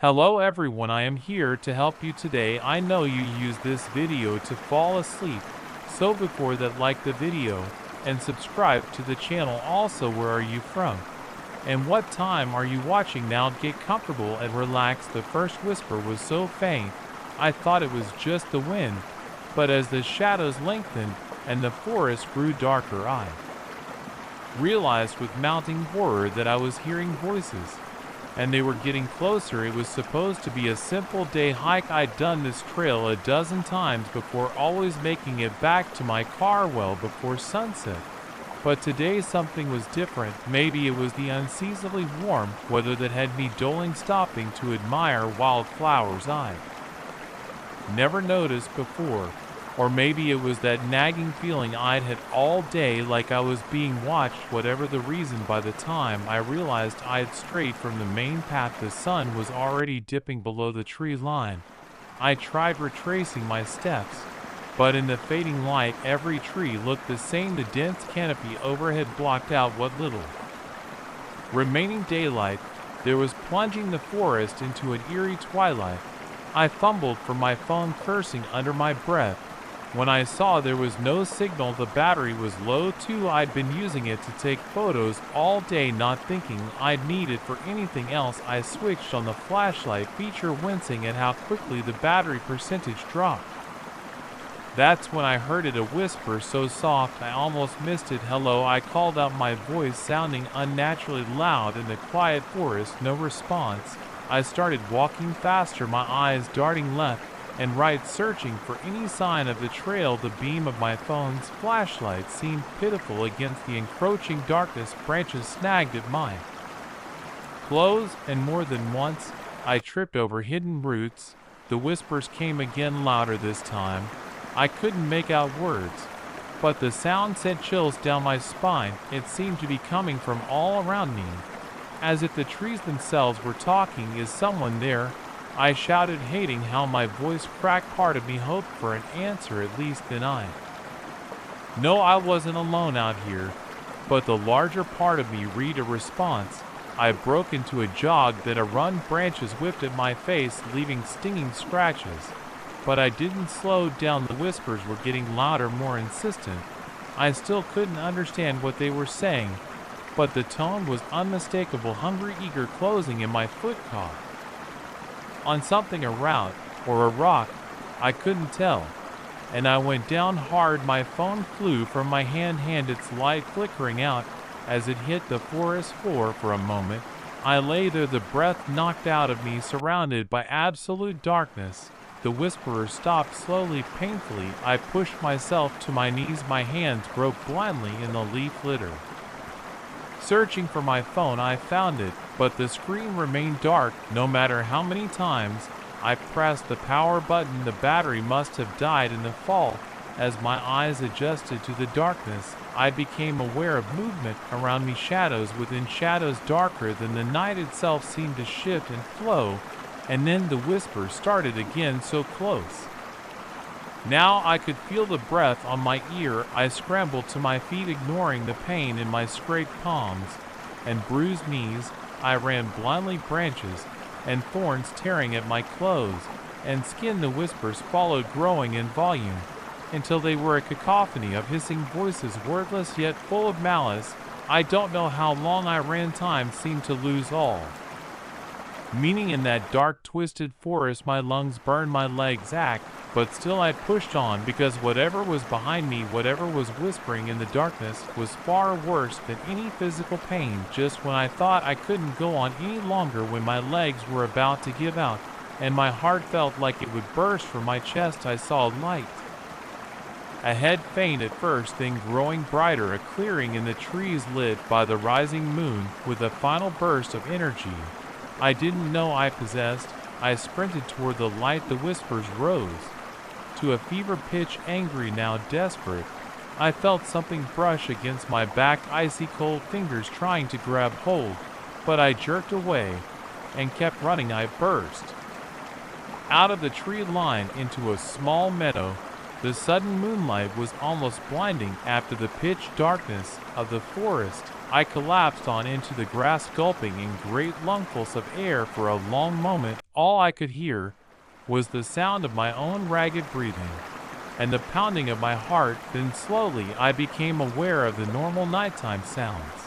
Hello everyone, I am here to help you today. I know you use this video to fall asleep, so before that, like the video and subscribe to the channel. Also, where are you from and what time are you watching? Now get comfortable and relax. The first whisper was so faint I thought it was just the wind, but as the shadows lengthened and the forest grew darker, I realized with mounting horror that I was hearing voices, and they were getting closer. It was supposed to be a simple day hike. I'd done this trail a dozen times before, always making it back to my car well before sunset. But today something was different. Maybe it was the unseasonably warm weather that had me doling, stopping to admire wildflowers I never noticed before. Or maybe it was that nagging feeling I'd had all day, like I was being watched. Whatever the reason, by the time I realized I'd strayed from the main path, the sun was already dipping below the tree line. I tried retracing my steps, but in the fading light, every tree looked the same. The dense canopy overhead blocked out what little remaining daylight there was, plunging the forest into an eerie twilight. I fumbled for my phone, cursing under my breath, when I saw there was no signal. The battery was low too. I'd been using it to take photos all day, not thinking I'd need it for anything else. I switched on the flashlight feature, wincing at how quickly the battery percentage dropped. That's when I heard it, a whisper so soft I almost missed it. Hello, I called out, my voice sounding unnaturally loud in the quiet forest. No response. I started walking faster, my eyes darting left and right, searching for any sign of the trail. The beam of my phone's flashlight seemed pitiful against the encroaching darkness. Branches snagged at my clothes, and more than once I tripped over hidden roots. The whispers came again, louder this time. I couldn't make out words, but the sound sent chills down my spine. It seemed to be coming from all around me, as if the trees themselves were talking. Is someone there? I shouted, hating how my voice cracked. Part of me hoped for an answer, at least then I know I wasn't alone out here, but the larger part of me read a response. I broke into a jog, then a run. Branches whipped at my face, leaving stinging scratches, but I didn't slow down. The whispers were getting louder, more insistent. I still couldn't understand what they were saying, but the tone was unmistakable. Hungry, eager, closing, and my foot caught on something, a route or a rock, I couldn't tell, and I went down hard. My phone flew from my hand, its light flickering out as it hit the forest floor. For a moment I lay there, the breath knocked out of me, surrounded by absolute darkness. The whisperer stopped slowly, painfully. I pushed myself to my knees, my hands groped blindly in the leaf litter. Searching for my phone, I found it, but the screen remained dark. No matter how many times I pressed the power button, the battery must have died in the fall. As my eyes adjusted to the darkness, I became aware of movement around me, shadows within shadows, darker than the night itself, seemed to shift and flow, and then the whisper started again, so close now I could feel the breath on my ear. I scrambled to my feet, ignoring the pain in my scraped palms and bruised knees. I ran blindly, branches and thorns tearing at my clothes and skin. The whispers followed, growing in volume until they were a cacophony of hissing voices, wordless yet full of malice. I don't know how long I ran. Time seemed to lose all meaning in that dark, twisted forest. My lungs burned, my legs ached, but still I pushed on, because whatever was behind me, whatever was whispering in the darkness, was far worse than any physical pain. Just when I thought I couldn't go on any longer, when my legs were about to give out and my heart felt like it would burst from my chest, I saw light ahead, faint at first, then growing brighter, a clearing in the trees lit by the rising moon with a final burst of energy I didn't know I possessed. I sprinted toward the light. The whispers rose to a fever pitch, angry, now desperate. I felt something brush against my back, icy cold fingers trying to grab hold, but I jerked away and kept running. I burst out of the tree line into a small meadow. The sudden moonlight was almost blinding. After the pitch darkness of the forest, I collapsed on into the grass, gulping in great lungfuls of air for a long moment. All I could hear was the sound of my own ragged breathing and the pounding of my heart. Then slowly I became aware of the normal nighttime sounds.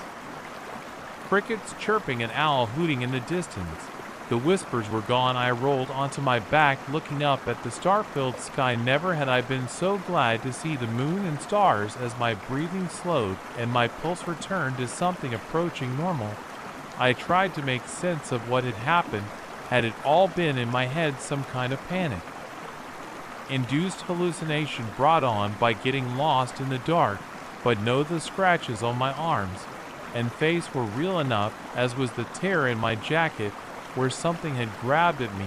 Crickets chirping, an owl hooting in the distance. The whispers were gone. I rolled onto my back, looking up at the star-filled sky. Never had I been so glad to see the moon and stars. As my breathing slowed and my pulse returned to something approaching normal, I tried to make sense of what had happened. Had it all been in my head, some kind of panic induced hallucination brought on by getting lost in the dark? But no, the scratches on my arms and face were real enough, as was the tear in my jacket where something had grabbed at me.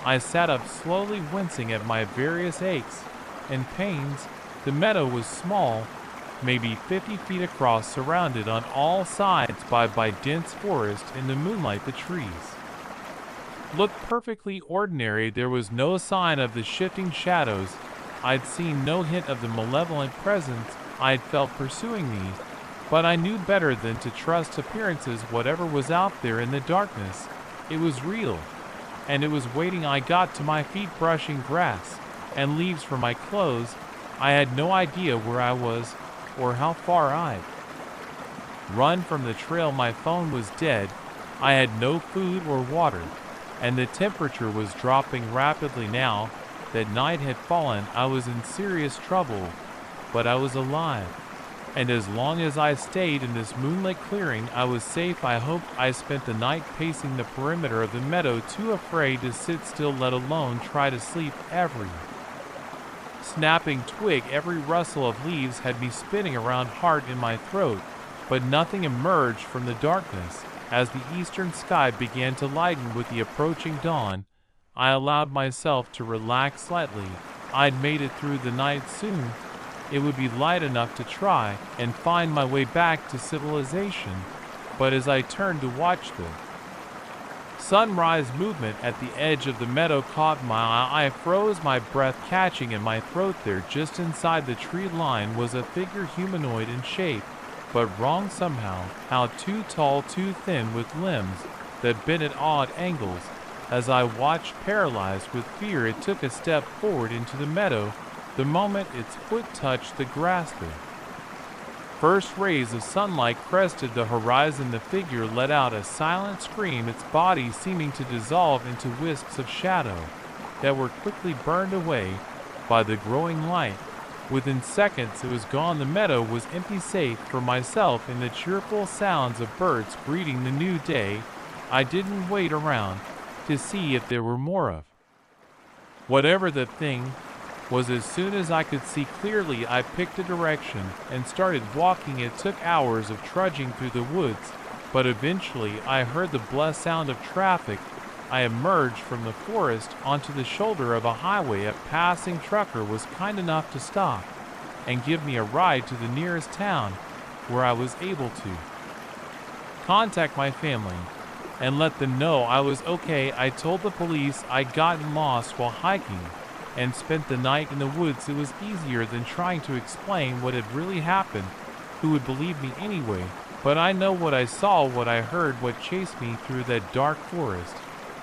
I sat up slowly, wincing at my various aches and pains. The meadow was small, maybe 50 feet across, surrounded on all sides by dense forest. In the moonlight, the trees looked perfectly ordinary. There was no sign of the shifting shadows. I'd seen no hint of the malevolent presence I'd felt pursuing me, but I knew better than to trust appearances. Whatever was out there in the darkness, it was real, and it was waiting. I got to my feet, brushing grass and leaves from my clothes. I had no idea where I was or how far I'd run from the trail. My phone was dead. I had no food or water, and the temperature was dropping rapidly. Now that night had fallen, I was in serious trouble, but I was alive. And as long as I stayed in this moonlit clearing, I was safe. I hoped. I spent the night pacing the perimeter of the meadow, too afraid to sit still, let alone try to sleep. Every snapping twig, every rustle of leaves had me spinning around, heart in my throat, but nothing emerged from the darkness. As the eastern sky began to lighten with the approaching dawn, I allowed myself to relax slightly. I'd made it through the night. Soon it would be light enough to try and find my way back to civilization. But as I turned to watch, the sunrise movement at the edge of the meadow caught my eye. I froze, my breath catching in my throat. There, just inside the tree line, was a figure, humanoid in shape, but wrong somehow. How too tall, too thin, with limbs that bent at odd angles. As I watched, paralyzed with fear, it took a step forward into the meadow. The moment its foot touched the grass, the first rays of sunlight crested the horizon. The figure let out a silent scream, its body seeming to dissolve into wisps of shadow that were quickly burned away by the growing light. Within seconds it was gone. The meadow was empty, safe for myself in the cheerful sounds of birds greeting the new day. I didn't wait around to see if there were more of whatever the thing was. As soon as I could see clearly, I picked a direction and started walking. It took hours of trudging through the woods, but eventually I heard the blessed sound of traffic. I emerged from the forest onto the shoulder of a highway. A passing trucker was kind enough to stop and give me a ride to the nearest town, where I was able to contact my family and let them know I was okay. I told the police I'd gotten lost while hiking and spent the night in the woods. It was easier than trying to explain what had really happened. Who would believe me anyway? But I know what I saw, what I heard, what chased me through that dark forest.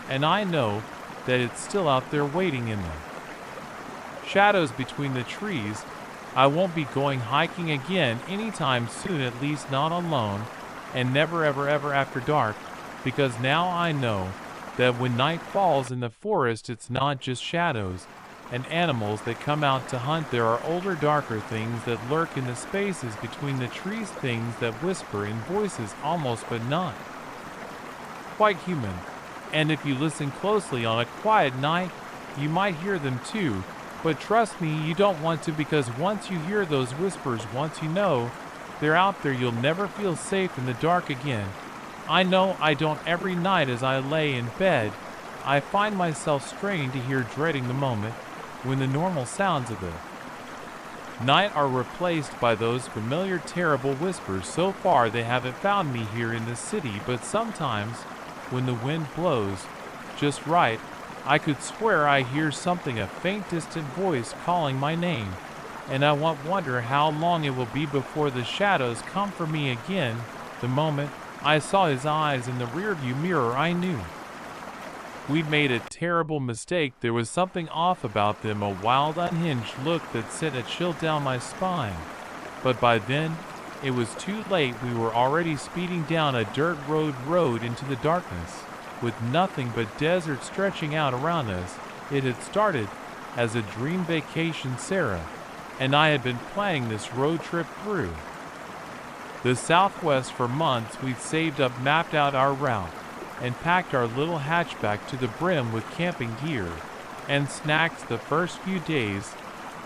And I know that it's still out there waiting in the shadows between the trees. I won't be going hiking again anytime soon, at least not alone, and never ever ever after dark, because now I know that when night falls in the forest, it's not just shadows and animals that come out to hunt. There are older, darker things that lurk in the spaces between the trees, things that whisper in voices almost but not quite human. And if you listen closely on a quiet night, you might hear them too. But trust me, you don't want to, because once you hear those whispers, once you know they're out there, you'll never feel safe in the dark again. I know I don't. Every night as I lay in bed, I find myself straining to hear, dreading the moment when the normal sounds of the night are replaced by those familiar, terrible whispers. So far they haven't found me here in the city, but sometimes when the wind blows just right, I could swear I hear something, a faint, distant voice calling my name, and I wonder how long it will be before the shadows come for me again. The moment I saw his eyes in the rearview mirror, I knew we'd made a terrible mistake. There was something off about them, a wild, unhinged look that sent a chill down my spine. But by then, it was too late. We were already speeding down a dirt road into the darkness, with nothing but desert stretching out around us. It had started as a dream vacation Sarah and I had been planning this road trip through the Southwest for months. We'd saved up, mapped out our route, and packed our little hatchback to the brim with camping gear and snacks. The first few days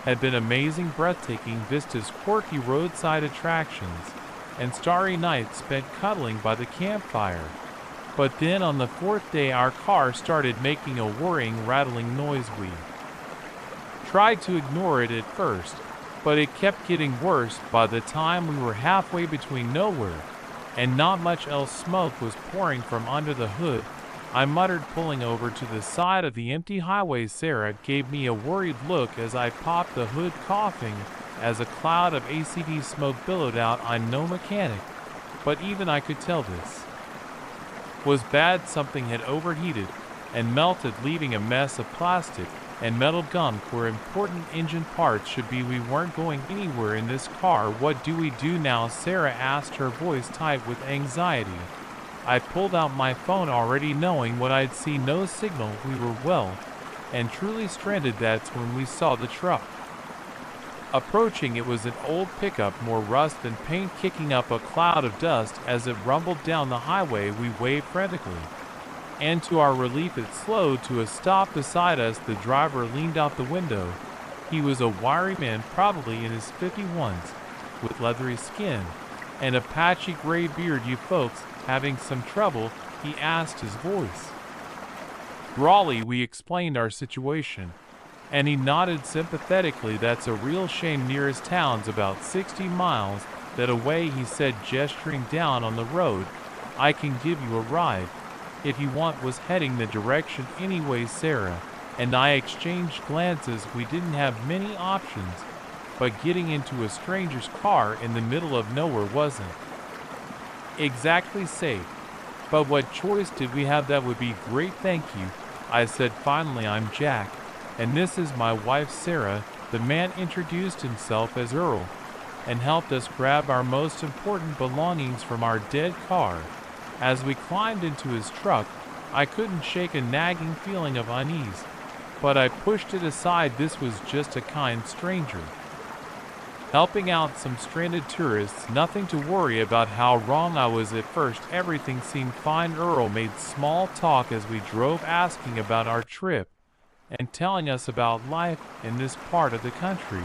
had been amazing, breathtaking vistas, quirky roadside attractions, and starry nights spent cuddling by the campfire. But then on the fourth day, our car started making a worrying, rattling noise. We tried to ignore it at first, but it kept getting worse. By the time we were halfway between nowhere and not much else, smoke was pouring from under the hood. I muttered, pulling over to the side of the empty highway. Sarah gave me a worried look as I popped the hood, coughing as a cloud of ACV smoke billowed out. I'm no mechanic, but even I could tell this was bad. Something had overheated and melted, leaving a mess of plastic and metal gunk where important engine parts should be. We weren't going anywhere in this car. What do we do now? Sarah asked, her voice tight with anxiety. I pulled out my phone, already knowing what I'd see. No signal. We were well and truly stranded. That's when we saw the truck approaching. It was an old pickup, more rust than paint, kicking up a cloud of dust as it rumbled down the highway. We waved frantically, and to our relief it slowed to a stop beside us. The driver leaned out the window. He was a wiry man, probably in his 51s, with leathery skin and a patchy gray beard. You folks having some trouble? He asked, his voice Raleigh. We explained our situation, and he nodded sympathetically. That's a real shame. Nearest town's about 60 miles that away, he said, gesturing down on the road. I can give you a ride if you want. Was heading the direction anyway. Sarah and I exchanged glances. We didn't have many options, but getting into a stranger's car in the middle of nowhere wasn't exactly safe. But what choice did we have? That would be great, thank you, I said finally. I'm Jack, and this is my wife Sarah. The man introduced himself as Earl and helped us grab our most important belongings from our dead car. As we climbed into his truck, I couldn't shake a nagging feeling of unease, but I pushed it aside. This was just a kind stranger helping out some stranded tourists. Nothing to worry about. How wrong I was at first. Everything seemed fine. Earl made small talk as we drove, asking about our trip and telling us about life in this part of the country.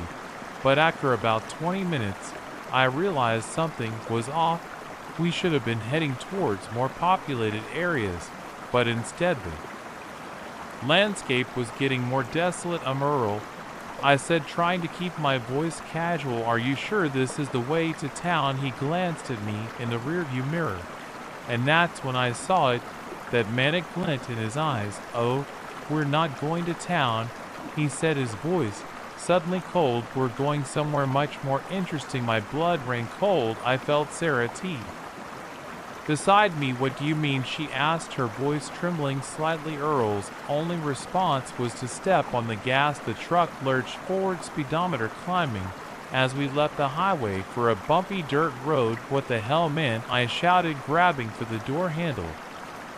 But after about 20 minutes, I realized something was off. We should have been heading towards more populated areas, but instead the landscape was getting more desolate. Earl, I said, trying to keep my voice casual. Are you sure this is the way to town? He glanced at me in the rearview mirror, and that's when I saw it, that manic glint in his eyes. Oh, we're not going to town, he said, his voice suddenly cold. We're going somewhere much more interesting. My blood ran cold. I felt Sarah teeth beside me. What do you mean? She asked, her voice trembling slightly. Earl's only response was to step on the gas. The truck lurched forward, speedometer climbing, as we left the highway for a bumpy dirt road. What the hell, man? I shouted, grabbing for the door handle.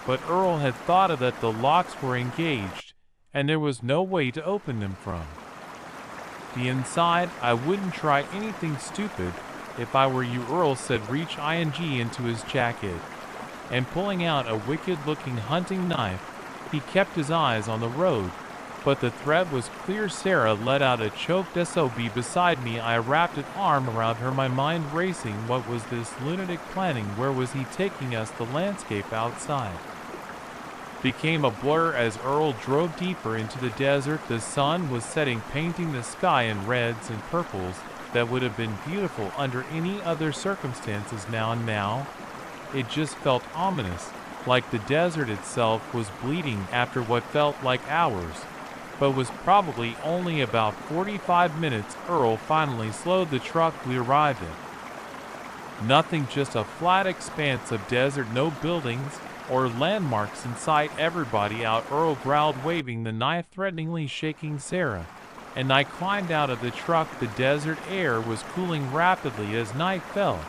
But Earl had thought of that. The locks were engaged, and there was no way to open them from the inside. I wouldn't try anything stupid if I were you, Earl said, reach ing into his jacket, and pulling out a wicked-looking hunting knife. He kept his eyes on the road, but the threat was clear. Sarah let out a choked SOB beside me. I wrapped an arm around her, my mind racing. What was this lunatic planning? Where was he taking us? The landscape outside became a blur as Earl drove deeper into the desert. The sun was setting, painting the sky in reds and purples that would have been beautiful under any other circumstances. Now it just felt ominous, like the desert itself was bleeding. After what felt like hours, but was probably only about 45 minutes, Earl finally slowed the truck. We arrived at Nothing, just a flat expanse of desert, no buildings or landmarks in sight. Everybody out, Earl growled, waving the knife threateningly, shaking Sarah, and I climbed out of the truck. The desert air was cooling rapidly as night fell,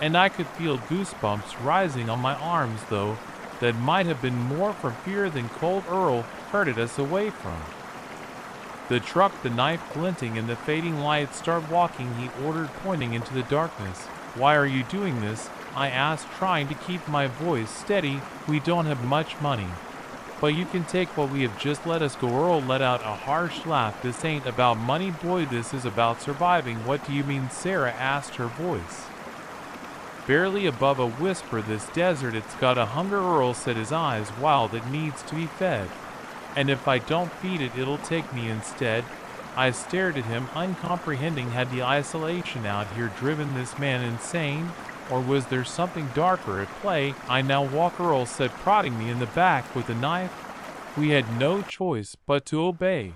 and I could feel goosebumps rising on my arms, though that might have been more from fear than cold. Earl herded us away from the truck, the knife glinting in the fading light. Start walking, he ordered, pointing into the darkness. Why are you doing this? I asked, trying to keep my voice steady. We don't have much money, but you can take what we have. Just let us go. Earl let out a harsh laugh. This ain't about money, boy, this is about surviving. What do you mean? Sarah asked, her voice barely above a whisper. This desert, it's got a hunger, Earl said, his eyes wild. It needs to be fed, and if I don't feed it, it'll take me instead. I stared at him, uncomprehending. Had the isolation out here driven this man insane, or was there something darker at play? I now walk, Earl said, prodding me in the back with a knife. We had no choice but to obey.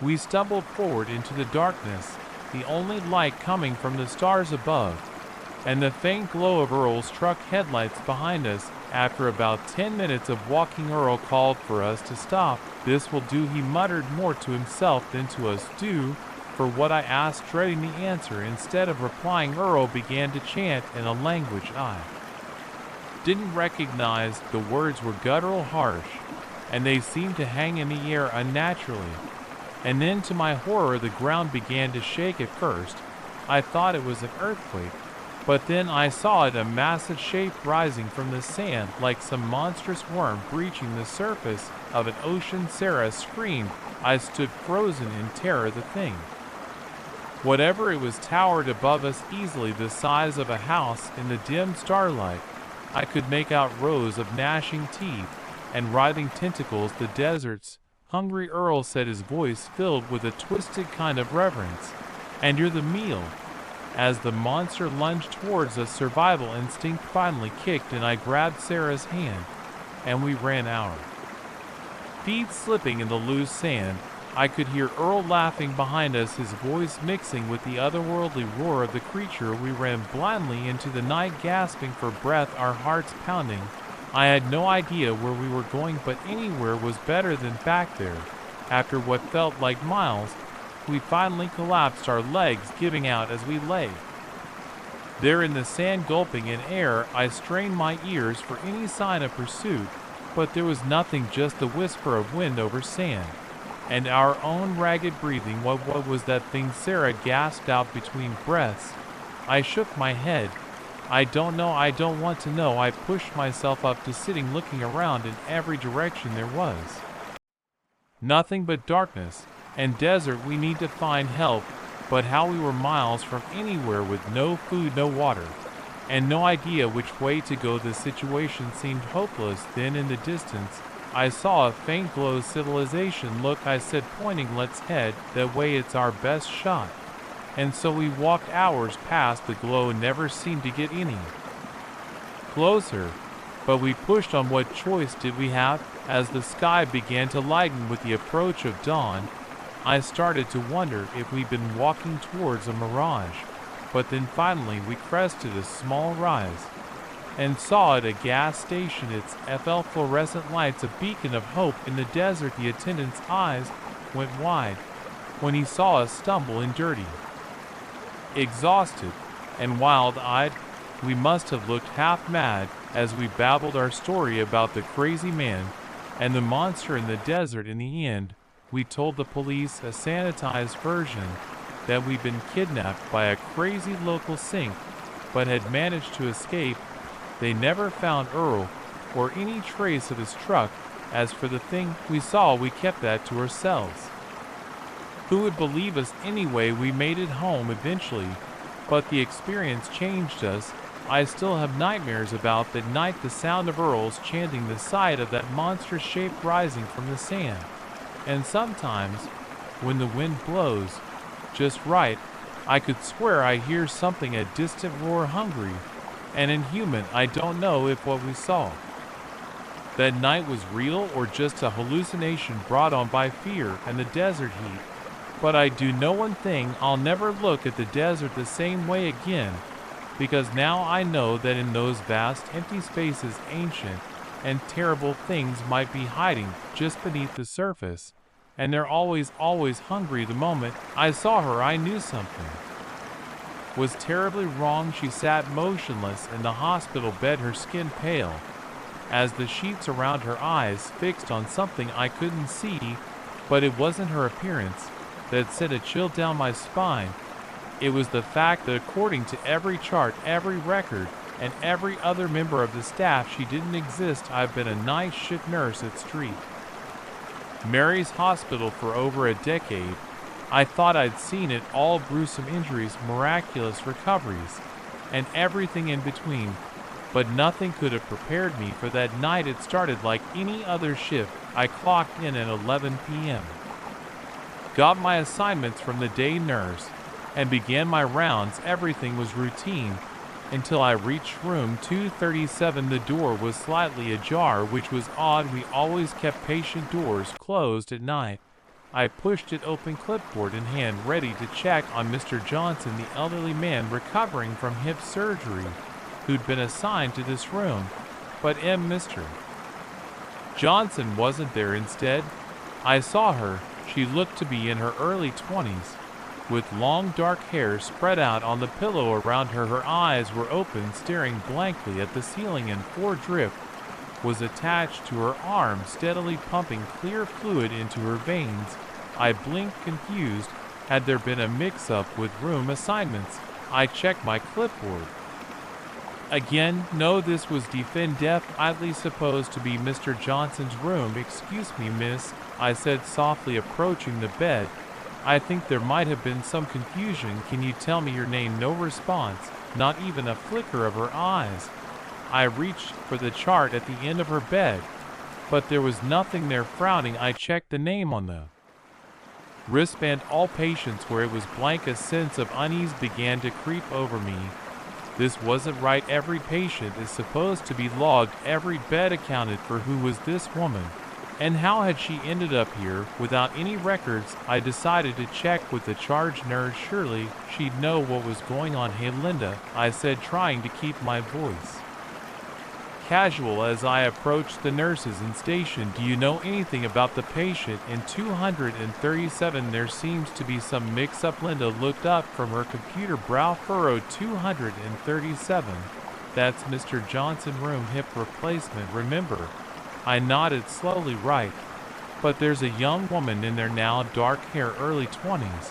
We stumbled forward into the darkness, the only light coming from the stars above, and the faint glow of Earl's truck headlights behind us. After about 10 minutes of walking, Earl called for us to stop. This will do, he muttered, more to himself than to us. Do? For what? I asked, dreading the answer. Instead of replying, Earl began to chant in a language I didn't recognize. The words were guttural, harsh, and they seemed to hang in the air unnaturally. And then, to my horror, the ground began to shake. At first, I thought it was an earthquake, but then I saw it, a massive shape rising from the sand like some monstrous worm breaching the surface of an ocean. Sarah screamed. I stood frozen in terror. The thing, whatever it was, towered above us, easily the size of a house. In the dim starlight, I could make out rows of gnashing teeth and writhing tentacles. The desert's hungry, Earl said, his voice filled with a twisted kind of reverence. And you're the meal. As the monster lunged towards us, survival instinct finally kicked, and I grabbed Sarah's hand, and we ran, our feet slipping in the loose sand. I could hear Earl laughing behind us, his voice mixing with the otherworldly roar of the creature. We ran blindly into the night, gasping for breath, our hearts pounding. I had no idea where we were going, but anywhere was better than back there. After what felt like miles, we finally collapsed, our legs giving out as we lay there in the sand, gulping in air. I strained my ears for any sign of pursuit, but there was nothing, just the whisper of wind over sand and our own ragged breathing. What was that thing? Sarah gasped out between breaths. I shook my head. I don't know, I don't want to know. I pushed myself up to sitting, looking around in every direction. There was nothing but darkness and desert. We need to find help, but how? We were miles from anywhere, with no food, no water, and no idea which way to go. The situation seemed hopeless. Then in the distance, I saw a faint glow. Civilization, look, I said, pointing. Let's head that way, it's our best shot. And so we walked. Hours passed. The glow never seemed to get any closer, but we pushed on. What choice did we have? As the sky began to lighten with the approach of dawn, I started to wonder if we'd been walking towards a mirage. But then finally we crested a small rise and saw it, a gas station, its FL fluorescent lights a beacon of hope in the desert. The attendant's eyes went wide when he saw us stumble in, dirty, exhausted, and wild-eyed. We must have looked half mad as we babbled our story about the crazy man and the monster in the desert. In the end, we told the police, a sanitized version, that we'd been kidnapped by a crazy local sink, but had managed to escape. They never found Earl or any trace of his truck. As for the thing we saw, we kept that to ourselves. Who would believe us anyway? We made it home eventually, but the experience changed us. I still have nightmares about that night, the sound of Earl's chanting, the sight of that monstrous shape rising from the sand. And sometimes, when the wind blows just right, I could swear I hear something, a distant roar, hungry and inhuman. I don't know if what we saw that night was real or just a hallucination brought on by fear and the desert heat. But I do know one thing, I'll never look at the desert the same way again. because now I know that in those vast empty spaces ancient and terrible things might be hiding just beneath the surface, and they're always hungry. The moment I saw her, I knew something was terribly wrong. She sat motionless in the hospital bed, her skin pale, as the sheets around her eyes fixed on something I couldn't see. But it wasn't her appearance that sent a chill down my spine. It was the fact that according to every chart, every record, and every other member of the staff, she didn't exist. I've been a night shift nurse at St. Mary's Hospital for over a decade. I thought I'd seen it all: gruesome injuries, miraculous recoveries, and everything in between. But nothing could have prepared me for that night. It started like any other shift. I clocked in at 11 p.m., got my assignments from the day nurse, and began my rounds. Everything was routine until I reached room 237. The door was slightly ajar, which was odd. We always kept patient doors closed at night. I pushed it open, clipboard in hand, ready to check on Mr. Johnson, the elderly man recovering from hip surgery, who'd been assigned to this room. But Mr. Johnson wasn't there. Instead, I saw her. She looked to be in her early 20s, with long dark hair spread out on the pillow around her. Her eyes were open, staring blankly at the ceiling, and floor drip was attached to her arm, steadily pumping clear fluid into her veins. I blinked, confused. Had there been a mix-up with room assignments? I checked my clipboard again. No, this was oddly supposed to be Mr. Johnson's room. "Excuse me, miss," I said softly, approaching the bed. "I think there might have been some confusion. Can you tell me your name?" No response, not even a flicker of her eyes. I reached for the chart at the end of her bed, but there was nothing there. Frowning, I checked the name on the wristband. "All patients," where it was blank. A sense of unease began to creep over me. This wasn't right. Every patient is supposed to be logged, every bed accounted for. Who was this woman? And how had she ended up here without any records? I decided to check with the charge nurse. Surely she'd know what was going on. "Hey, Linda," I said, trying to keep my voice casual as I approached the nurses in station. "Do you know anything about the patient in 237? There seems to be some mix-up." Linda looked up from her computer, brow furrowed. 237? That's Mr. Johnson room, hip replacement, remember? I nodded slowly. "Right. But there's a young woman in there now, dark hair, early 20s.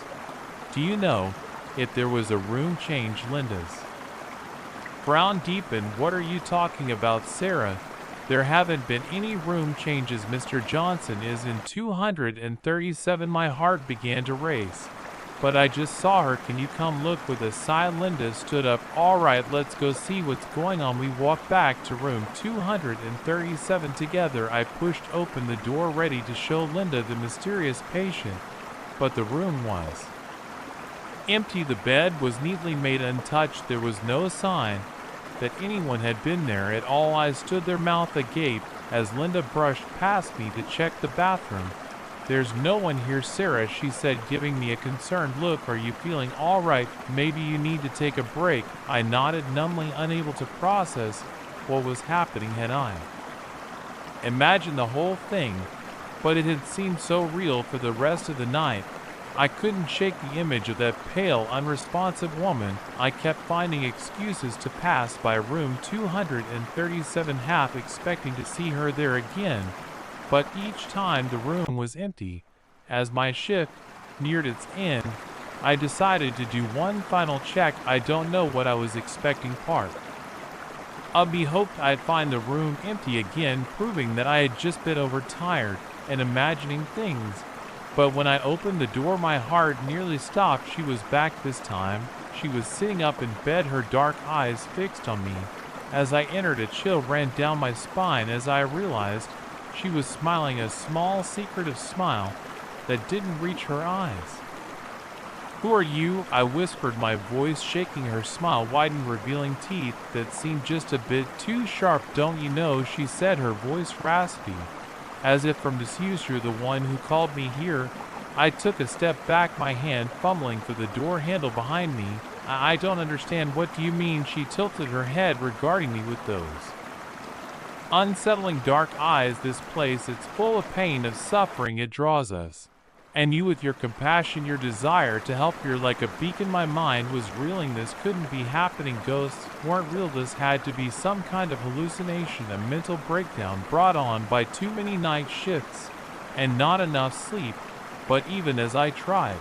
Do you know if there was a room change?" Linda's frown deepened. "What are you talking about, Sarah? There haven't been any room changes. Mr. Johnson is in 237. My heart began to race. "But I just saw her. Can you come look?" With a sigh, Linda stood up. "All right, let's go see what's going on." We walked back to room 237 together. I pushed open the door, ready to show Linda the mysterious patient, but the room was empty. The bed was neatly made, untouched. There was no sign that anyone had been there at all. I stood there, mouth agape, as Linda brushed past me to check the bathroom. "There's no one here, Sarah," she said, giving me a concerned look. "Are you feeling all right? Maybe you need to take a break." I nodded, numbly, unable to process what was happening. Had I imagined the whole thing? But it had seemed so real for the rest of the night. I couldn't shake the image of that pale, unresponsive woman. I kept finding excuses to pass by room 237, half expecting to see her there again. But each time the room was empty. As my shift neared its end, I decided to do one final check. I don't know what I was expecting. Part of me hoped I'd find the room empty again, proving that I had just been overtired and imagining things. But when I opened the door, my heart nearly stopped. She was back this time. She was sitting up in bed, her dark eyes fixed on me. As I entered, a chill ran down my spine as I realized she was smiling, a small, secretive smile that didn't reach her eyes. "Who are you?" I whispered, my voice shaking. Her smile widened, revealing teeth that seemed just a bit too sharp. "Don't you know?" she said, her voice raspy, as if from disuse. "You're the one who called me here." I took a step back, my hand fumbling for the door handle behind me. I don't understand. What do you mean?" She tilted her head regarding me with those unsettling dark eyes. "This place, it's full of pain, of suffering. It draws us. And you, with your compassion, your desire to help, you're like a beacon." My mind was reeling. This couldn't be happening. Ghosts weren't real. This had to be some kind of hallucination, a mental breakdown brought on by too many night shifts and not enough sleep. But even as I tried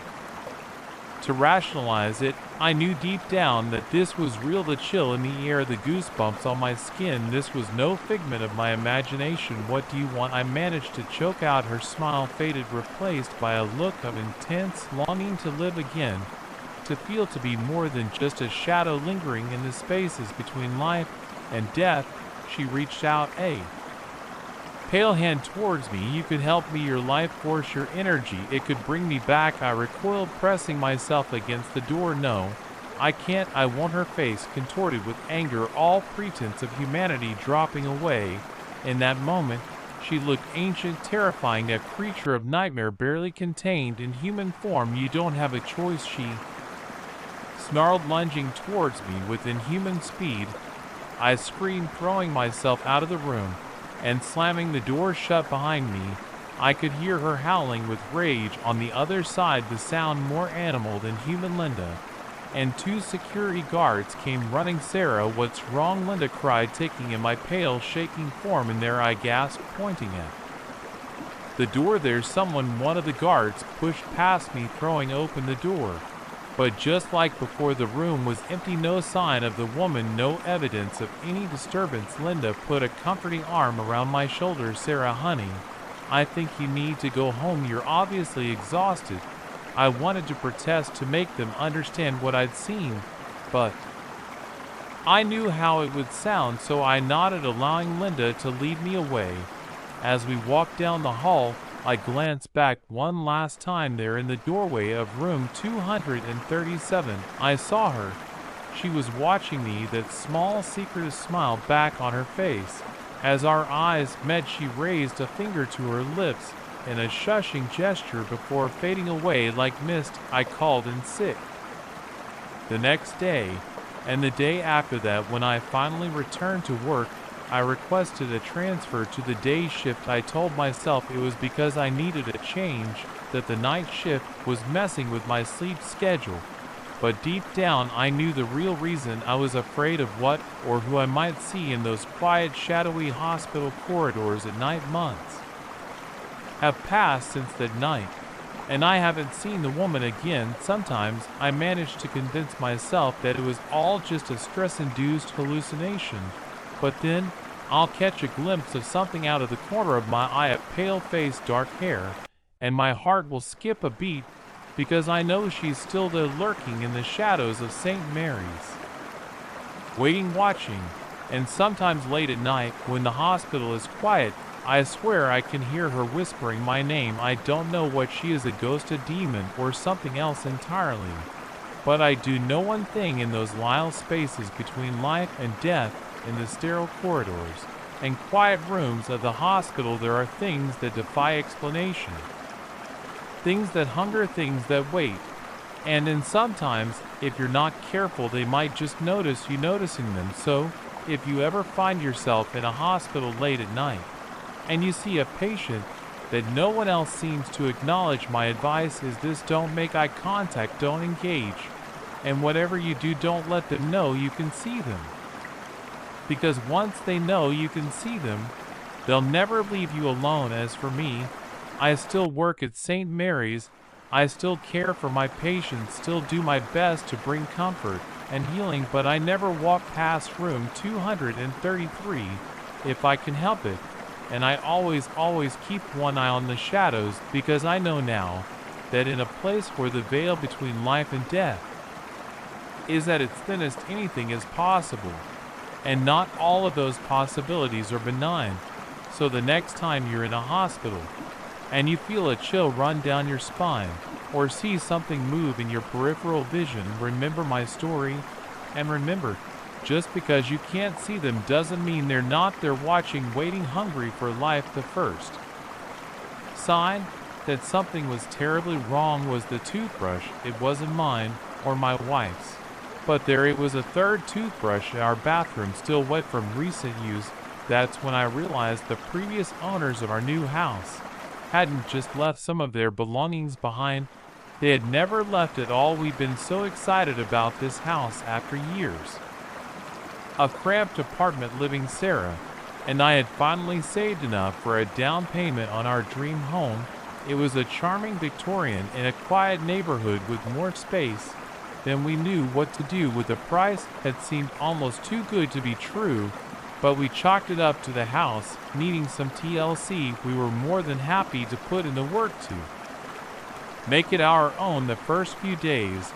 to rationalize it, I knew deep down that this was real. The chill in the air, the goosebumps on my skin. This was no figment of my imagination. "What do you want?" I managed to choke out. Her smile faded, replaced by a look of intense longing to live again, to feel, to be more than just a shadow lingering in the spaces between life and death. She reached out a pale hand towards me. "You could help me, your life force, your energy. It could bring me back." I recoiled, pressing myself against the door. "No, I can't, I won't." Her face contorted with anger, all pretense of humanity dropping away. In that moment, she looked ancient, terrifying, a creature of nightmare barely contained in human form. "You don't have a choice," she snarled, lunging towards me with inhuman speed. I screamed, throwing myself out of the room and slamming the door shut behind me. I could hear her howling with rage on the other side, the sound more animal than human. Linda and two security guards came running. "Sarah, what's wrong?" Linda cried, taking in my pale, shaking form in there. I gasped, pointing at the door. "There's someone." One of the guards pushed past me, throwing open the door. But just like before, the room was empty. No sign of the woman, no evidence of any disturbance. Linda put a comforting arm around my shoulder. "Sarah, honey, I think you need to go home. You're obviously exhausted." I wanted to protest, to make them understand what I'd seen, but I knew how it would sound, so I nodded, allowing Linda to lead me away. As we walked down the hall, I glanced back one last time. There in the doorway of room 237, I saw her. She was watching me, that small secretive smile back on her face. As our eyes met, she raised a finger to her lips in a shushing gesture before fading away like mist. I called in sick the next day, and the day after that. When I finally returned to work, I requested a transfer to the day shift. I told myself it was because I needed a change, that the night shift was messing with my sleep schedule. But deep down, I knew the real reason. I was afraid of what or who I might see in those quiet, shadowy hospital corridors at night. Months have passed since that night, and I haven't seen the woman again. Sometimes I manage to convince myself that it was all just a stress-induced hallucination, but then I'll catch a glimpse of something out of the corner of my eye, a pale face, dark hair, and my heart will skip a beat, because I know she's still there, lurking in the shadows of St. Mary's, waiting, watching. And sometimes late at night, when the hospital is quiet, I swear I can hear her whispering my name. I don't know what she is, a ghost, a demon, or something else entirely. But I do know one thing: in those liminal spaces between life and death, in the sterile corridors and quiet rooms of the hospital, there are things that defy explanation. Things that hunger, things that wait. And sometimes, if you're not careful, they might just notice you noticing them. So, if you ever find yourself in a hospital late at night, and you see a patient that no one else seems to acknowledge, my advice is this: don't make eye contact, don't engage, and whatever you do, don't let them know you can see them. Because once they know you can see them, they'll never leave you alone. As for me, I still work at St. Mary's. I still care for my patients, still do my best to bring comfort and healing, but I never walk past room 233 if I can help it. And I always keep one eye on the shadows, because I know now that in a place where the veil between life and death is at its thinnest, anything is possible. And not all of those possibilities are benign. So the next time you're in a hospital and you feel a chill run down your spine, or see something move in your peripheral vision, remember my story. And remember, just because you can't see them doesn't mean they're not there, watching, waiting, hungry for life. The first sign that something was terribly wrong was the toothbrush. It wasn't mine or my wife's. But there it was, a third toothbrush in our bathroom, still wet from recent use. That's when I realized the previous owners of our new house hadn't just left some of their belongings behind. They had never left at all. We'd been so excited about this house after years of cramped apartment living. Sarah and I had finally saved enough for a down payment on our dream home. It was a charming Victorian in a quiet neighborhood with more space than we knew what to do with. The price had seemed almost too good to be true, but we chalked it up to the house needing some TLC. We were more than happy to put in the work to make it our own. The first few days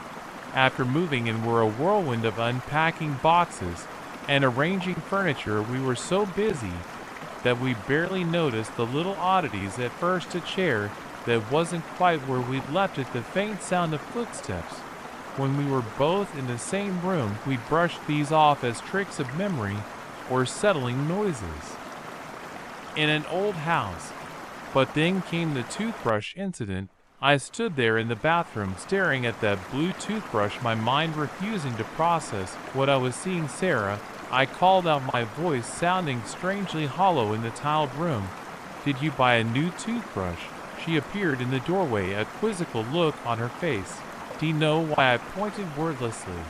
after moving in were a whirlwind of unpacking boxes and arranging furniture. We were so busy that we barely noticed the little oddities. At first, a chair that wasn't quite where we'd left it, the faint sound of footsteps. When we were both in the same room, we brushed these off as tricks of memory or settling noises in an old house. But then came the toothbrush incident. I stood there in the bathroom staring at that blue toothbrush, my mind refusing to process what I was seeing. Sarah, I called out, my voice sounding strangely hollow in the tiled room. Did you buy a new toothbrush? She appeared in the doorway, a quizzical look on her face. Do you know why? I pointed wordlessly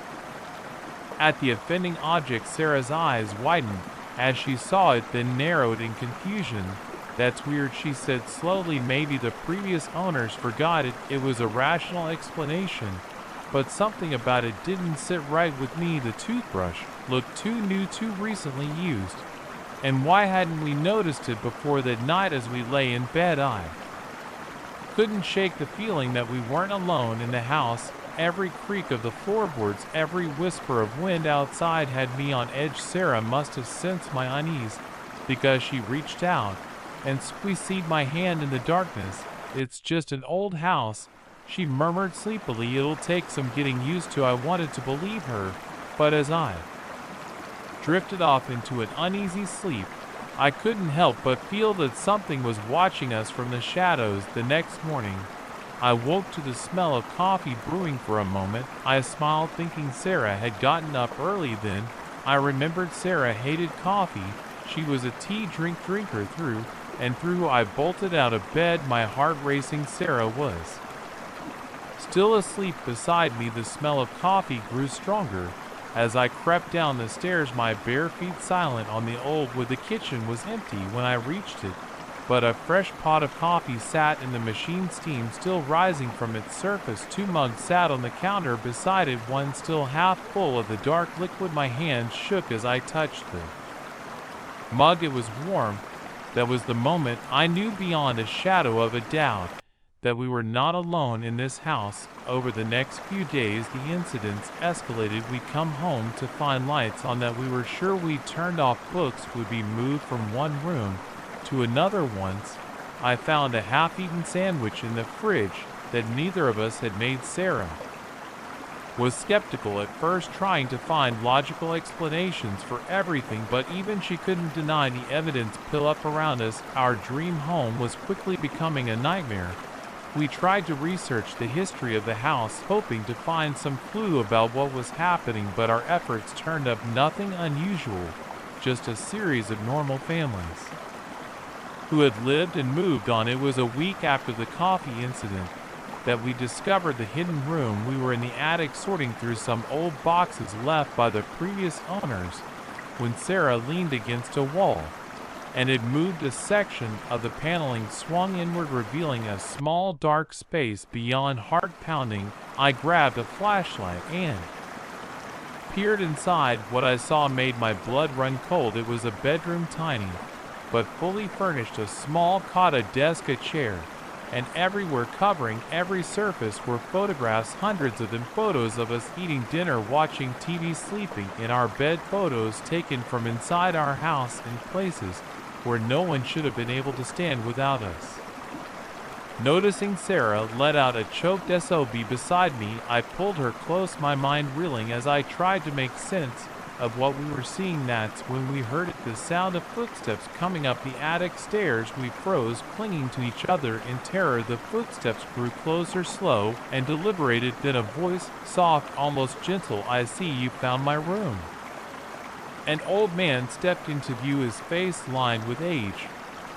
at the offending object. Sarah's eyes widened as she saw it, then narrowed in confusion. That's weird, she said slowly. Maybe the previous owners forgot it. It was a rational explanation, but something about it didn't sit right with me. The toothbrush looked too new, too recently used. And why hadn't we noticed it before? That night as we lay in bed, I couldn't shake the feeling that we weren't alone in the house. Every creak of the floorboards, every whisper of wind outside had me on edge. Sarah must have sensed my unease because she reached out and squeezed my hand in the darkness. It's just an old house, she murmured sleepily. It'll take some getting used to. I wanted to believe her, but as I drifted off into an uneasy sleep, I couldn't help but feel that something was watching us from the shadows. The next morning, I woke to the smell of coffee brewing. For a moment, I smiled, thinking Sarah had gotten up early. Then I remembered Sarah hated coffee. She was a tea drinker through and through. I bolted out of bed, my heart racing. Sarah was still asleep beside me. The smell of coffee grew stronger as I crept down the stairs, my bare feet silent on the old wood. The kitchen was empty when I reached it, but a fresh pot of coffee sat in the machine, steam still rising from its surface. 2 mugs sat on the counter beside it, one still half full of the dark liquid. My hand shook as I touched the mug. It was warm. That was the moment I knew beyond a shadow of a doubt that we were not alone in this house. Over the next few days, the incidents escalated. We'd come home to find lights on that we were sure we'd turned off. Books would be moved from one room to another. Once I found a half-eaten sandwich in the fridge that neither of us had made. Sarah was skeptical at first, trying to find logical explanations for everything, but even she couldn't deny the evidence piled up around us. Our dream home was quickly becoming a nightmare. We tried to research the history of the house, hoping to find some clue about what was happening, but our efforts turned up nothing unusual, just a series of normal families who had lived and moved on. It was a week after the coffee incident that we discovered the hidden room. We were in the attic sorting through some old boxes left by the previous owners when Sarah leaned against a wall, and it moved. A section of the paneling swung inward, revealing a small dark space beyond. Heart pounding, I grabbed a flashlight and peered inside. What I saw made my blood run cold. It was a bedroom, tiny but fully furnished. A small cot, a desk, a chair, and everywhere, covering every surface, were photographs, hundreds of them. Photos of us eating dinner, watching TV, sleeping in our bed. Photos taken from inside our house in places where no one should have been able to stand without us. Noticing Sarah let out a choked sob beside me, I pulled her close, my mind reeling as I tried to make sense of what we were seeing. That's when we heard the sound of footsteps coming up the attic stairs. We froze, clinging to each other in terror. The footsteps grew closer, slow and deliberated. Then a voice, soft, almost gentle, "I see you found my room." An old man stepped into view, his face lined with age,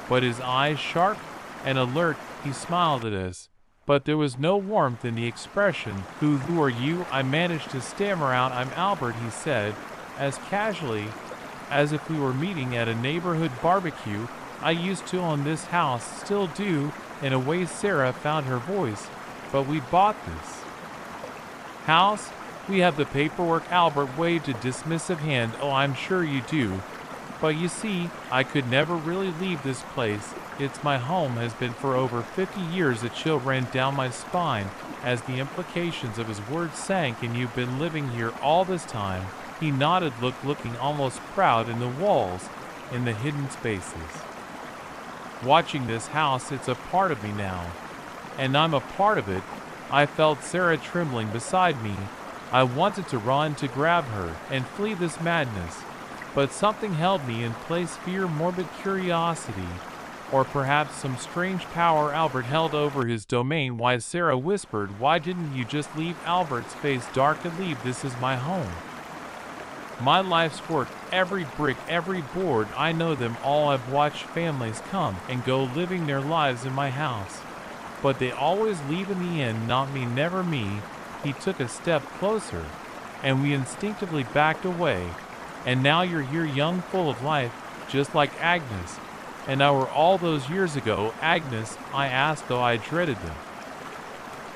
but his eyes sharp and alert. He smiled at us, but there was no warmth in the expression. Who are you?" I managed to stammer out. "I'm Albert," he said, as casually as if we were meeting at a neighborhood barbecue. "I used to own this house, still do." In a way, Sarah found her voice. "But we bought this house. We have the paperwork." Albert waved a dismissive hand. "Oh, I'm sure you do. But you see, I could never really leave this place. It's my home, has been for over 50 years." A chill ran down my spine as the implications of his words sank. "And you've been living here all this time?" He nodded, looking almost proud. "In the walls, in the hidden spaces. Watching this house, it's a part of me now. And I'm a part of it." I felt Sarah trembling beside me. I wanted to run, to grab her, and flee this madness. But something held me in place, fear, morbid curiosity, or perhaps some strange power Albert held over his domain. "Why?" Sarah whispered. "Why didn't you just leave?" Albert's face darkened. "Leave? This is my home. My life's work, every brick, every board. I know them all. I've watched families come and go living their lives in my house. But they always leave in the end. Not me, never me." He took a step closer, and we instinctively backed away. "And now you're here, young, full of life, just like Agnes and I were all those years ago." "Agnes?" I asked, though I dreaded them.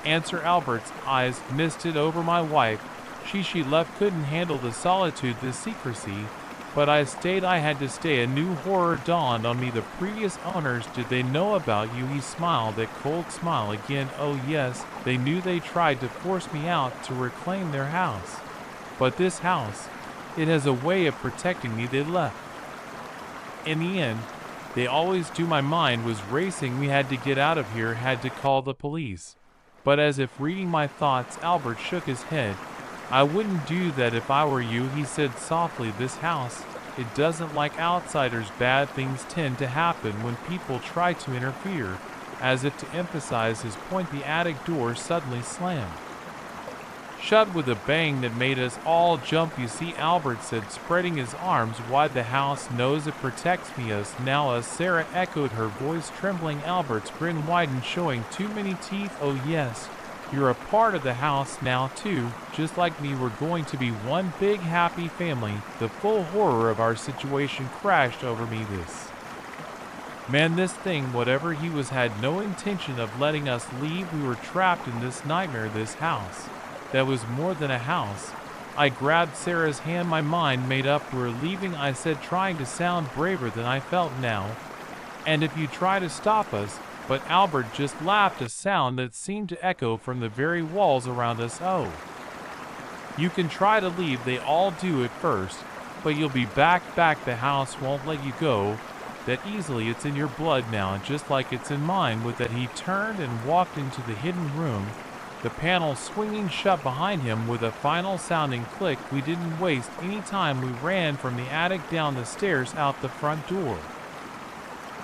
Answer. Albert's eyes misted over my wife. She left, couldn't handle the solitude, the secrecy. But I stayed. I had to stay. A new horror dawned on me. The previous owners, did they know about you? He smiled, that cold smile again. "Oh yes, they knew. They tried to force me out, to reclaim their house. But this house, it has a way of protecting me. They left. In the end, they always do." My mind was racing. "We had to get out of here, had to call the police." But as if reading my thoughts, Albert shook his head. "I wouldn't do that if I were you," he said softly. "This house, it doesn't like outsiders. Bad things tend to happen when people try to interfere." As if to emphasize his point, the attic door suddenly slammed shut with a bang that made us all jump. "You see," Albert said, spreading his arms wide, "the house knows it protects me. Us now." Us, Sarah echoed, her voice trembling. Albert's grin widened, showing too many teeth. "Oh yes, you're a part of the house now too, just like me. We're going to be one big happy family." The full horror of our situation crashed over me. This man, this thing, whatever he was, had no intention of letting us leave. We were trapped in this nightmare, this house that was more than a house. I grabbed Sarah's hand. "My mind made up. We're leaving," I said, trying to sound braver than I felt now. "And if you try to stop us..." But Albert just laughed, a sound that seemed to echo from the very walls around us. "Oh, you can try to leave. They all do at first. But you'll be back. The house won't let you go that easily. It's in your blood now, just like it's in mine." With that, he turned and walked into the hidden room, the panel swinging shut behind him with a final sounding click. We didn't waste any time. We ran from the attic, down the stairs, out the front door.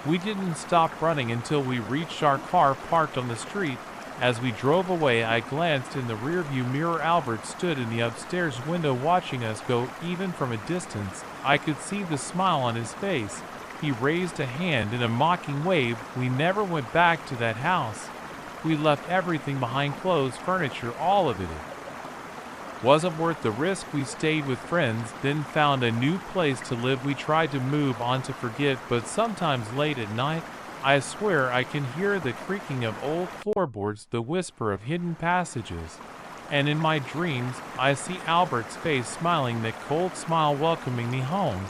We didn't stop running until we reached our car parked on the street. As we drove away, I glanced in the rearview mirror. Albert stood in the upstairs window watching us go. Even from a distance, I could see the smile on his face. He raised a hand in a mocking wave. "We never went back to that house. We left everything behind, clothes, furniture, all of it. It wasn't worth the risk. We stayed with friends, then found a new place to live. We tried to move on, to forget, but sometimes late at night, I swear I can hear the creaking of old floorboards, the whisper of hidden passages. And in my dreams, I see Albert's face smiling, that cold smile welcoming me home.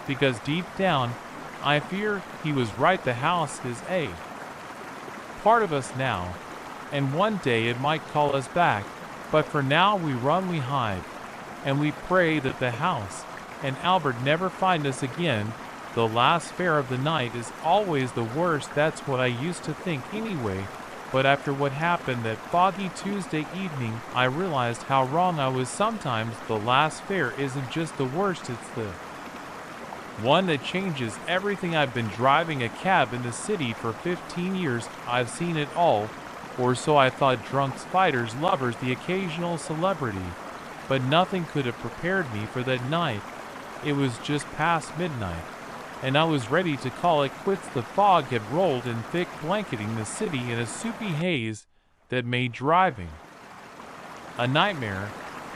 Because deep down, I fear he was right. The house is a part of us now, and one day it might call us back. But for now we run, we hide, and we pray that the house and Albert never find us again. The last fare of the night is always the worst. That's what I used to think anyway. But after what happened that foggy Tuesday evening, I realized how wrong I was. Sometimes the last fare isn't just the worst, it's the one that changes everything. I've been driving a cab in the city for 15 years. I've seen it all, or so I thought: drunks, fighters, lovers, the occasional celebrity. But nothing could have prepared me for that night. It was just past midnight, and I was ready to call it quits. The fog had rolled in thick, blanketing the city in a soupy haze that made driving a nightmare.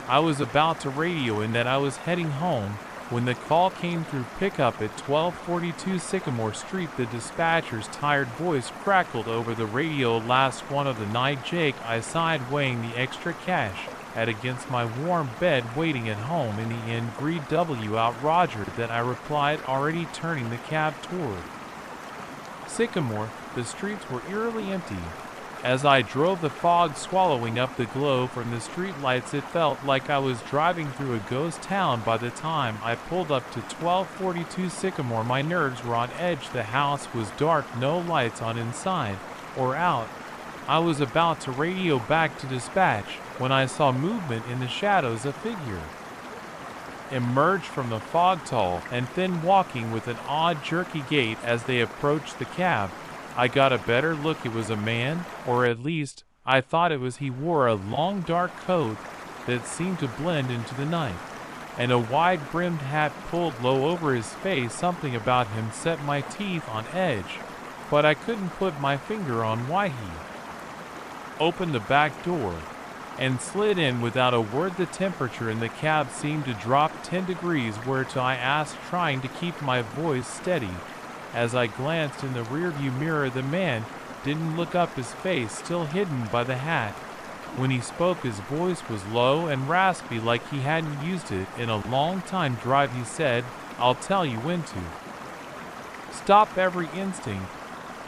I was about to radio in that I was heading home when the call came through pickup at 1242 Sycamore Street. The dispatcher's tired voice crackled over the radio: "Last one of the night, Jake." I sighed, weighing the extra cash at against my warm bed waiting at home. In the end, "Greed W out, Roger," that I replied, already turning the cab toward Sycamore. The streets were eerily empty. As I drove, the fog swallowing up the glow from the streetlights, it felt like I was driving through a ghost town. By the time I pulled up to 1242 Sycamore, my nerves were on edge. The house was dark, no lights on inside or out. I was about to radio back to dispatch when I saw movement in the shadows. A figure emerged from the fog, tall and thin, walking with an odd, jerky gait. As they approached the cab, I got a better look. It was a man, or at least I thought it was. He wore a long dark coat that seemed to blend into the night, and a wide-brimmed hat pulled low over his face. Something about him set my teeth on edge, but I couldn't put my finger on why. He opened the back door and slid in without a word. The temperature in the cab seemed to drop 10 degrees. "Where to?" I asked, trying to keep my voice steady. As I glanced in the rearview mirror, the man didn't look up, his face still hidden by the hat. When he spoke, his voice was low and raspy, like he hadn't used it in a long time. "Drive," he said. "I'll tell you when to stop." Every instinct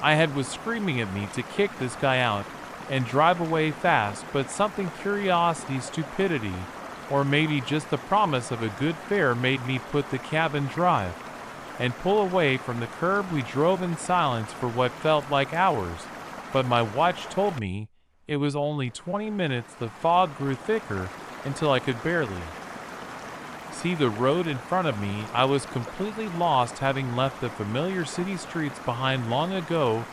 I had was screaming at me to kick this guy out and drive away fast, but something, curiosity, stupidity, or maybe just the promise of a good fare, made me put the cab in drive and pull away from the curb. We drove in silence for what felt like hours, but my watch told me it was only 20 minutes. The fog grew thicker until I could barely see the road in front of me. I was completely lost, having left the familiar city streets behind long ago.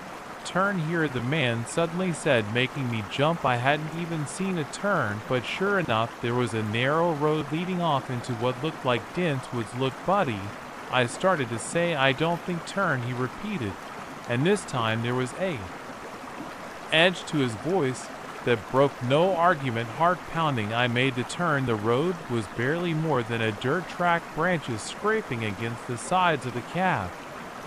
"Turn here," the man suddenly said, making me jump. I hadn't even seen a turn, but sure enough, there was a narrow road leading off into what looked like dense woods. "Look, buddy," I started to say. "I don't think." "Turn," he repeated, and this time there was a edge to his voice that broke no argument. Heart pounding, I made the turn. The road was barely more than a dirt track, branches scraping against the sides of the cab.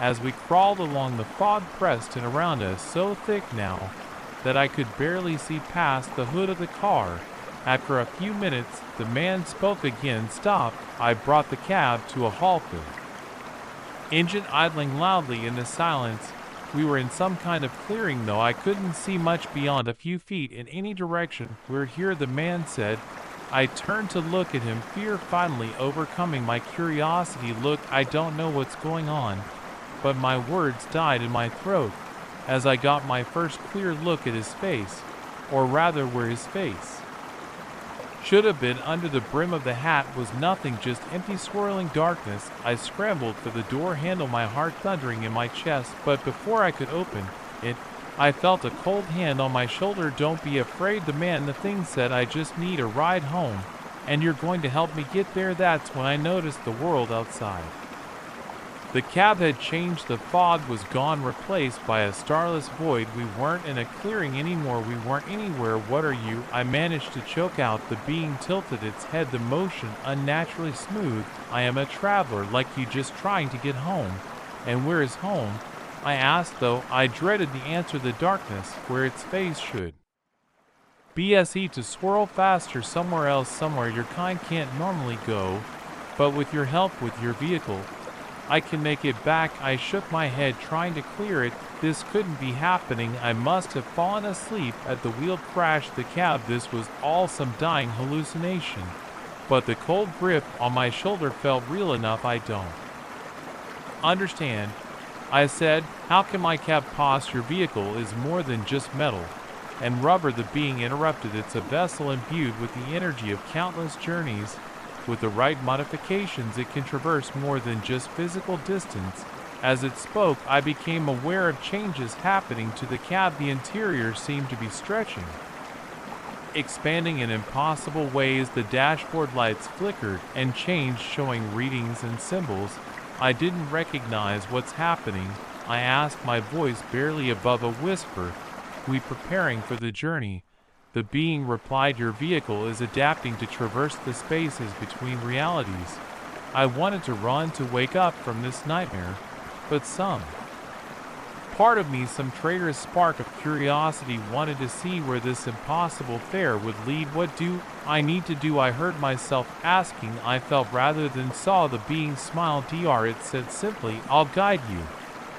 As we crawled along, the fog pressed in around us, so thick now that I could barely see past the hood of the car. After a few minutes, the man spoke again. "Stop." I brought the cab to a halt, the engine idling loudly in the silence. We were in some kind of clearing, though I couldn't see much beyond a few feet in any direction. "We're here," the man said. I turned to look at him, fear finally overcoming my curiosity. "Look, I don't know what's going on," but my words died in my throat as I got my first clear look at his face, or rather where his face should have been. Under the brim of the hat was nothing, just empty, swirling darkness. I scrambled for the door handle, my heart thundering in my chest, but before I could open it, I felt a cold hand on my shoulder. "Don't be afraid," the thing said. "I just need a ride home, and you're going to help me get there." That's when I noticed the world outside. The cab had changed. The fog was gone, replaced by a starless void. We weren't in a clearing anymore. We weren't anywhere. "What are you?" I managed to choke out. The being tilted its head, the motion unnaturally smooth. "I am a traveler like you, just trying to get home." "And where is home?" I asked, though I dreaded the answer. "The darkness, where its face should be to swirl faster, somewhere else, somewhere your kind can't normally go, but with your help, with your vehicle, I can make it back." I shook my head, trying to clear it. This couldn't be happening. I must have fallen asleep at the wheel crash the cab. This was all some dying hallucination. But the cold grip on my shoulder felt real enough. "I don't understand," I said. "How can my cab pass? Your vehicle is more than just metal." and rubber the being interrupted. It's a vessel imbued with the energy of countless journeys. With the right modifications, it can traverse more than just physical distance. As it spoke, I became aware of changes happening to the cab. The interior seemed to be stretching, expanding in impossible ways. The dashboard lights flickered and changed, showing readings and symbols. I didn't recognize what's happening. I asked, my voice barely above a whisper. We preparing for the journey? The being replied, your vehicle is adapting to traverse the spaces between realities. I wanted to run to wake up from this nightmare, but some part of me, some traitorous spark of curiosity, wanted to see where this impossible fare would lead. What do I need to do? I heard myself asking. I felt rather than saw the being smile. It said simply, I'll guide you.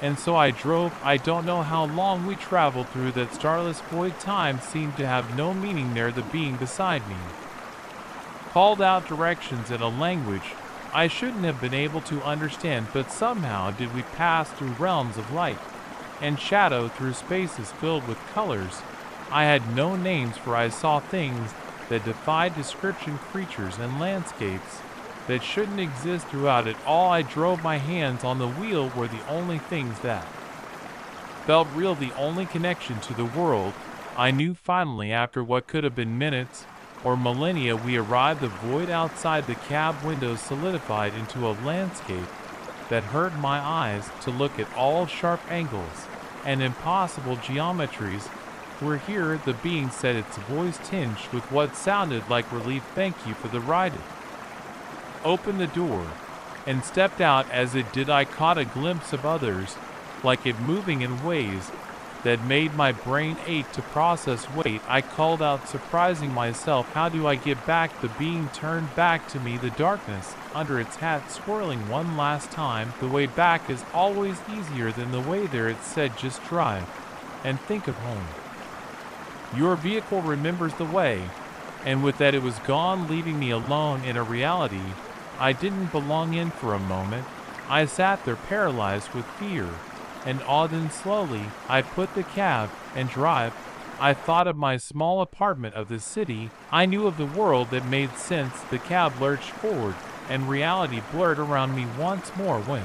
And so I drove. I don't know how long we traveled through that starless void. Time seemed to have no meaning there. The being beside me called out directions in a language I shouldn't have been able to understand, but somehow did we pass through realms of light and shadow, through spaces filled with colors I had no names for. I saw things that defied description, creatures and landscapes that shouldn't exist. Throughout it all, I drove. My hands on the wheel were the only things that felt real, the only connection to the world I knew. Finally, after what could have been minutes or millennia, we arrived. The void outside the cab windows solidified into a landscape that hurt my eyes to look at. All sharp angles and impossible geometries were here, the being said, its voice tinged with what sounded like relief. Thank you for the ride. It opened the door and stepped out. As it did, I caught a glimpse of others, like it moving in ways that made my brain ache to process. Wait, I called out, surprising myself. How do I get back? The being turned back to me, the darkness under its hat swirling one last time. The way back is always easier than the way there. It said, just drive and think of home. Your vehicle remembers the way. And with that, it was gone, leaving me alone in a reality I didn't belong in. For a moment, I sat there paralyzed with fear and awe. Then slowly, I put the cab and drive. I thought of my small apartment, of the city I knew, of the world that made sense. The cab lurched forward, and reality blurred around me once more. When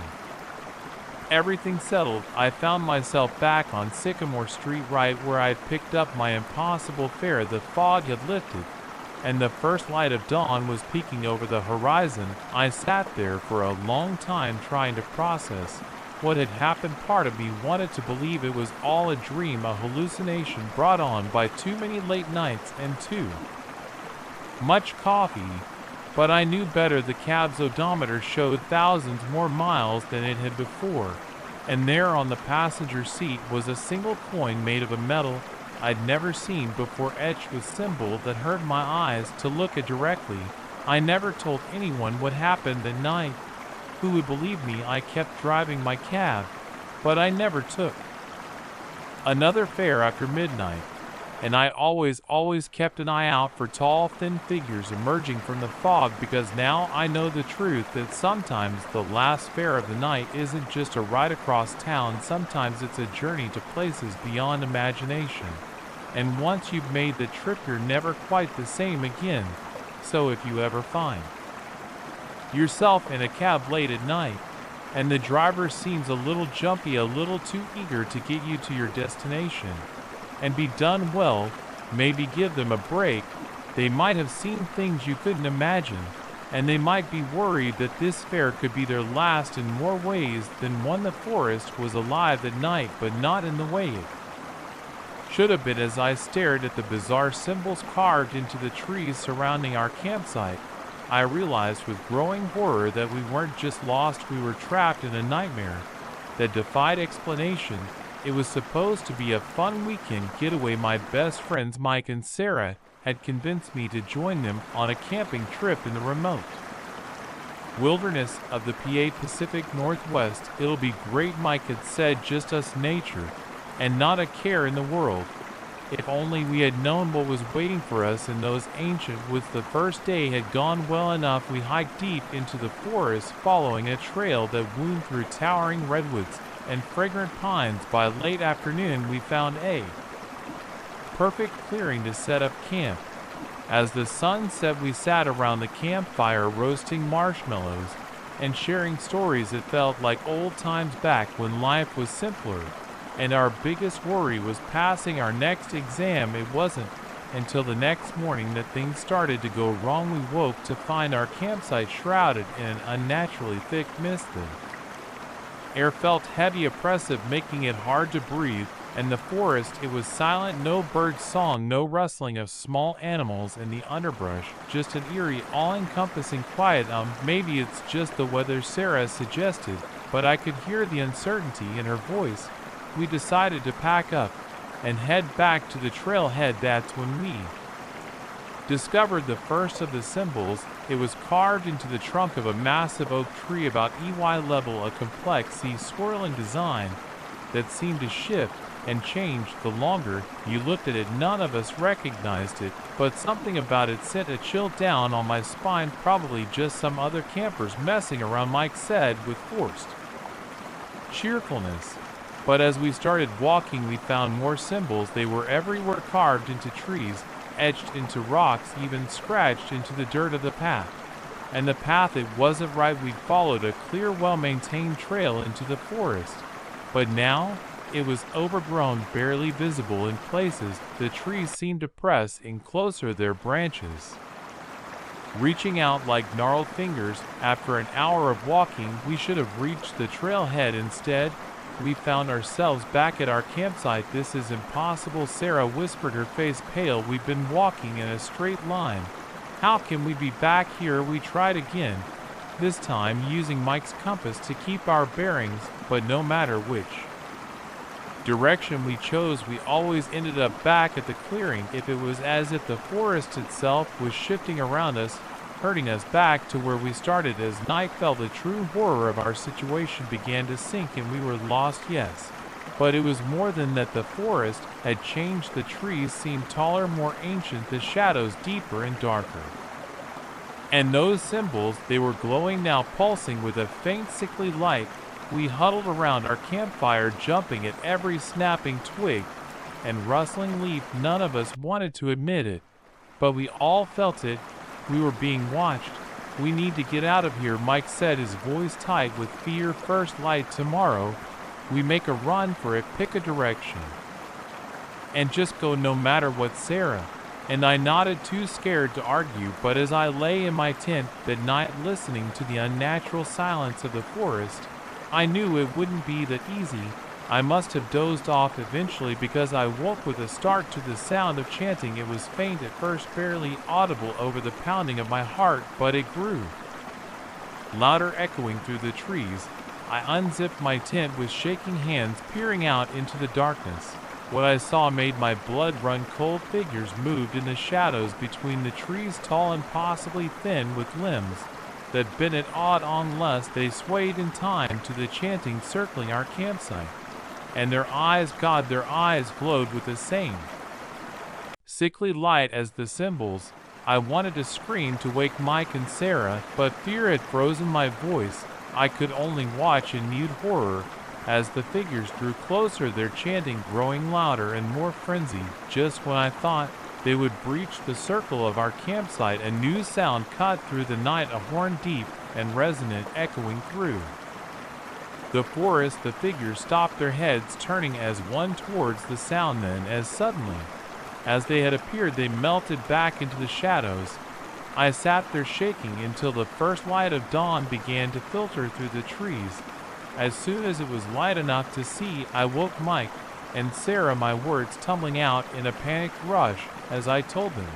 everything settled, I found myself back on Sycamore Street, right where I'd picked up my impossible fare. The fog had lifted, and the first light of dawn was peeking over the horizon. I sat there for a long time trying to process what had happened. Part of me wanted to believe it was all a dream, a hallucination brought on by too many late nights and too much coffee, but I knew better. The cab's odometer showed thousands more miles than it had before, and there on the passenger seat was a single coin made of a metal I'd never seen before, etched with symbol that hurt my eyes to look at directly. I never told anyone what happened that night. Who would believe me? I kept driving my cab, but I never took another fare after midnight, and I always kept an eye out for tall, thin figures emerging from the fog, because now I know the truth that sometimes the last fare of the night isn't just a ride across town. Sometimes it's a journey to places beyond imagination, and once you've made the trip, you're never quite the same again. So if you ever find yourself in a cab late at night, and the driver seems a little jumpy, a little too eager to get you to your destination and be done well, maybe give them a break. They might have seen things you couldn't imagine, and they might be worried that this fare could be their last in more ways than one. The forest was alive at night, but not in the way it should have been. As I stared at the bizarre symbols carved into the trees surrounding our campsite, I realized with growing horror that we weren't just lost, we were trapped in a nightmare that defied explanation. It was supposed to be a fun weekend getaway. My best friends Mike and Sarah had convinced me to join them on a camping trip in the remote wilderness of the PA Pacific Northwest. It'll be great, Mike had said, just us, nature, and not a care in the world. If only we had known what was waiting for us in those ancient woods. The first day had gone well enough. We hiked deep into the forest, following a trail that wound through towering redwoods and fragrant pines. By late afternoon, we found a perfect clearing to set up camp. As the sun set, we sat around the campfire roasting marshmallows and sharing stories. It felt like old times back when life was simpler and our biggest worry was passing our next exam. It wasn't until the next morning that things started to go wrong. We woke to find our campsite shrouded in an unnaturally thick mist. The air felt heavy, oppressive, making it hard to breathe, and the forest, it was silent. No bird song, no rustling of small animals in the underbrush, just an eerie, all-encompassing quiet. Maybe it's just the weather, Sarah suggested, but I could hear the uncertainty in her voice. We decided to pack up and head back to the trailhead. That's when we discovered the first of the symbols. It was carved into the trunk of a massive oak tree about eye level, a complex, swirling design that seemed to shift and change the longer you looked at it. None of us recognized it, but something about it sent a chill down on my spine. Probably just some other campers messing around, Mike said with forced cheerfulness. But as we started walking, we found more symbols. They were everywhere, carved into trees, etched into rocks, even scratched into the dirt of the path. And the path, it wasn't right. We'd followed a clear, well-maintained trail into the forest, but now it was overgrown, barely visible in places. The trees seemed to press in closer, their branches reaching out like gnarled fingers. After an hour of walking, we should have reached the trailhead. Instead, we found ourselves back at our campsite. This is impossible, Sarah whispered, her face pale. We've been walking in a straight line. How can we be back here? We tried again, this time using Mike's compass to keep our bearings, but no matter which direction we chose, we always ended up back at the clearing. It was as if the forest itself was shifting around us, herding us back to where we started. As night fell, the true horror of our situation began to sink, and we were lost, yes. But it was more than that. The forest had changed. The trees seemed taller, more ancient, the shadows deeper and darker. And those symbols, they were glowing now, pulsing with a faint, sickly light. We huddled around our campfire, jumping at every snapping twig and rustling leaf. None of us wanted to admit it, but we all felt it. We were being watched. We need to get out of here, Mike said, his voice tight with fear. First light tomorrow, we make a run for it. Pick a direction and just go, no matter what, Sarah and I nodded, too scared to argue. But as I lay in my tent that night, listening to the unnatural silence of the forest, I knew it wouldn't be that easy. I must have dozed off eventually, because I woke with a start to the sound of chanting. It was faint at first, barely audible over the pounding of my heart, but it grew louder, echoing through the trees. I unzipped my tent with shaking hands, peering out into the darkness. What I saw made my blood run cold. Figures moved in the shadows between the trees, tall and possibly thin, with limbs that bent at odd angles. They swayed in time to the chanting circling our campsite, and their eyes, God, their eyes glowed with the same sickly light as the symbols. I wanted to scream to wake Mike and Sarah, but fear had frozen my voice. I could only watch in mute horror as the figures drew closer, their chanting growing louder and more frenzied. Just when I thought they would breach the circle of our campsite, a new sound cut through the night, a horn, deep and resonant, echoing through the forest. The figures stopped, their heads turning as one towards the sound. Then, as suddenly as they had appeared, they melted back into the shadows. I sat there shaking until the first light of dawn began to filter through the trees. As soon as it was light enough to see, I woke Mike and Sarah, my words tumbling out in a panicked rush as I told them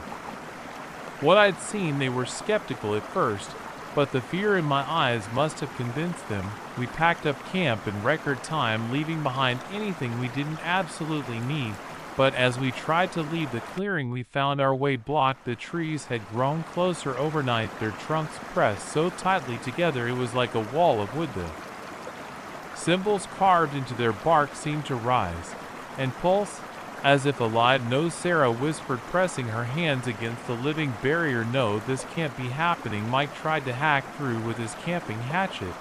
what I'd seen. They were skeptical at first, but the fear in my eyes must have convinced them. We packed up camp in record time, leaving behind anything we didn't absolutely need. But as we tried to leave the clearing, we found our way blocked. The trees had grown closer overnight, their trunks pressed so tightly together it was like a wall of wood. The symbols carved into their bark seemed to rise and pulse as if alive. No, Sarah whispered, pressing her hands against the living barrier. No, this can't be happening. Mike tried to hack through with his camping hatchet,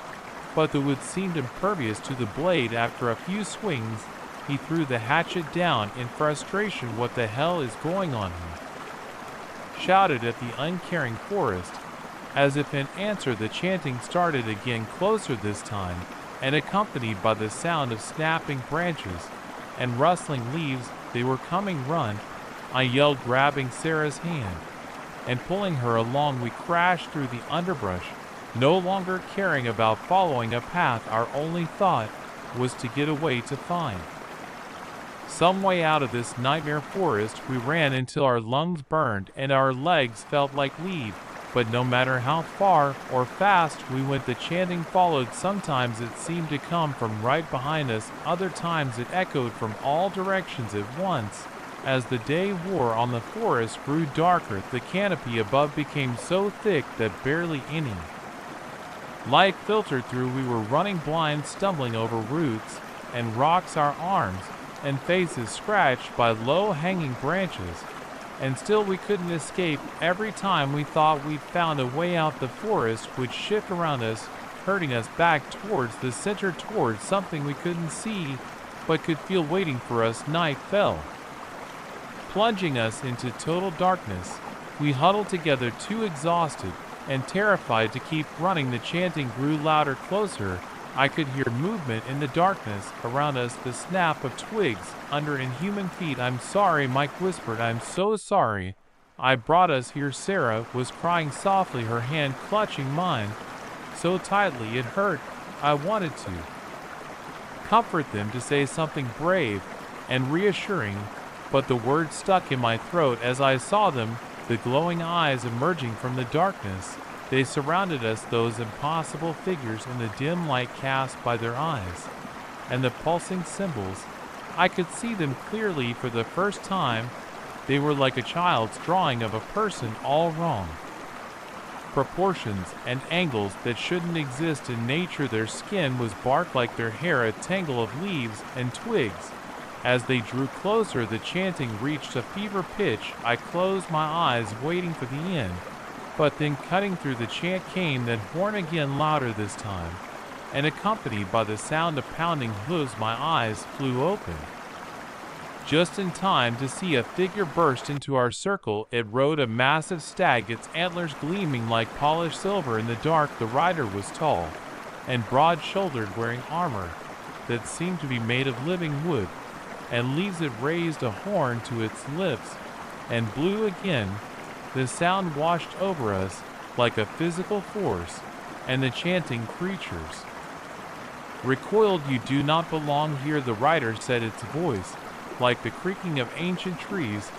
but the wood seemed impervious to the blade. After a few swings, He threw the hatchet down in frustration. What the hell is going on here? Shouted at the uncaring forest. As if in answer, the chanting started again, closer this time, and accompanied by the sound of snapping branches and rustling leaves. They were coming. Run, I yelled, grabbing Sarah's hand and pulling her along. We crashed through the underbrush, no longer caring about following a path. Our only thought was to get away, to find some way out of this nightmare forest. We ran until our lungs burned and our legs felt like lead. But no matter how far or fast we went, the chanting followed. Sometimes it seemed to come from right behind us, other times it echoed from all directions at once. As the day wore on, the forest grew darker. The canopy above became so thick that barely any light filtered through. We were running blind, stumbling over roots and rocks, our arms and faces scratched by low-hanging branches. And still we couldn't escape. Every time we thought we'd found a way out, the forest would shift around us, hurting us back towards the center, towards something we couldn't see but could feel waiting for us. Night fell, plunging us into total darkness. We huddled together, too exhausted and terrified to keep running. The chanting grew louder, closer. I could hear movement in the darkness around us, the snap of twigs under inhuman feet. I'm sorry, Mike whispered. I'm so sorry. I brought us here. Sarah was crying softly, her hand clutching mine so tightly it hurt. I wanted to comfort them, to say something brave and reassuring, but the words stuck in my throat as I saw them, the glowing eyes emerging from the darkness. They surrounded us, those impossible figures in the dim light cast by their eyes, and the pulsing symbols. I could see them clearly for the first time. They were like a child's drawing of a person, all wrong proportions and angles that shouldn't exist in nature. Their skin was bark like their hair, a tangle of leaves and twigs. As they drew closer, the chanting reached a fever pitch. I closed my eyes, waiting for the end. But then, cutting through the chant, came that horn again, louder this time, and accompanied by the sound of pounding hooves. My eyes flew open, just in time to see a figure burst into our circle. It rode a massive stag, its antlers gleaming like polished silver in the dark. The rider was tall and broad-shouldered, wearing armor that seemed to be made of living wood and leaves. It raised a horn to its lips and blew again. The sound washed over us like a physical force, and the chanting creatures recoiled. You do not belong here, the rider said, its voice like the creaking of ancient trees.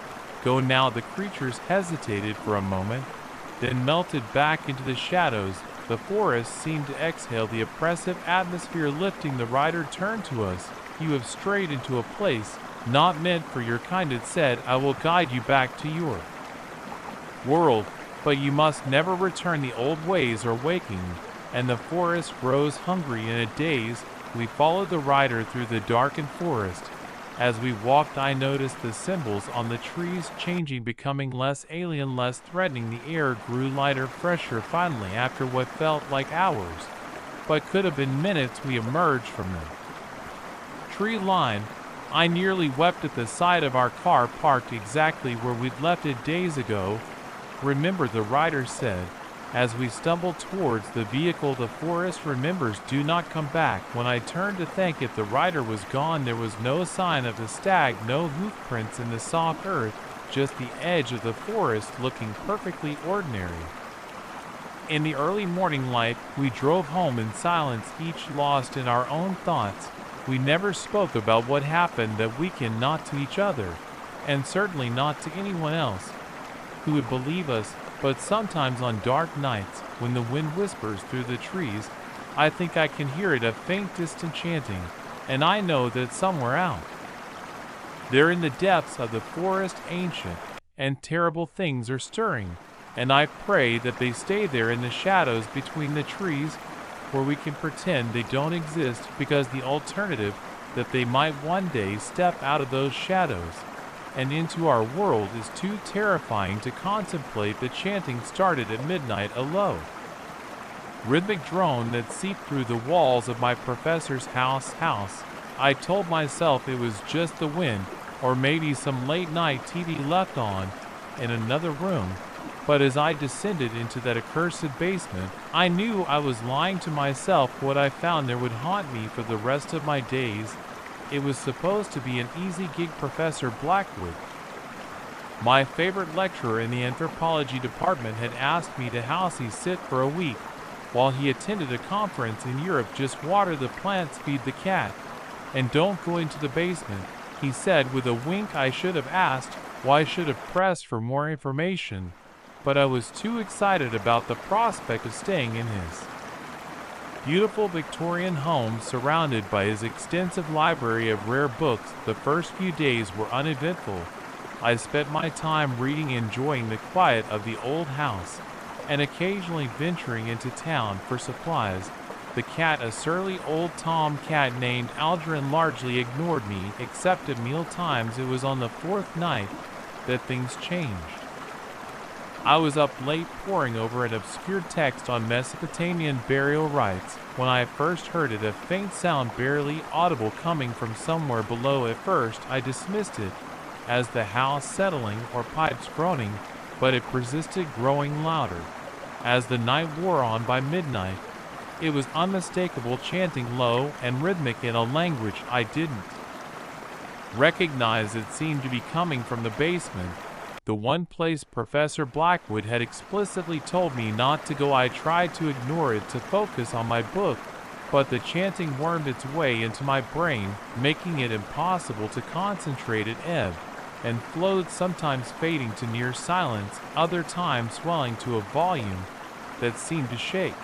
Go now. The creatures hesitated for a moment, then melted back into the shadows. The forest seemed to exhale, the oppressive atmosphere lifting. The rider turned to us. You have strayed into a place not meant for your kind, it said. I will guide you back to your world, but you must never return the old ways or waking. And the forest rose hungry. In a daze, we followed the rider through the darkened forest. As we walked, I noticed the symbols on the trees changing, becoming less alien, less threatening. The air grew lighter, fresher. Finally, after what felt like hours, but could have been minutes, we emerged from the tree line. I nearly wept at the sight of our car parked exactly where we'd left it days ago. Remember, the rider said, as we stumbled towards the vehicle. The forest remembers. Do not come back. When I turned to thank it, the rider was gone. There was no sign of the stag, no hoof prints in the soft earth, just the edge of the forest looking perfectly ordinary. In the early morning light, we drove home in silence, each lost in our own thoughts. We never spoke about what happened that weekend, not to each other, and certainly not to anyone else who would believe us. But sometimes on dark nights, when the wind whispers through the trees, I think I can hear it, a faint distant chanting, and I know that somewhere out there in the depths of the forest, ancient and terrible things are stirring, and I pray that they stay there in the shadows between the trees, where we can pretend they don't exist, because the alternative, that they might one day step out of those shadows and into our world, is too terrifying to contemplate. The chanting started at midnight, a low, rhythmic drone that seeped through the walls of my professor's house. I told myself it was just the wind, or maybe some late night TV left on in another room, but as I descended into that accursed basement, I knew I was lying to myself. What I found there would haunt me for the rest of my days. It was supposed to be an easy gig. Professor Blackwood, my favorite lecturer in the anthropology department, had asked me to house sit for a week while he attended a conference in Europe. Just water the plants, feed the cat, and don't go into the basement, he said with a wink. I should have asked why. I should have pressed for more information, but I was too excited about the prospect of staying in his beautiful Victorian home surrounded by his extensive library of rare books. The first few days were uneventful. I spent my time reading, enjoying the quiet of the old house, and occasionally venturing into town for supplies. The cat, a surly old tom cat named Algernon, largely ignored me except at meal times. It was on the fourth night that things changed. I was up late poring over an obscure text on Mesopotamian burial rites when I first heard it, a faint sound barely audible coming from somewhere below. At first I dismissed it as the house settling or pipes groaning, but it persisted, growing louder as the night wore on. By midnight, it was unmistakable, chanting low and rhythmic in a language I didn't recognize. It seemed to be coming from the basement, the one place Professor Blackwood had explicitly told me not to go. I tried to ignore it, to focus on my book, but the chanting wormed its way into my brain, making it impossible to concentrate. It ebbed and flowed, sometimes fading to near silence, other times swelling to a volume that seemed to shake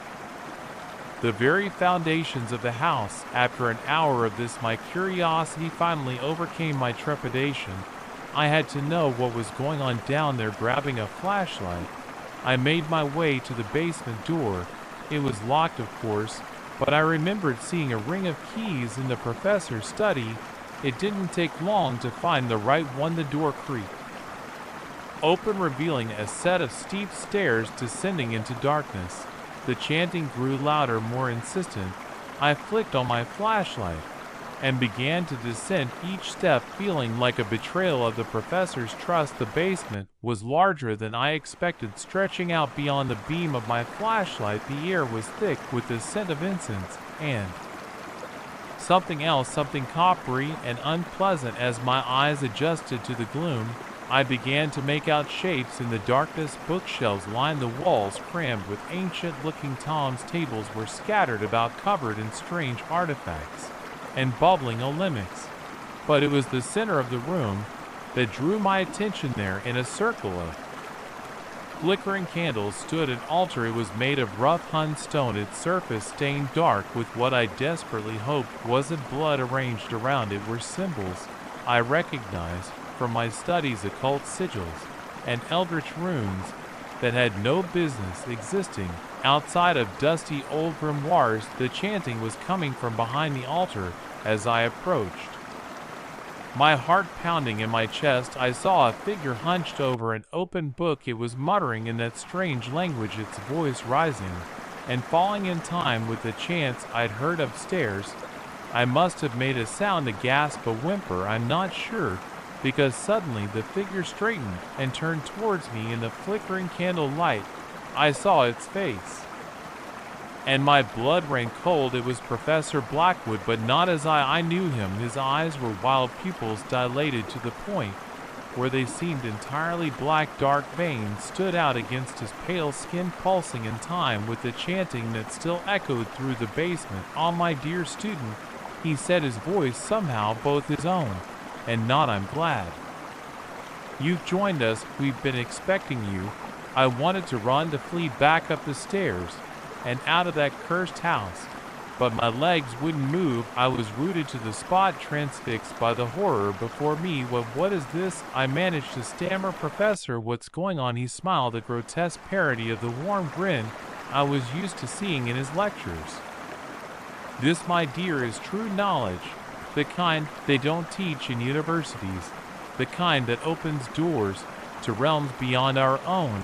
the very foundations of the house. After an hour of this, my curiosity finally overcame my trepidation. I had to know what was going on down there. Grabbing a flashlight, I made my way to the basement door. It was locked, of course, but I remembered seeing a ring of keys in the professor's study. It didn't take long to find the right one. The door creaked open, revealing a set of steep stairs descending into darkness. The chanting grew louder, more insistent. I flicked on my flashlight and began to descend, each step feeling like a betrayal of the professor's trust. The basement was larger than I expected, stretching out beyond the beam of my flashlight. The air was thick with the scent of incense and something else, something coppery and unpleasant. As my eyes adjusted to the gloom, I began to make out shapes in the darkness. Bookshelves lined the walls, crammed with ancient-looking tomes. Tables were scattered about, covered in strange artifacts and bubbling olemics. But it was the center of the room that drew my attention. There, in a circle of flickering candles, stood an altar. It was made of rough-hewn stone, its surface stained dark with what I desperately hoped wasn't blood. Arranged around it were symbols I recognized from my studies, occult sigils and eldritch runes that had no business existing outside of dusty old grimoires. The chanting was coming from behind the altar. As I approached, my heart pounding in my chest, I saw a figure hunched over an open book. It was muttering in that strange language, its voice rising and falling in time with the chants I'd heard upstairs. I must have made a sound, a gasp, a whimper, I'm not sure, because suddenly the figure straightened and turned towards me. In the flickering candle light, I saw its face, and my blood ran cold. It was Professor Blackwood, but not as I knew him. His eyes were wild, pupils dilated to the point where they seemed entirely black. Dark veins stood out against his pale skin, pulsing in time with the chanting that still echoed through the basement. "Ah, my dear student," he said, his voice somehow both his own and not. "I'm glad you've joined us. We've been expecting you." I wanted to run, to flee back up the stairs and out of that cursed house, but my legs wouldn't move. I was rooted to the spot, transfixed by the horror before me. What is this?" I managed to stammer. "Professor, what's going on?" He smiled, a grotesque parody of the warm grin I was used to seeing in his lectures. "This, my dear, is true knowledge, the kind they don't teach in universities, the kind that opens doors to realms beyond our own."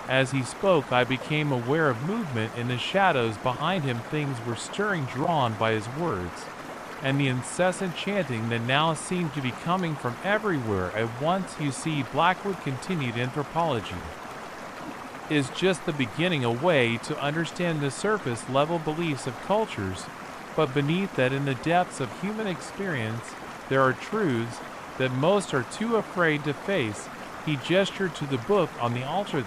As he spoke, I became aware of movement in the shadows behind him. Things were stirring, drawn by his words. and the incessant chanting that now seemed to be coming from everywhere at once. You see, Blackwood continued, anthropology is just the beginning, a way to understand the surface level beliefs of cultures, but beneath that, in the depths of human experience, there are truths that most are too afraid to face. He gestured to the book on the altar.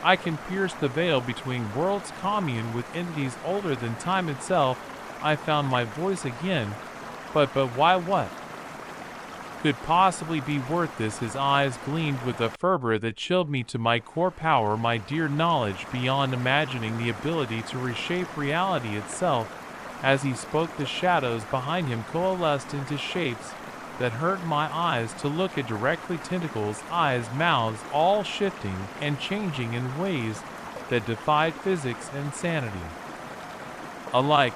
I can pierce the veil between worlds, commune with entities older than time itself. I found my voice again. But why? What could possibly be worth this? His eyes gleamed with a fervor that chilled me to my core. Power, my dear, knowledge beyond imagining, the ability to reshape reality itself. As he spoke, the shadows behind him coalesced into shapes that hurt my eyes to look at. Directly, tentacles, eyes, mouths, all shifting and changing in ways that defied physics and sanity alike.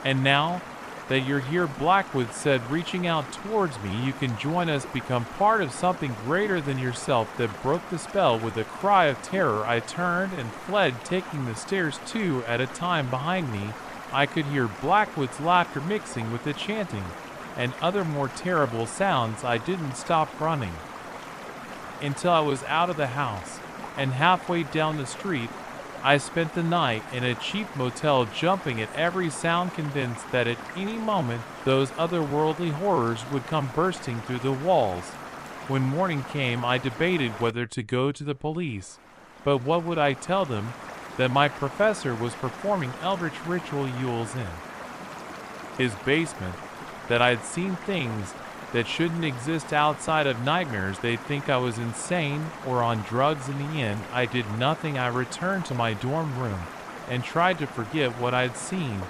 And now that you're here, Blackwood said, reaching out towards me, you can join us, become part of something greater than yourself. That broke the spell. With a cry of terror, I turned and fled, taking the stairs two at a time behind me. I could hear Blackwood's laughter mixing with the chanting and other more terrible sounds. I didn't stop running until I was out of the house and halfway down the street. I spent the night in a cheap motel, jumping at every sound, convinced that at any moment those otherworldly horrors would come bursting through the walls. When morning came, I debated whether to go to the police, but what would I tell them? That my professor was performing eldritch rituals in his basement, that I'd seen things that shouldn't exist outside of nightmares. They'd think I was insane or on drugs. In the end, I did nothing. I returned to my dorm room and tried to forget what I'd seen,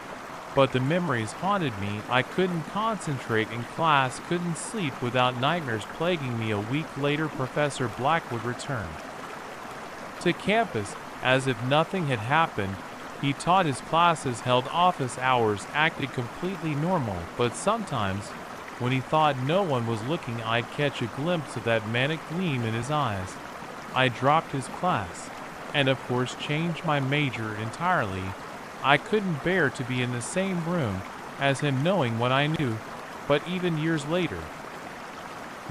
but the memories haunted me. I couldn't concentrate in class, couldn't sleep without nightmares plaguing me. A week later, Professor Blackwood returned to campus as if nothing had happened. He taught his classes, held office hours, acted completely normal, but sometimes, when he thought no one was looking, I'd catch a glimpse of that manic gleam in his eyes. I dropped his class, and of course changed my major entirely. I couldn't bear to be in the same room as him, knowing what I knew. But even years later,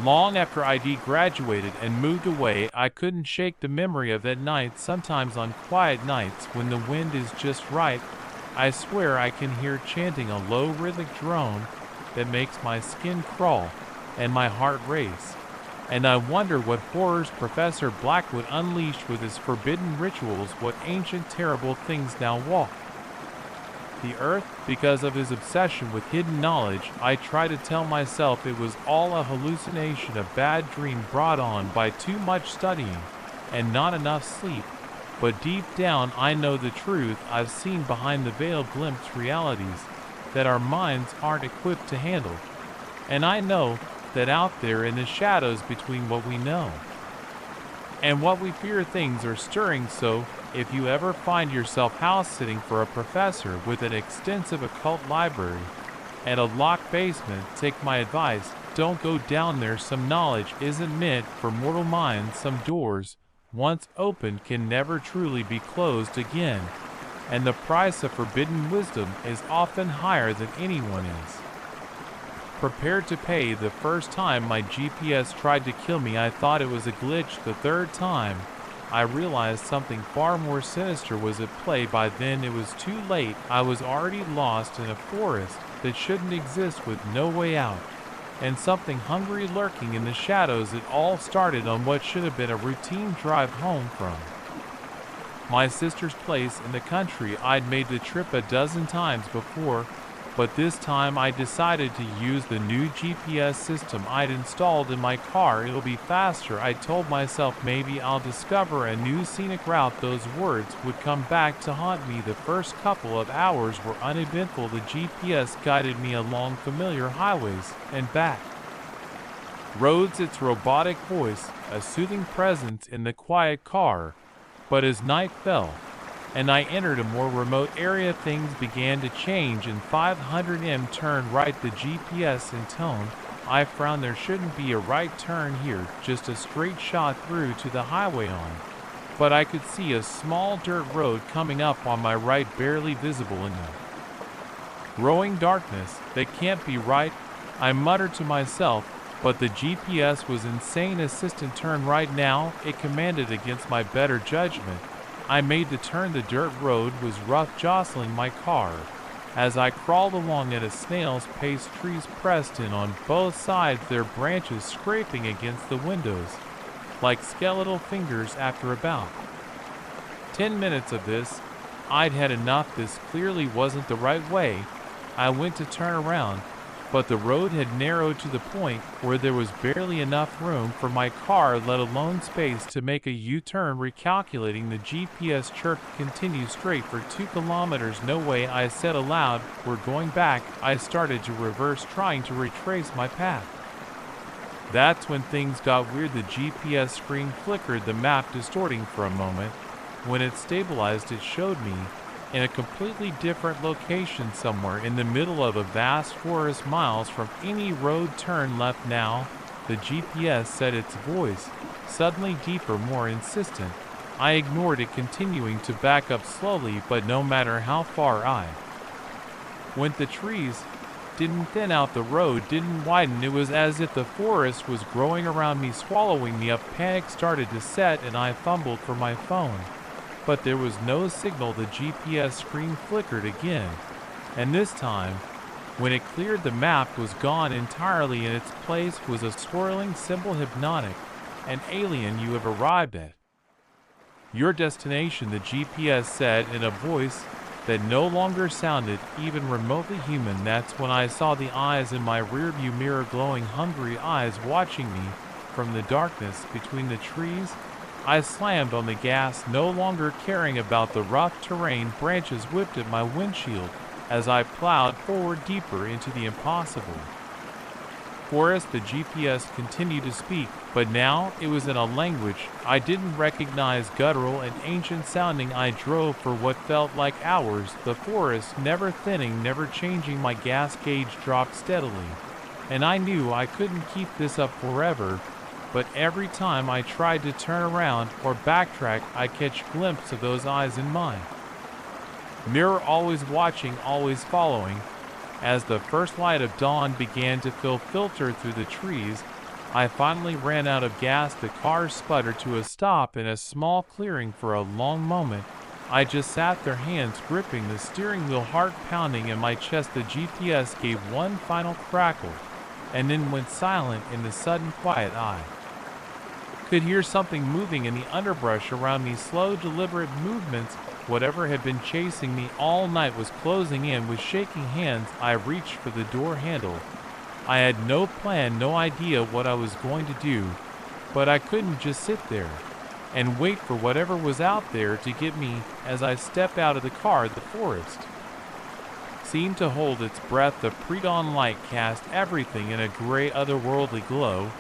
long after I'd graduated and moved away, I couldn't shake the memory of that night. Sometimes on quiet nights when the wind is just right, I swear I can hear chanting, a low rhythmic drone that makes my skin crawl and my heart race. And I wonder what horrors Professor Blackwood unleashed with his forbidden rituals, what ancient terrible things now walk the earth. Because of his obsession with hidden knowledge, I try to tell myself it was all a hallucination, a bad dream brought on by too much studying and not enough sleep. But deep down I know the truth. I've seen behind the veil, glimpsed realities that our minds aren't equipped to handle. And I know that out there in the shadows between what we know and what we fear, things are stirring. So if you ever find yourself house-sitting for a professor with an extensive occult library and a locked basement, take my advice, don't go down there. Some knowledge isn't meant for mortal minds. Some doors, once opened, can never truly be closed again, and the price of forbidden wisdom is often higher than anyone is prepared to pay. The first time my GPS tried to kill me, I thought it was a glitch. The third time, I realized something far more sinister was at play. By then it was too late. I was already lost in a forest that shouldn't exist, with no way out, and something hungry lurking in the shadows. It all started on what should have been a routine drive home from my sister's place in the country. I'd made the trip a dozen times before, but this time I decided to use the new GPS system I'd installed in my car. It'll be faster, I told myself. Maybe I'll discover a new scenic route. Those words would come back to haunt me. The first couple of hours were uneventful. The GPS guided me along familiar highways and back roads, its robotic voice a soothing presence in the quiet car. But as night fell and I entered a more remote area, things began to change. In 500 turn right, the GPS intoned. I frowned. There shouldn't be a right turn here, just a straight shot through to the highway on. But I could see a small dirt road coming up on my right, barely visible in the Growing darkness, that can't be right, I muttered to myself, but the GPS was insane. Assistant turn right now, it commanded against my better judgment. I made the turn. The dirt road was rough, jostling my car. As I crawled along at a snail's pace, trees pressed in on both sides, their branches scraping against the windows, like skeletal fingers after about 10 minutes of this. I'd had enough. This clearly wasn't the right way. I went to turn around, but the road had narrowed to the point where there was barely enough room for my car, let alone space to make a U-turn. Recalculating, the GPS chirped, continue straight for 2 kilometers. No way, I said aloud. We're going back. I started to reverse, trying to retrace my path. That's when things got weird. The GPS screen flickered, the map distorting for a moment. When it stabilized, it showed me in a completely different location, somewhere in the middle of a vast forest, miles from any road. Turn left now, the GPS said, its voice suddenly deeper, more insistent. I ignored it, continuing to back up slowly, but no matter how far I went, the trees didn't thin out, the road didn't widen. It was as if the forest was growing around me, swallowing me up. Panic started to set, and I fumbled for my phone. But there was no signal. The GPS screen flickered again, and this time, when it cleared, the map was gone entirely. In its place was a swirling symbol, hypnotic, an alien. You have arrived at your destination, the GPS said in a voice that no longer sounded even remotely human. That's when I saw the eyes in my rearview mirror, glowing, hungry eyes watching me from the darkness between the trees. I slammed on the gas, no longer caring about the rough terrain. Branches whipped at my windshield as I plowed forward deeper into the impossible forest. The GPS continued to speak, but now it was in a language I didn't recognize, guttural and ancient sounding. I drove for what felt like hours, the forest never thinning, never changing. My gas gauge dropped steadily, and I knew I couldn't keep this up forever. But every time I tried to turn around or backtrack, I'd catch a glimpse of those eyes in mine mirror, always watching, always following. As the first light of dawn began to filter through the trees, I finally ran out of gas. The car sputtered to a stop in a small clearing. For a long moment, I just sat there, hands gripping the steering wheel, heart pounding in my chest. The GPS gave one final crackle and then went silent. In the sudden quiet, I could hear something moving in the underbrush around me, slow, deliberate movements. Whatever had been chasing me all night was closing in. With shaking hands, I reached for the door handle. I had no plan, no idea what I was going to do, but I couldn't just sit there and wait for whatever was out there to get me. As I stepped out of the car, the forest seemed to hold its breath. The pre-dawn light cast everything in a gray, otherworldly glow,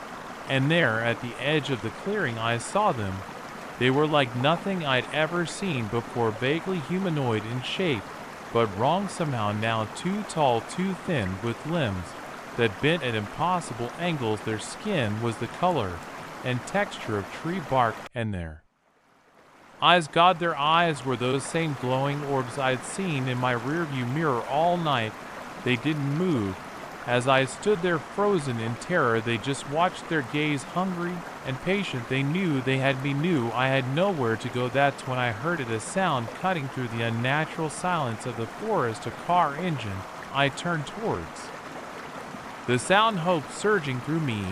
and there, at the edge of the clearing, I saw them. They were like nothing I'd ever seen before, vaguely humanoid in shape, but wrong somehow. Now too tall, too thin, with limbs that bent at impossible angles. Their skin was the color and texture of tree bark, and their eyes, God, their eyes were those same glowing orbs I'd seen in my rearview mirror all night. They didn't move. As I stood there frozen in terror, they just watched, their gaze hungry and patient. They knew they had me, knew I had nowhere to go. That's when I heard it, a sound cutting through the unnatural silence of the forest, a car engine. I turned towards the sound, hope surging through me,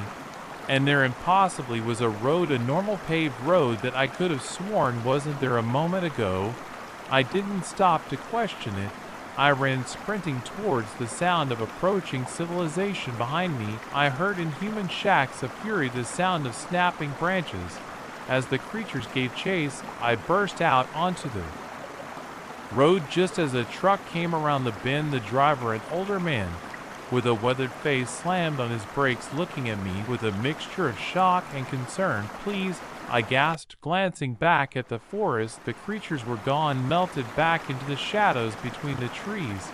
and there impossibly was a road, a normal paved road that I could have sworn wasn't there a moment ago. I didn't stop to question it. I ran sprinting towards the sound of approaching civilization behind me. I heard in human shacks of fury the sound of snapping branches. As the creatures gave chase, I burst out onto the road just as a truck came around the bend. The driver, an older man with a weathered face, slammed on his brakes, looking at me with a mixture of shock and concern. Please, I gasped, glancing back at the forest. The creatures were gone, melted back into the shadows between the trees,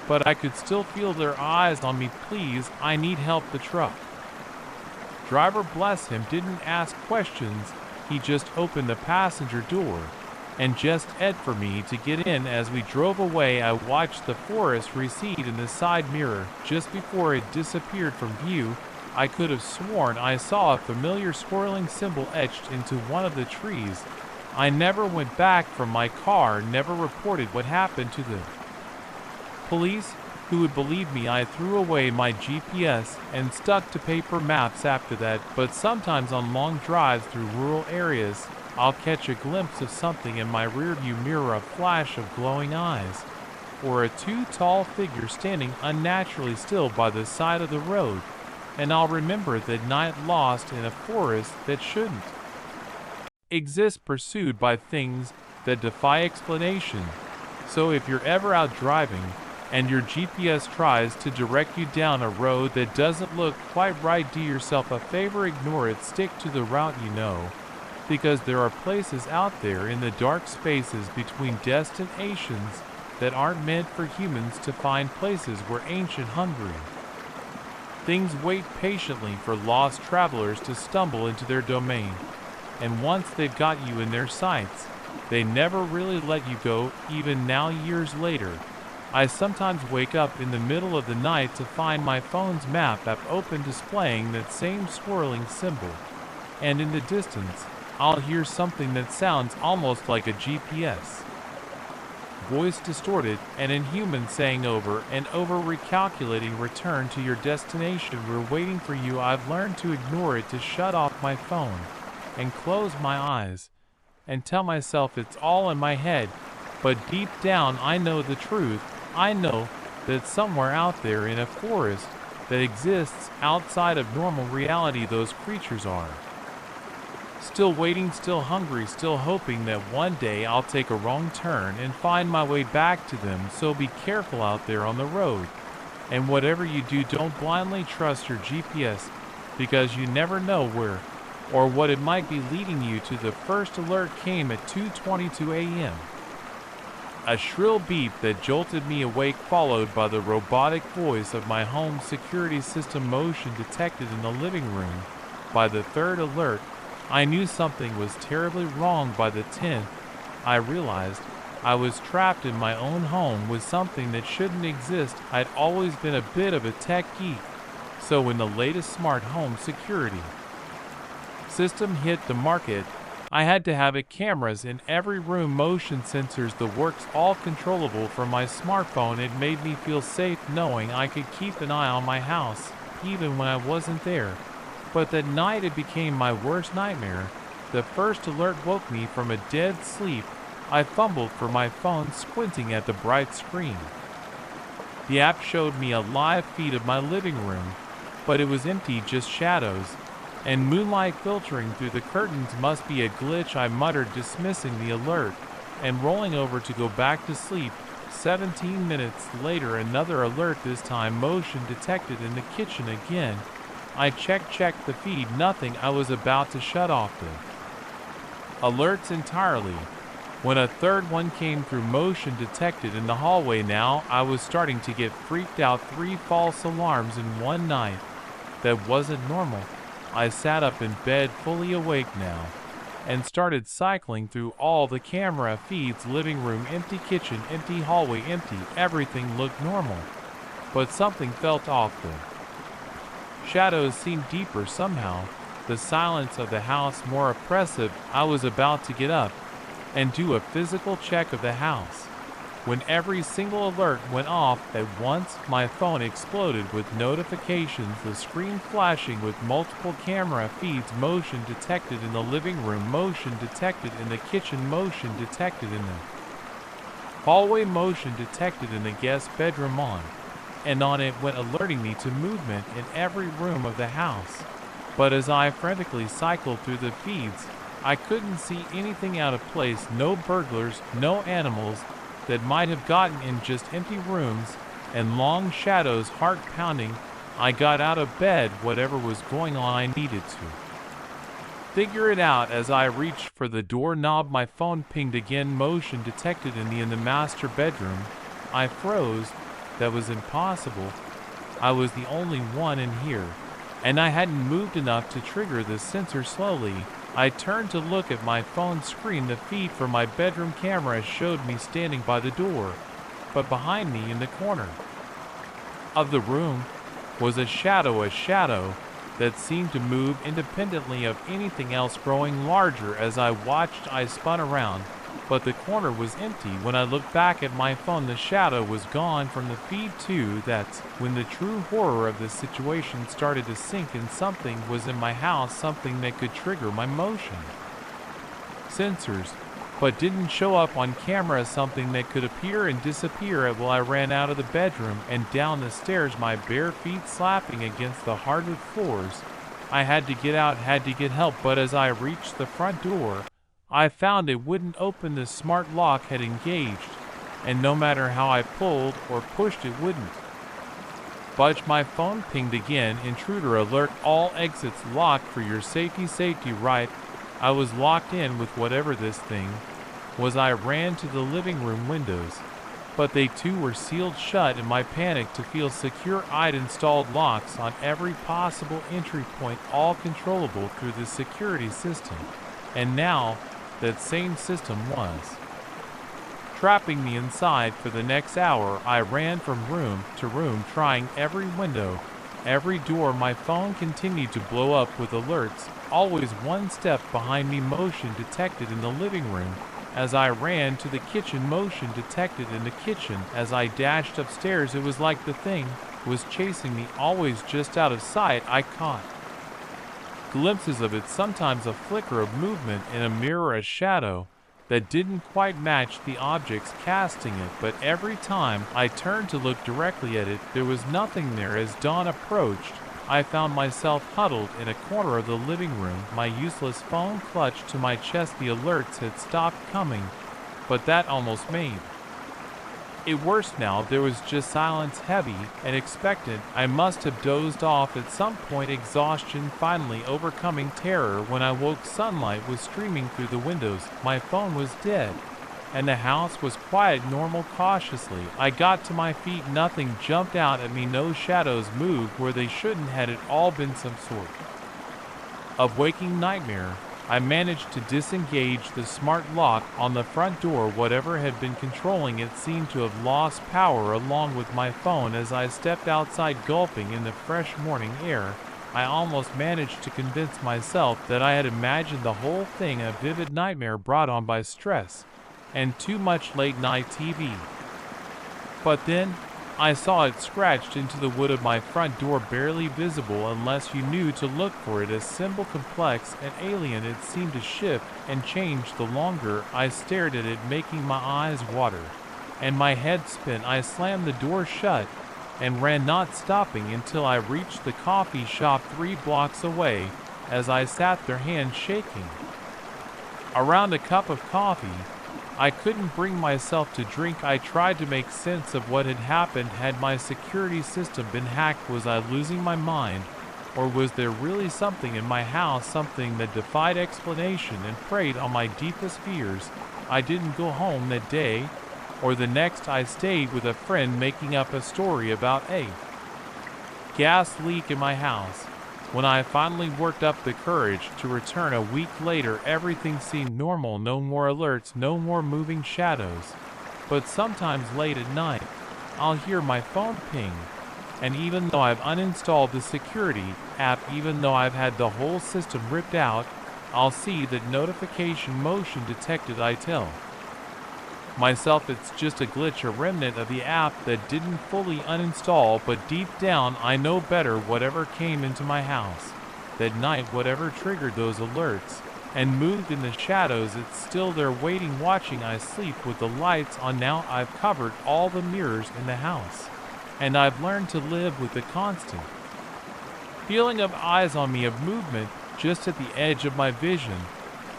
but I could still feel their eyes on me. Please, I need help. The truck driver, bless him, didn't ask questions. He just opened the passenger door and just Ed for me to get in. As we drove away, I watched the forest recede in the side mirror. Just before it disappeared from view, I could have sworn I saw a familiar swirling symbol etched into one of the trees. I never went back from my car, never reported what happened to the police. Who would believe me? I threw away my GPS and stuck to paper maps after that, but sometimes on long drives through rural areas, I'll catch a glimpse of something in my rearview mirror, a flash of glowing eyes, or a too tall figure standing unnaturally still by the side of the road, and I'll remember that night lost in a forest that shouldn't exist, pursued by things that defy explanation. So if you're ever out driving, and your GPS tries to direct you down a road that doesn't look quite right, do yourself a favor, ignore it, stick to the route you know, because there are places out there in the dark spaces between destinations that aren't meant for humans to find, places where ancient hungry things wait patiently for lost travelers to stumble into their domain, and once they've got you in their sights, they never really let you go. Even now, years later, I sometimes wake up in the middle of the night to find my phone's map app open displaying that same swirling symbol, and in the distance, I'll hear something that sounds almost like a GPS voice, distorted and inhuman, saying over and over, recalculating, return to your destination, we're waiting for you. I've learned to ignore it, to shut off my phone and close my eyes and tell myself it's all in my head, but deep down I know the truth. I know that somewhere out there in a forest that exists outside of normal reality, those creatures are still waiting, still hungry, still hoping that one day I'll take a wrong turn and find my way back to them. So be careful out there on the road, and whatever you do, don't blindly trust your GPS, because you never know where or what it might be leading you to. The first alert came at 2:22 a.m. A shrill beep that jolted me awake, followed by the robotic voice of my home security system. Motion detected in the living room. By the third alert, I knew something was terribly wrong. By the 10th, I realized I was trapped in my own home with something that shouldn't exist. I'd always been a bit of a tech geek, so when the latest smart home security system hit the market, I had to have it. Cameras in every room, motion sensors, the works, all controllable from my smartphone. It made me feel safe knowing I could keep an eye on my house, even when I wasn't there. But that night it became my worst nightmare. The first alert woke me from a dead sleep. I fumbled for my phone, squinting at the bright screen. The app showed me a live feed of my living room, but it was empty, just shadows and moonlight filtering through the curtains. Must be a glitch, I muttered, dismissing the alert and rolling over to go back to sleep. 17 minutes later, another alert, this time motion detected in the kitchen again. I checked the feed, nothing. I was about to shut off the alerts entirely when a third one came through, motion detected in the hallway. Now I was starting to get freaked out. 3 false alarms in one night. That wasn't normal. I sat up in bed, fully awake now, and started cycling through all the camera feeds. Living room empty, kitchen empty, hallway empty. Everything looked normal, but something felt off. The shadows seemed deeper somehow, the silence of the house more oppressive. I was about to get up and do a physical check of the house when every single alert went off at once. My phone exploded with notifications, the screen flashing with multiple camera feeds. Motion detected in the living room, motion detected in the kitchen, motion detected in the hallway, motion detected in the guest bedroom. On and on it went, alerting me to movement in every room of the house. But as I frantically cycled through the feeds, I couldn't see anything out of place. No burglars, no animals that might have gotten in, just empty rooms and long shadows. Heart pounding, I got out of bed. Whatever was going on, I needed to figure it out. As I reached for the doorknob, my phone pinged again. Motion detected in the master bedroom. I froze. That was impossible. I was the only one in here, and I hadn't moved enough to trigger the sensor. Slowly, I turned to look at my phone screen. The feed from my bedroom camera showed me standing by the door, but behind me in the corner of the room was a shadow that seemed to move independently of anything else, growing larger as I watched. I spun around, but the corner was empty. When I looked back at my phone, the shadow was gone from the feed too. That's when the true horror of the situation started to sink in. Something was in my house, something that could trigger my motion sensors, but didn't show up on camera, something that could appear and disappear. While I ran out of the bedroom and down the stairs, my bare feet slapping against the hardwood floors. I had to get out, had to get help, but as I reached the front door, I found it wouldn't open. The smart lock had engaged, and no matter how I pulled or pushed, it wouldn't budge. My phone pinged again. Intruder alert, all exits locked for your safety. Right. I was locked in with whatever this thing was. I ran to the living room windows, but they too were sealed shut. In my panic to feel secure, I'd installed locks on every possible entry point, all controllable through the security system. And now, that same system was trapping me inside. For the next hour, I ran from room to room, trying every window, every door. My phone continued to blow up with alerts, always one step behind me. Motion detected in the living room. As I ran to the kitchen, motion detected in the kitchen. As I dashed upstairs, it was like the thing was chasing me, always just out of sight. I caught glimpses of it, sometimes a flicker of movement in a mirror, a shadow that didn't quite match the objects casting it, but every time I turned to look directly at it, there was nothing there. As dawn approached, I found myself huddled in a corner of the living room, my useless phone clutched to my chest. The alerts had stopped coming, but that almost made it worse. Now there was just silence, heavy and expectant. I must have dozed off at some point, exhaustion finally overcoming terror. When I woke, sunlight was streaming through the windows. My phone was dead, and the house was quiet. Normal. Cautiously, I got to my feet. Nothing jumped out at me, no shadows moved where they shouldn't. Had it all been some sort of waking nightmare? I managed to disengage the smart lock on the front door. Whatever had been controlling it seemed to have lost power, along with my phone. As I stepped outside, gulping in the fresh morning air, I almost managed to convince myself that I had imagined the whole thing, a vivid nightmare brought on by stress and too much late-night TV. But then, I saw it scratched into the wood of my front door, barely visible unless you knew to look for it. A symbol, complex and alien, it seemed to shift and change the longer I stared at it, making my eyes water and my head spin. I slammed the door shut and ran, not stopping until I reached the coffee shop 3 blocks away. As I sat there, hands shaking around a cup of coffee, I couldn't bring myself to drink. I tried to make sense of what had happened. Had my security system been hacked? Was I losing my mind? Or was there really something in my house, something that defied explanation and preyed on my deepest fears? I didn't go home that day or the next. I stayed with a friend, making up a story about a gas leak in my house. When I finally worked up the courage to return a week later, everything seemed normal. No more alerts, no more moving shadows. But sometimes late at night, I'll hear my phone ping. And even though I've uninstalled the security app, even though I've had the whole system ripped out, I'll see that notification, motion detected. I tell myself it's just a glitch, a remnant of the app that didn't fully uninstall, but deep down I know better. Whatever came into my house that night, whatever triggered those alerts and moved in the shadows, it's still there waiting, watching. I sleep with the lights on now. I've covered all the mirrors in the house, and I've learned to live with the constant feeling of eyes on me, of movement just at the edge of my vision.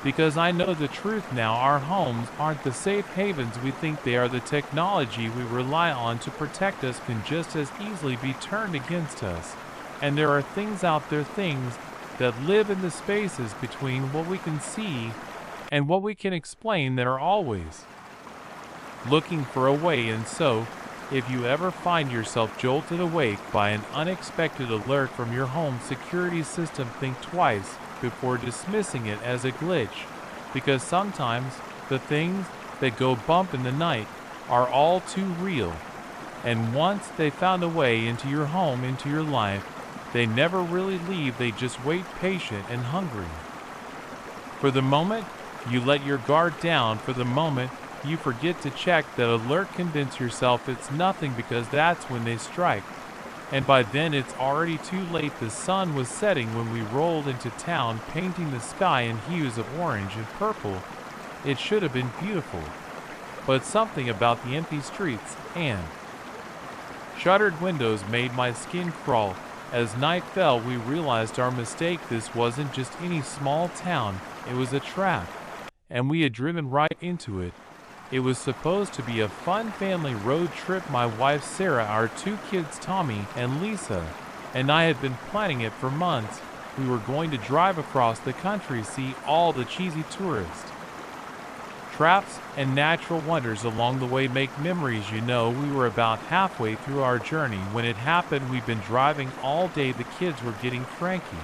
Because I know the truth now, our homes aren't the safe havens we think they are. The technology we rely on to protect us can just as easily be turned against us. And there are things out there, things that live in the spaces between what we can see and what we can explain, that are always looking for a way. And so, if you ever find yourself jolted awake by an unexpected alert from your home security system, think twice before dismissing it as a glitch, because sometimes the things that go bump in the night are all too real, and once they found a way into your home, into your life, they never really leave. They just wait patient and hungry. For the moment you let your guard down, for the moment you forget to check that alert, convince yourself it's nothing, because that's when they strike. And by then it's already too late. The sun was setting when we rolled into town, painting the sky in hues of orange and purple. It should have been beautiful. But something about the empty streets and shuttered windows made my skin crawl. As night fell, we realized our mistake. This wasn't just any small town, it was a trap. And we had driven right into it. It was supposed to be a fun family road trip. My wife Sarah, our 2 kids Tommy and Lisa, and I had been planning it for months. We were going to drive across the country, see all the cheesy tourist traps and natural wonders along the way, make memories. You know, we were about halfway through our journey when it happened. We'd been driving all day, the kids were getting cranky,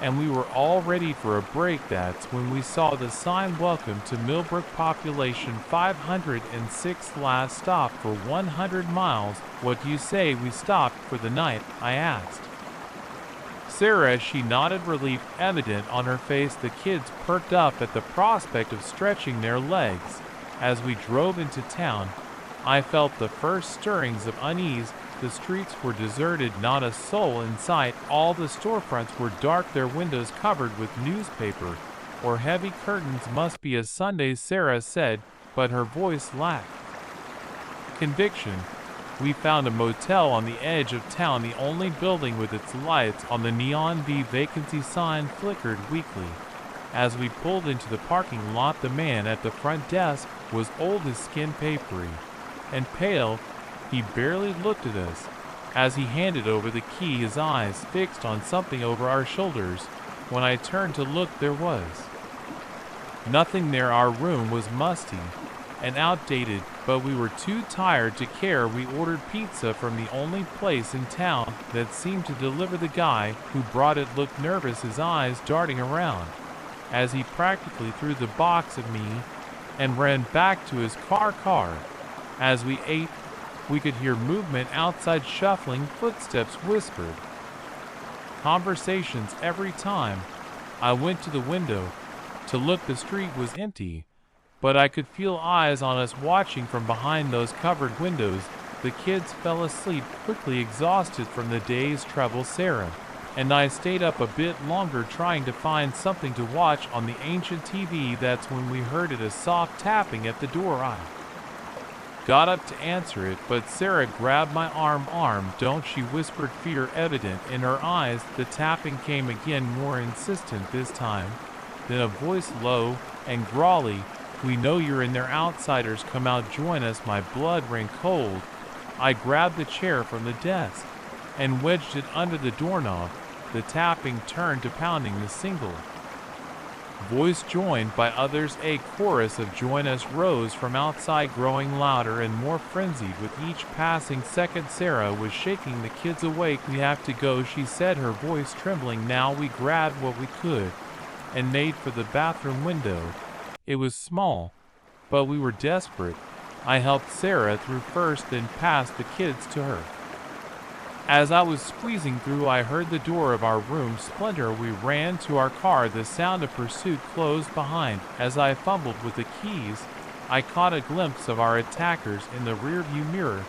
and we were all ready for a break. That's when we saw the sign, "Welcome to Millbrook, population 506, last stop for 100 miles. What do you say we stopped for the night?" I asked Sarah as she nodded, relief evident on her face. The kids perked up at the prospect of stretching their legs. As we drove into town, I felt the first stirrings of unease. The streets were deserted, not a soul in sight. All the storefronts were dark, their windows covered with newspaper or heavy curtains. Must be a Sunday, Sarah said, but her voice lacked conviction. We found a motel on the edge of town, the only building with its lights on. The neon V vacancy sign flickered weakly. As we pulled into the parking lot, the man at the front desk was old, his skin papery and pale. He barely looked at us. As he handed over the key, his eyes fixed on something over our shoulders. When I turned to look, there was nothing there. Our room was musty and outdated, but we were too tired to care. We ordered pizza from the only place in town that seemed to deliver. The guy who brought it looked nervous, his eyes darting around as he practically threw the box at me and ran back to his car. As we ate, we could hear movement outside, shuffling footsteps, whispered conversations. Every time I went to the window to look, the street was empty, but I could feel eyes on us watching from behind those covered windows. The kids fell asleep quickly, exhausted from the day's travel. Sarah and I stayed up a bit longer trying to find something to watch on the ancient TV. That's when we heard it, a soft tapping at the door. I got up to answer it, but Sarah grabbed my arm. "Don't," she whispered, fear evident in her eyes. The tapping came again, more insistent this time. Then a voice, low and growly, "We know you're in there. Outsiders, come out, join us." My blood ran cold. I grabbed the chair from the desk and wedged it under the doorknob. The tapping turned to pounding. The single voice, joined by others, a chorus of "join us," rose from outside, growing louder and more frenzied with each passing second. Sarah was shaking the kids awake. "We have to go," she said, her voice trembling now. We grabbed what we could and made for the bathroom window. It was small, but we were desperate. I helped Sarah through first, then passed the kids to her. As I was squeezing through, I heard the door of our room splinter. We ran to our car. The sound of pursuit closed behind. As I fumbled with the keys, I caught a glimpse of our attackers in the rearview mirror.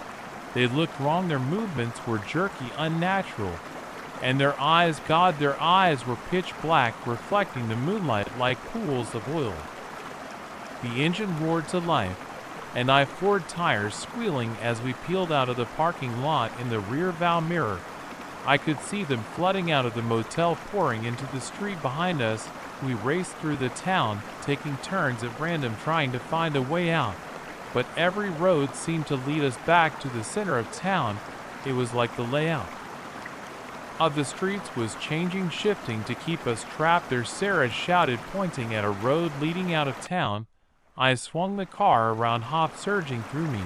They looked wrong. Their movements were jerky, unnatural, and their eyes, God, their eyes were pitch black, reflecting the moonlight like pools of oil. The engine roared to life, and I floored tires, squealing as we peeled out of the parking lot. In the rear view mirror, I could see them flooding out of the motel, pouring into the street behind us. We raced through the town, taking turns at random, trying to find a way out. But every road seemed to lead us back to the center of town. It was like the layout of the streets was changing, shifting to keep us trapped there. Sarah shouted, pointing at a road leading out of town. I swung the car around, hope surging through me.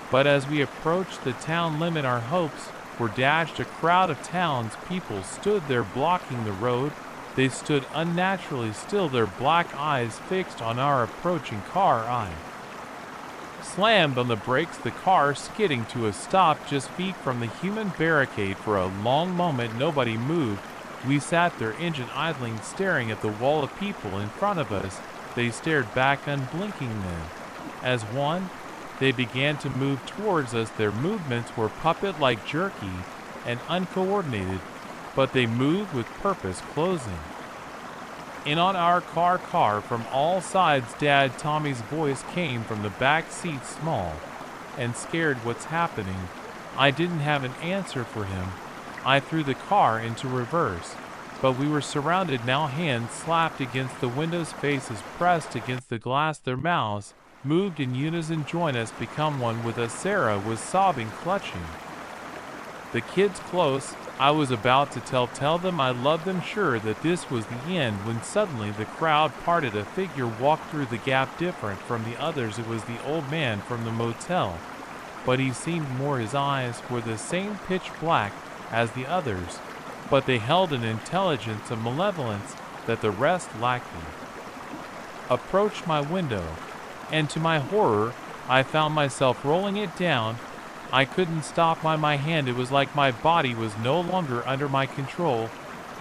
But as we approached the town limit, our hopes were dashed. A crowd of townspeople stood there blocking the road. They stood unnaturally still, their black eyes fixed on our approaching car. I slammed on the brakes, the car skidding to a stop just feet from the human barricade. For a long moment nobody moved. We sat there, engine idling, staring at the wall of people in front of us. They stared back, unblinking. Then, as one, they began to move towards us. Their movements were puppet-like, jerky and uncoordinated, but they moved with purpose, closing in on our car from all sides. Dad Tommy's voice came from the back seat, small and scared. What's happening? I didn't have an answer for him. I threw the car into reverse, but we were surrounded now. Hands slapped against the windows, faces pressed against the glass, their mouths moved in unison. Join us, become one with us. Sarah was sobbing, clutching the kids close. I was about to tell them I loved them, sure that this was the end, when suddenly the crowd parted. A figure walked through the gap, different from the others. It was the old man from the motel, but he seemed more. His eyes were the same pitch black as the others, but they held an intelligence, a malevolence that the rest lacked. Approached my window, and to my horror, I found myself rolling it down. I couldn't stop my hand. It was like my body was no longer under my control.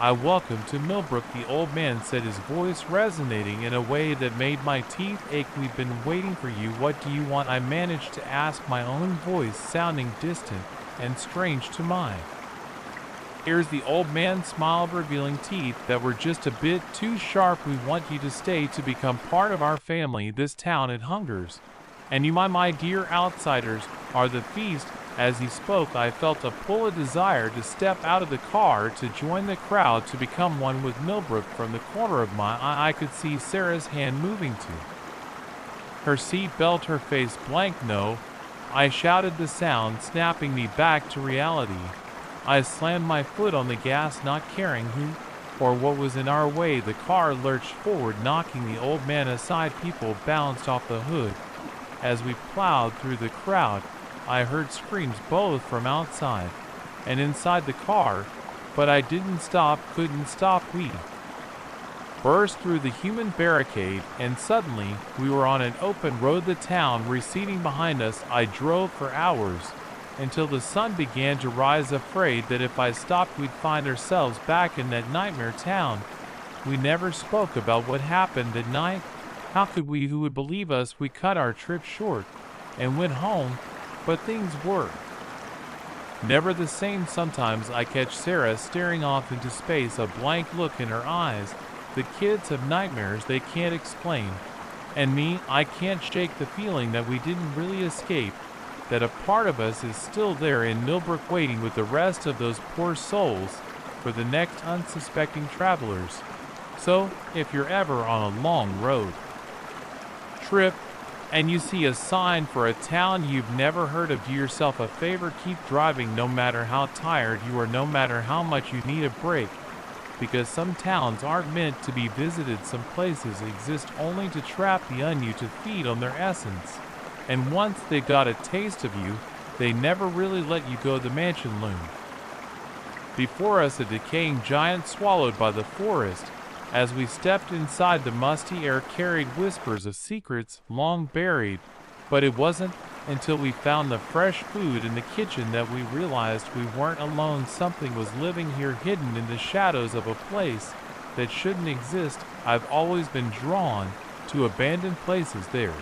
I welcome to Millbrook, the old man said, his voice resonating in a way that made my teeth ache. We've been waiting for you. What do you want? I managed to ask, my own voice sounding distant and strange to my ears. The old man smiled, revealing teeth that were just a bit too sharp. We want you to stay, to become part of our family. This town, it hungers, and you, my dear outsiders, are the feast. As he spoke, I felt a pull, a desire to step out of the car, to join the crowd, to become one with Millbrook. From the corner of my eye, I could see Sarah's hand moving to her seat belt, her face blank. No, I shouted, the sound snapping me back to reality. I slammed my foot on the gas, not caring who or what was in our way. The car lurched forward, knocking the old man aside. People bounced off the hood. As we plowed through the crowd, I heard screams both from outside and inside the car, but I didn't stop, couldn't stop. We burst through the human barricade, and suddenly we were on an open road, the town receding behind us. I drove for hours until the sun began to rise, afraid that if I stopped we'd find ourselves back in that nightmare town. We never spoke about what happened at night. How could we? Who would believe us? We cut our trip short and went home, but things were never the same. Sometimes I catch Sarah staring off into space, a blank look in her eyes. The kids have nightmares they can't explain, and me, I can't shake the feeling that we didn't really escape, that a part of us is still there in Millbrook, waiting with the rest of those poor souls for the next unsuspecting travelers. So, if you're ever on a long road trip and you see a sign for a town you've never heard of, do yourself a favor, keep driving no matter how tired you are, no matter how much you need a break, because some towns aren't meant to be visited. Some places exist only to trap the unused, to feed on their essence, and once they got a taste of you, they never really let you go. The mansion loomed before us, a decaying giant swallowed by the forest. As we stepped inside, the musty air carried whispers of secrets long buried, but it wasn't until we found the fresh food in the kitchen that we realized we weren't alone. Something was living here, hidden in the shadows of a place that shouldn't exist. I've always been drawn to abandoned places. There's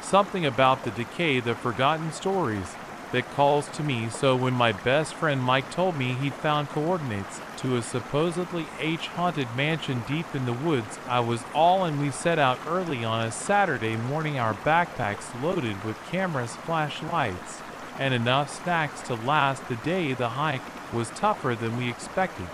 something about the decay, the forgotten stories, that calls to me. So when my best friend Mike told me he'd found coordinates to a supposedly H-haunted mansion deep in the woods, I was all in. We set out early on a Saturday morning, our backpacks loaded with cameras, flashlights, and enough snacks to last the day. The hike was tougher than we expected.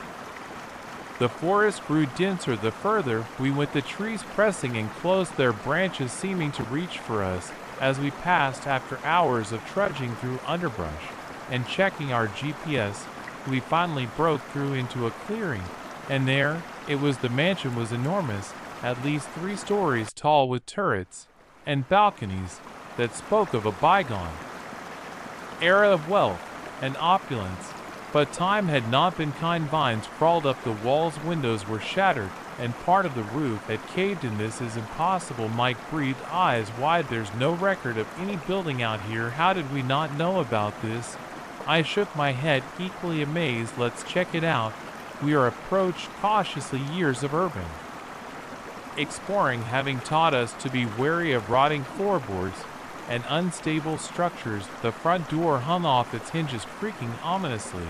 The forest grew denser the further we went, the trees pressing in close, their branches seeming to reach for us. As we passed, after hours of trudging through underbrush and checking our GPS, we finally broke through into a clearing, and there it was. The mansion was enormous, at least 3 stories tall, with turrets and balconies that spoke of a bygone era of wealth and opulence. But time had not been kind. Vines crawled up the walls, windows were shattered, and part of the roof had caved in. This is impossible. Mike breathed, eyes wide. There's no record of any building out here. How did we not know about this? I shook my head, equally amazed. Let's check it out. We are approached cautiously. Years of urban exploring having taught us to be wary of rotting floorboards and unstable structures. The front door hung off its hinges, creaking ominously.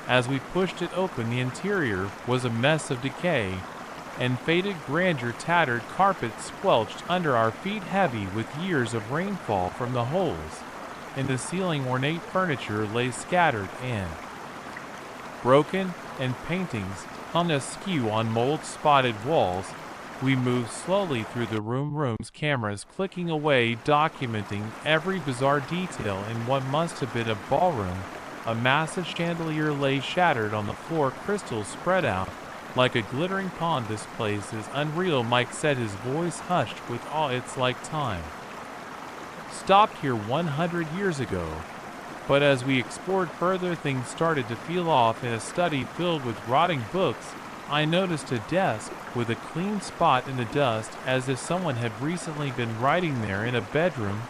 As we pushed it open, the interior was a mess of decay and faded grandeur. Tattered carpet squelched under our feet, heavy with years of rainfall from the holes in the ceiling. Ornate furniture lay scattered and broken, and paintings hung askew on mold-spotted walls. We moved slowly through the rooms, cameras clicking away, documenting every bizarre detail in what must have been a ballroom. A massive chandelier lay shattered on the floor, crystals spread out like a glittering pond. This place is unreal, Mike said, his voice hushed with awe. It's like time stopped here 100 years ago. But as we explored further, things started to feel off. In a study filled with rotting books, I noticed a desk with a clean spot in the dust, as if someone had recently been writing there. In a bedroom,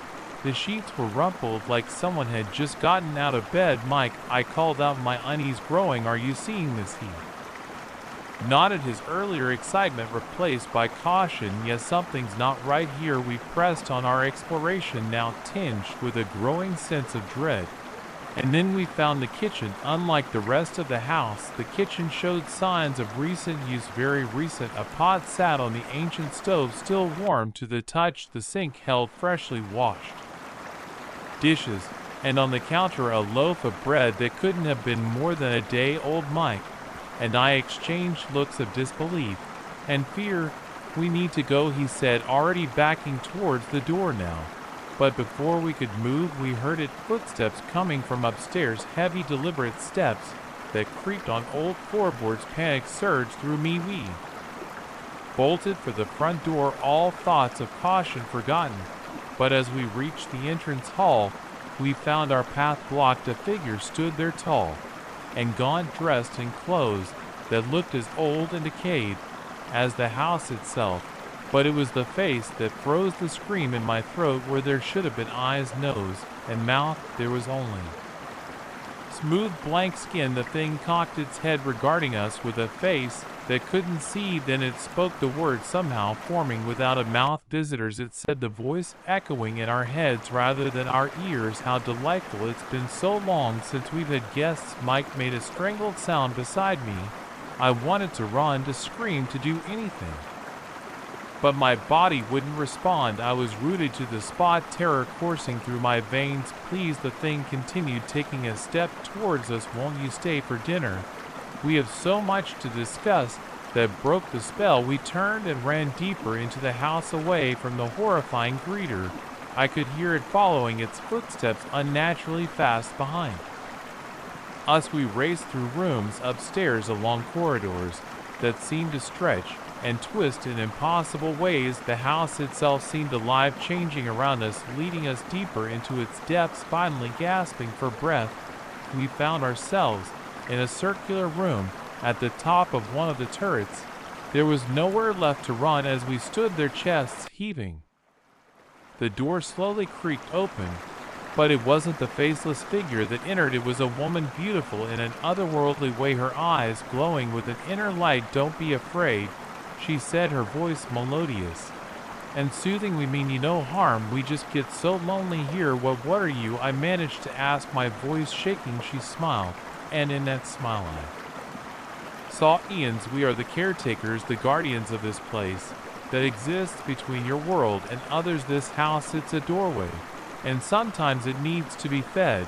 the sheets were rumpled like someone had just gotten out of bed. Mike, I called out, my unease growing. Are you seeing this? He nodded, his earlier excitement replaced by caution. Yes, something's not right here. We pressed on, our exploration now tinged with a growing sense of dread. And then we found the kitchen. Unlike the rest of the house, the kitchen showed signs of recent use, very recent. A pot sat on the ancient stove, still warm to the touch. The sink held freshly washed dishes, and on the counter a loaf of bread that couldn't have been more than a day old. Mike and I exchanged looks of disbelief and fear. We need to go, he said, already backing towards the door now. But before we could move, we heard it, footsteps coming from upstairs, heavy, deliberate steps that creaked on old floorboards. Panic surged through me. We bolted for the front door, all thoughts of caution forgotten. But as we reached the entrance hall, we found our path blocked. A figure stood there, tall and gaunt, dressed in clothes that looked as old and decayed as the house itself. But it was the face that froze the scream in my throat. Where there should have been eyes, nose, and mouth, there was only smooth, blank skin. The thing cocked its head, regarding us with a face that couldn't see. Then it spoke, the words somehow forming without a mouth. Visitors, it said, the voice echoing in our heads rather than our ears. How delightful. It's been so long since we've had guests. Mike made a strangled sound beside me. I wanted to run, to scream, to do anything, but my body wouldn't respond. I was rooted to the spot, terror coursing through my veins. Please, the thing continued, taking a step towards us. Won't you stay for dinner? We have so much to discuss. That broke the spell. We turned and ran deeper into the house, away from the horrifying greeter. I could hear it following, its footsteps unnaturally fast behind us. We raced through rooms, upstairs, along corridors that seemed to stretch and twist in impossible ways. The house itself seemed alive, changing around us, leading us deeper into its depths. Finally, gasping for breath, we found ourselves in a circular room at the top of one of the turrets. There was nowhere left to run. As we stood there, chests heaving, the door slowly creaked open. But it wasn't the faceless figure that entered. It was a woman, beautiful in an otherworldly way, her eyes glowing with an inner light. Don't be afraid, she said, her voice melodious and soothing. We mean you no harm. We just get so lonely here. What are you? I managed to ask, my voice shaking. She smiled, and in that smile I saw Ian's. We are the caretakers, the guardians of this place that exists between your world and others. This house, it's a doorway, and sometimes it needs to be fed.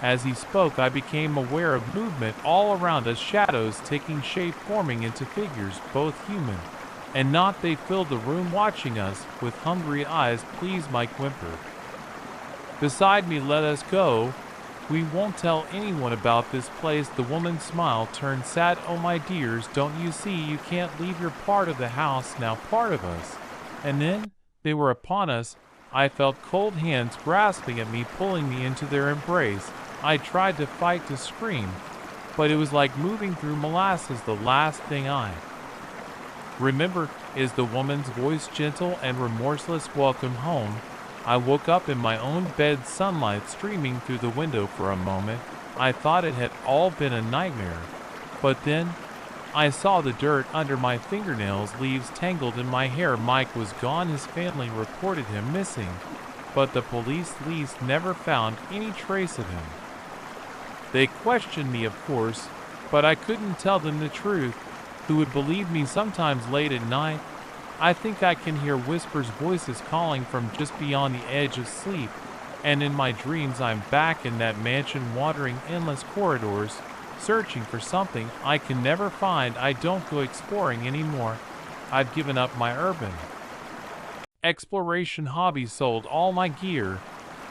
As he spoke, I became aware of movement all around us, shadows taking shape, forming into figures, both human and not. They filled the room, watching us with hungry eyes. Please, Mike whimpered beside me, let us go. We won't tell anyone about this place. The woman's smile turned sad. Oh, my dears, don't you see? You can't leave your part of the house now, part of us. And then they were upon us. I felt cold hands grasping at me, pulling me into their embrace. I tried to fight, to scream, but it was like moving through molasses. The last thing I remember is the woman's voice, gentle and remorseless. Welcome home. I woke up in my own bed, sunlight streaming through the window. For a moment, I thought it had all been a nightmare. But then, I saw the dirt under my fingernails, leaves tangled in my hair. Mike was gone. His family reported him missing, but the police never found any trace of him. They questioned me, of course, but I couldn't tell them the truth. Who would believe me? Sometimes late at night, I think I can hear whispers, voices calling from just beyond the edge of sleep, and in my dreams I'm back in that mansion, wandering endless corridors, searching for something I can never find. I don't go exploring anymore. I've given up my urban exploration hobby, sold all my gear,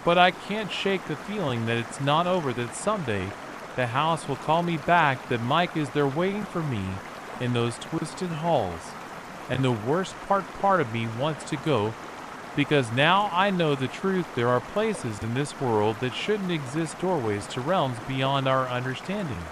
but I can't shake the feeling that it's not over, that someday the house will call me back, that Mike is there waiting for me in those twisted halls. And the worst part of me wants to go, because now I know the truth. There are places in this world that shouldn't exist, doorways to realms beyond our understanding.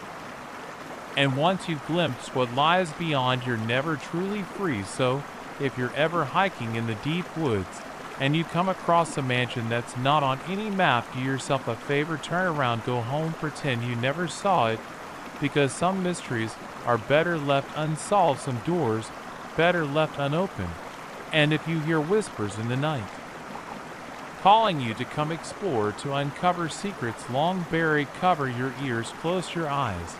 And once you've glimpsed what lies beyond, you're never truly free. So, if you're ever hiking in the deep woods, and you come across a mansion that's not on any map, do yourself a favor, turn around, go home, pretend you never saw it, because some mysteries are better left unsolved, some doors better left unopened. And if you hear whispers in the night, calling you to come explore, to uncover secrets long buried, cover your ears, close your eyes.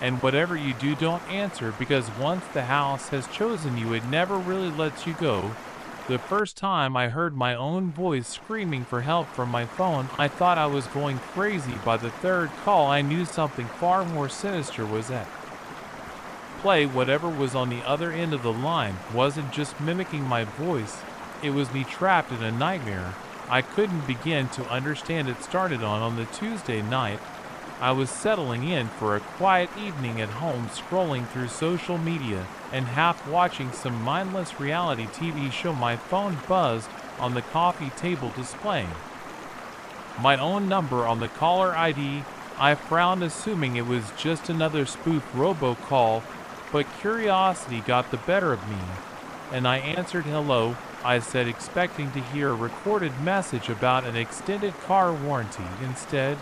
And whatever you do, don't answer, because once the house has chosen you, it never really lets you go. The first time I heard my own voice screaming for help from my phone, I thought I was going crazy. By the third call, I knew something far more sinister was at play. Whatever was on the other end of the line wasn't just mimicking my voice, it was me trapped in a nightmare I couldn't begin to understand. It started on the Tuesday night. I was settling in for a quiet evening at home, scrolling through social media and half watching some mindless reality TV show. My phone buzzed on the coffee table, displaying my own number on the caller ID. I frowned, assuming it was just another spoof robocall, but curiosity got the better of me, and I answered. "Hello," I said, expecting to hear a recorded message about an extended car warranty. Instead,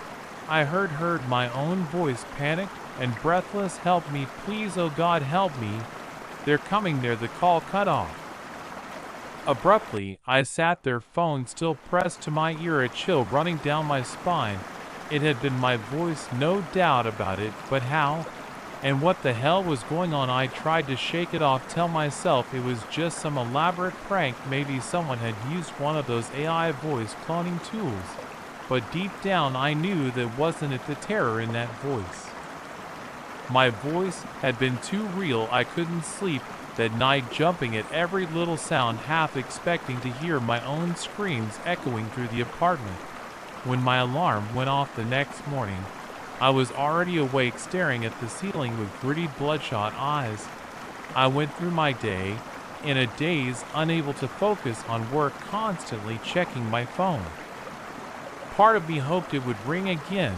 I heard my own voice, panicked and breathless. "Help me, please, oh God, help me. They're coming there." The call cut off abruptly. I sat there, phone still pressed to my ear, a chill running down my spine. It had been my voice, no doubt about it, but how? And what the hell was going on? I tried to shake it off, tell myself it was just some elaborate prank. Maybe someone had used one of those AI voice cloning tools. But deep down I knew that wasn't it, the terror in that voice. My voice had been too real. I couldn't sleep that night, jumping at every little sound, half expecting to hear my own screams echoing through the apartment. When my alarm went off the next morning, I was already awake, staring at the ceiling with gritty, bloodshot eyes. I went through my day in a daze, unable to focus on work, constantly checking my phone. Part of me hoped it would ring again,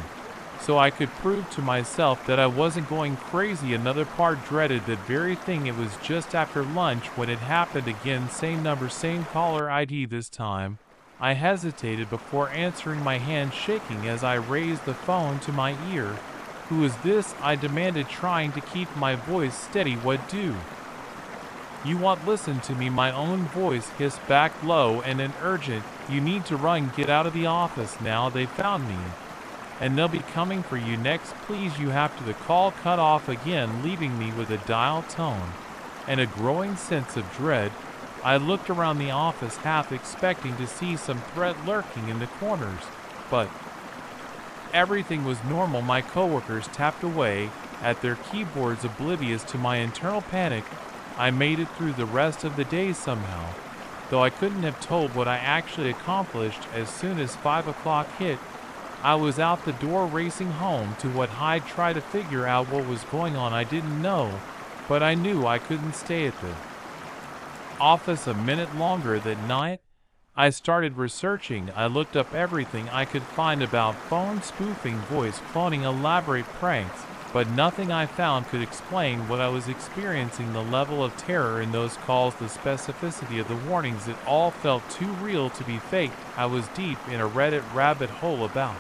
so I could prove to myself that I wasn't going crazy. Another part dreaded that very thing. It was just after lunch when it happened again. Same number, same caller ID this time. I hesitated before answering, my hand shaking as I raised the phone to my ear. "Who is this?" I demanded, trying to keep my voice steady. "What do you want?" "Listen to me," my own voice hissed back, low and urgent. "You need to run, get out of the office now. They found me, and they'll be coming for you next. Please, you have to." The call cut off again, leaving me with a dial tone and a growing sense of dread. I looked around the office, half expecting to see some threat lurking in the corners, but everything was normal. My coworkers tapped away at their keyboards, oblivious to my internal panic. I made it through the rest of the day somehow, though I couldn't have told what I actually accomplished. As soon as 5 o'clock hit, I was out the door, racing home to what I'd try to figure out what was going on. I didn't know, but I knew I couldn't stay at the office a minute longer. That night, I started researching. I looked up everything I could find about phone spoofing, voice cloning, elaborate pranks. but nothing I found could explain what I was experiencing. The level of terror in those calls, the specificity of the warnings, it all felt too real to be faked. I was deep in a Reddit rabbit hole about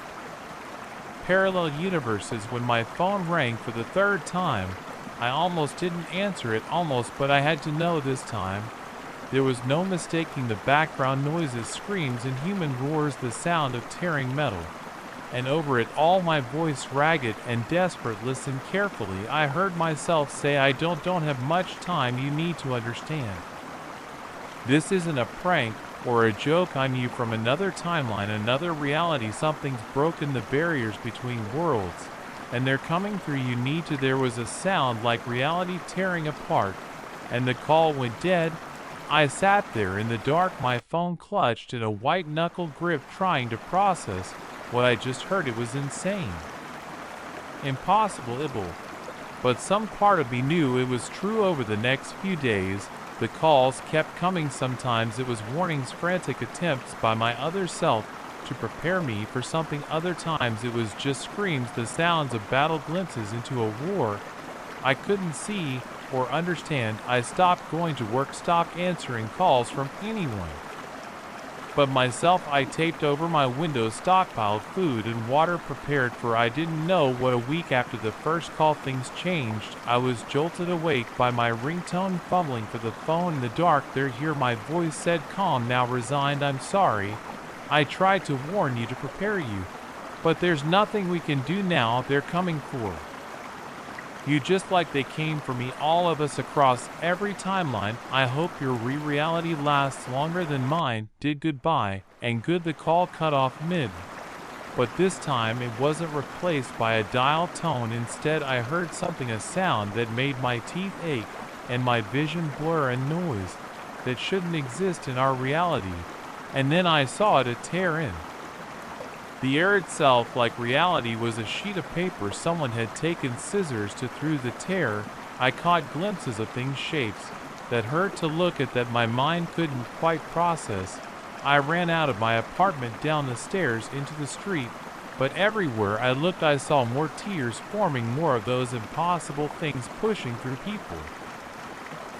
parallel universes when my phone rang for the third time. I almost didn't answer it, but I had to know this time. There was no mistaking the background noises, screams, and human roars, the sound of tearing metal. And over it all, my voice ragged and desperate. Listen carefully, I heard myself say, I don't have much time, you need to understand. This isn't a prank or a joke, I'm you from another timeline, another reality. Something's broken the barriers between worlds, and they're coming through. You need to. There was a sound like reality tearing apart, and the call went dead. I sat there in the dark, my phone clutched in a white-knuckle grip, trying to process what I just heard. It was insane, impossible, but some part of me knew it was true. Over the next few days, the calls kept coming. Sometimes it was warnings, frantic attempts by my other self to prepare me for something. Other times it was just screams, the sounds of battle, glimpses into a war I couldn't see or understand. I stopped going to work, stopped answering calls from anyone but myself. I taped over my windows, stockpiled food and water, prepared for I didn't know what. A week after the first call, things changed. I was jolted awake by my ringtone, fumbling for the phone in the dark. They're here, my voice said, calm now, resigned. I'm sorry. I tried to warn you, to prepare you, but there's nothing we can do now. They're coming for you just like they came for me, all of us across every timeline. I hope your reality lasts longer than mine did. Goodbye, and good. The call cut off mid, but this time it wasn't replaced by a dial tone. Instead, I heard something, a sound that made my teeth ache and my vision blur, a noise that shouldn't exist in our reality. And then I saw it, a tear in the air itself, like reality was a sheet of paper. Someone had taken scissors to through the tear. I caught glimpses of things, shapes that hurt to look at, that my mind couldn't quite process. I ran out of my apartment, down the stairs, into the street, but everywhere I looked I saw more tears forming, more of those impossible things pushing through. People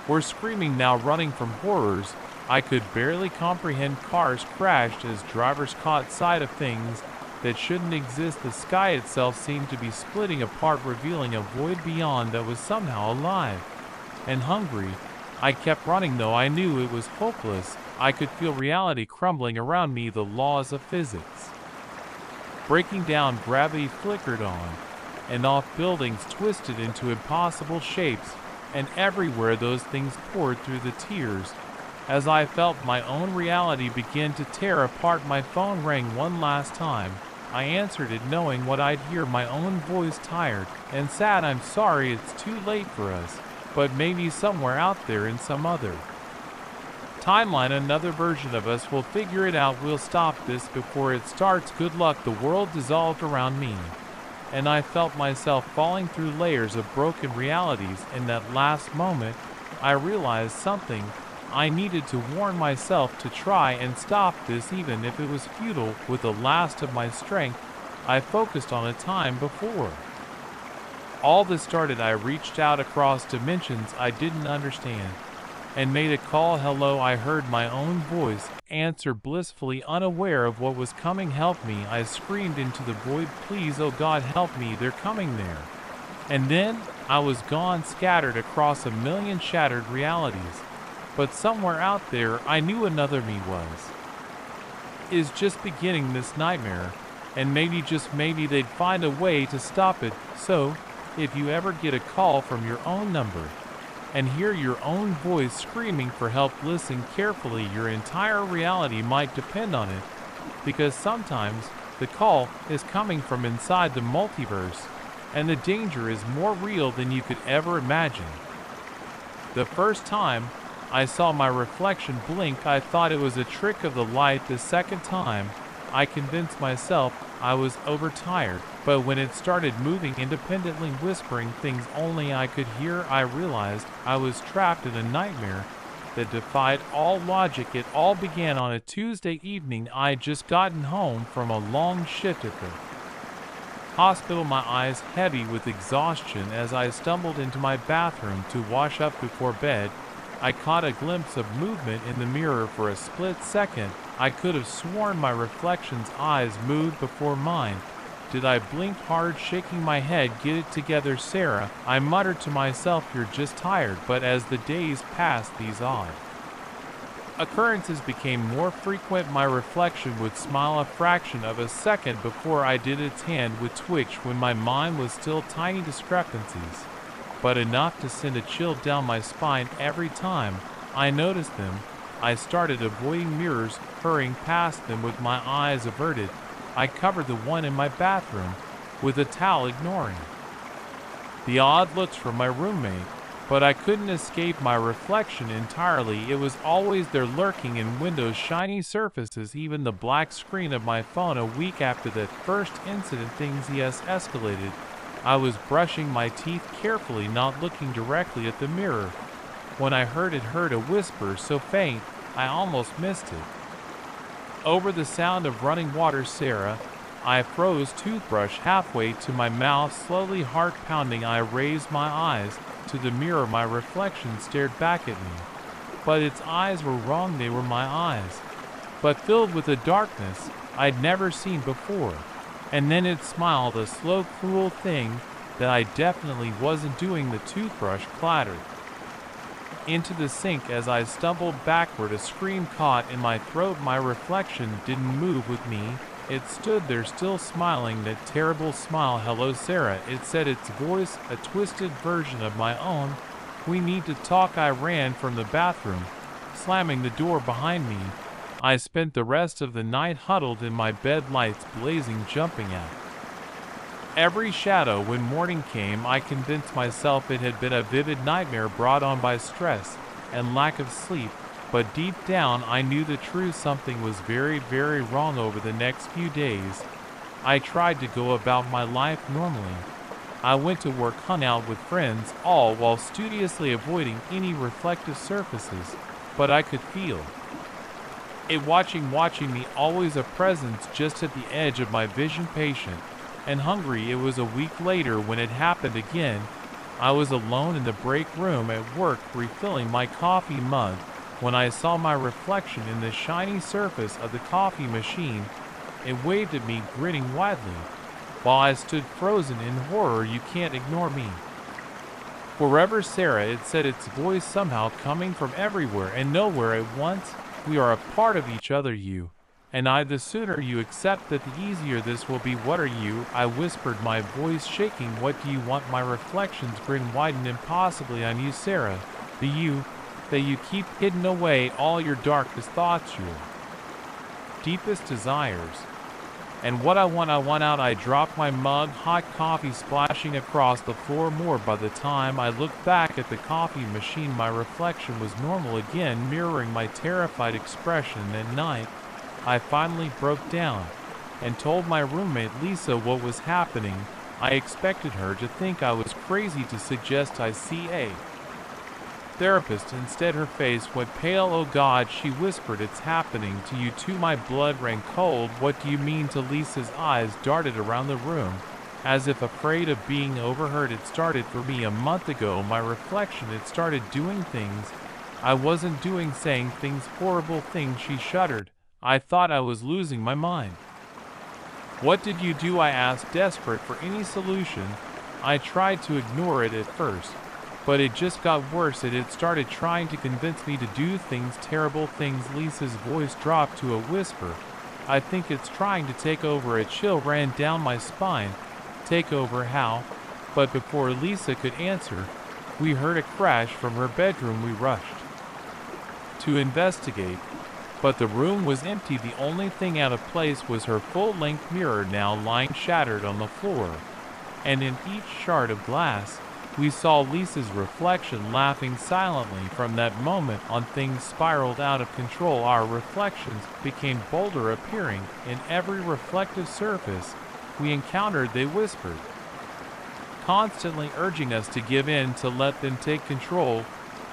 were screaming now, running from horrors I could barely comprehend. Cars crashed as drivers caught sight of things that shouldn't exist. The sky itself seemed to be splitting apart, revealing a void beyond that was somehow alive and hungry. I kept running, though I knew it was hopeless. I could feel reality crumbling around me, the laws of physics breaking down. Gravity flickered on and off, buildings twisted into impossible shapes, and everywhere those things poured through. The tears as I felt my own reality begin to tear apart. My phone rang one last time. I answered it, knowing what I'd hear, my own voice, tired and sad. I'm sorry, it's too late for us, but maybe somewhere out there in some other timeline, another version of us will figure it out. We'll stop this before it starts. Good luck. The world dissolved around me, and I felt myself falling through layers of broken realities. In that last moment, I realized something. I needed to warn myself to try and stop this, even if it was futile. With the last of my strength, I focused on a time before all this started. I reached out across dimensions I didn't understand and made a call. Hello, I heard my own voice answer, blissfully unaware of what was coming. Help me, I screamed into the void. Please, oh God, help me, they're coming there. And then I was gone, scattered across a million shattered realities. But somewhere out there, I knew another me is just beginning this nightmare, and maybe, just maybe, they'd find a way to stop it. So, if you ever get a call from your own number and hear your own voice screaming for help, listen carefully. Your entire reality might depend on it, because sometimes the call is coming from inside the multiverse, and the danger is more real than you could ever imagine. The first time I saw my reflection blink, I thought it was a trick of the light. The second time, I convinced myself I was overtired. But when it started moving independently, whispering things only I could hear, I realized I was trapped in a nightmare that defied all logic. It all began on a Tuesday evening. I'd just gotten home from a long shift at the Hospital, my eyes heavy with exhaustion as I stumbled into my bathroom to wash up before bed. I caught a glimpse of movement in the mirror for a split second. I could have sworn my reflection's eyes moved before mine. Did I blink hard, shaking my head? Get it together, Sarah. I muttered to myself, you're just tired. But as the days passed, these odd occurrences became more frequent. My reflection would smile a fraction of a second before I did. Its hand would twitch when my mind was still. Tiny discrepancies, but enough to send a chill down my spine every time I noticed them. I started avoiding mirrors, hurrying past them with my eyes averted. I covered the one in my bathroom with a towel, ignoring the odd looks from my roommate. But I couldn't escape my reflection entirely. It was always there, lurking in windows, shiny surfaces, even the black screen of my phone. A week after that first incident, things escalated. I was brushing my teeth carefully, not looking directly at the mirror, when I heard a whisper so faint I almost missed it. Over the sound of running water, Sarah. I froze, toothbrush halfway to my mouth, slowly, heart pounding. I raised my eyes to the mirror. My reflection stared back at me, but its eyes were wrong. They were my eyes, but filled with a darkness I'd never seen before. And then it smiled, a slow, cruel thing that I definitely wasn't doing. The toothbrush clattered into the sink as I stumbled backward. A scream caught in my throat. My reflection didn't move with me. It stood there, still smiling, that terrible smile. Hello, Sarah, it said, its voice a twisted version of my own. We need to talk. I ran from the bathroom, slamming the door behind me. I spent the rest of the night huddled in my bed, lights blazing, jumping at every shadow. When morning came, I convinced myself it had been a vivid nightmare brought on by stress and lack of sleep. But deep down I knew the truth. Something was very, very wrong. Over the next few days, I tried to go about my life normally. I went to work, hung out with friends, all while studiously avoiding any reflective surfaces. But I could feel it watching me, always a presence just at the edge of my vision, patient and hungry. It was a week later when it happened again. I was alone in the break room at work, refilling my coffee mug, when I saw my reflection in the shiny surface of the coffee machine. It waved at me, grinning widely, while I stood frozen in horror. You can't ignore me forever, Sarah, it said, its voice somehow coming from everywhere and nowhere at once. We are a part of each other, you and I. The sooner you accept that, the easier this will be. What are you? I whispered, my voice shaking. What do you want? My reflection's grin widened impossibly. On you, Sarah, the you that you keep hidden away, all your darkest thoughts, your deepest desires. And what I want out. I dropped my mug, hot coffee splashing across the floor. More. By the time I looked back at the coffee machine, my reflection was normal again, mirroring my terrified expression. At night, I finally broke down and told my roommate Lisa what was happening. I expected her to think I was crazy, to suggest I see a therapist. Instead, her face went pale. Oh God, she whispered, it's happening to you too. My blood ran cold. What do you mean? To Lisa's eyes darted around the room, as if afraid of being overheard. It started for me a month ago. My reflection, it started doing things I wasn't doing, saying things, horrible things. She shuddered. I thought I was losing my mind. What did you do? I asked, desperate for any solution. I tried to ignore it at first, but it just got worse. It had started trying to convince me to do things, terrible things. Lisa's voice dropped to a whisper. I think it's trying to take over. A chill ran down my spine. Take over? How? But before Lisa could answer, we heard a crash from her bedroom. We rushed to investigate, but the room was empty. The only thing out of place was her full-length mirror, now lying shattered on the floor, and in each shard of glass we saw Lisa's reflection, laughing silently. From that moment on, things spiraled out of control. Our reflections became bolder, appearing in every reflective surface we encountered. They whispered, constantly urging us to give in, to let them take control.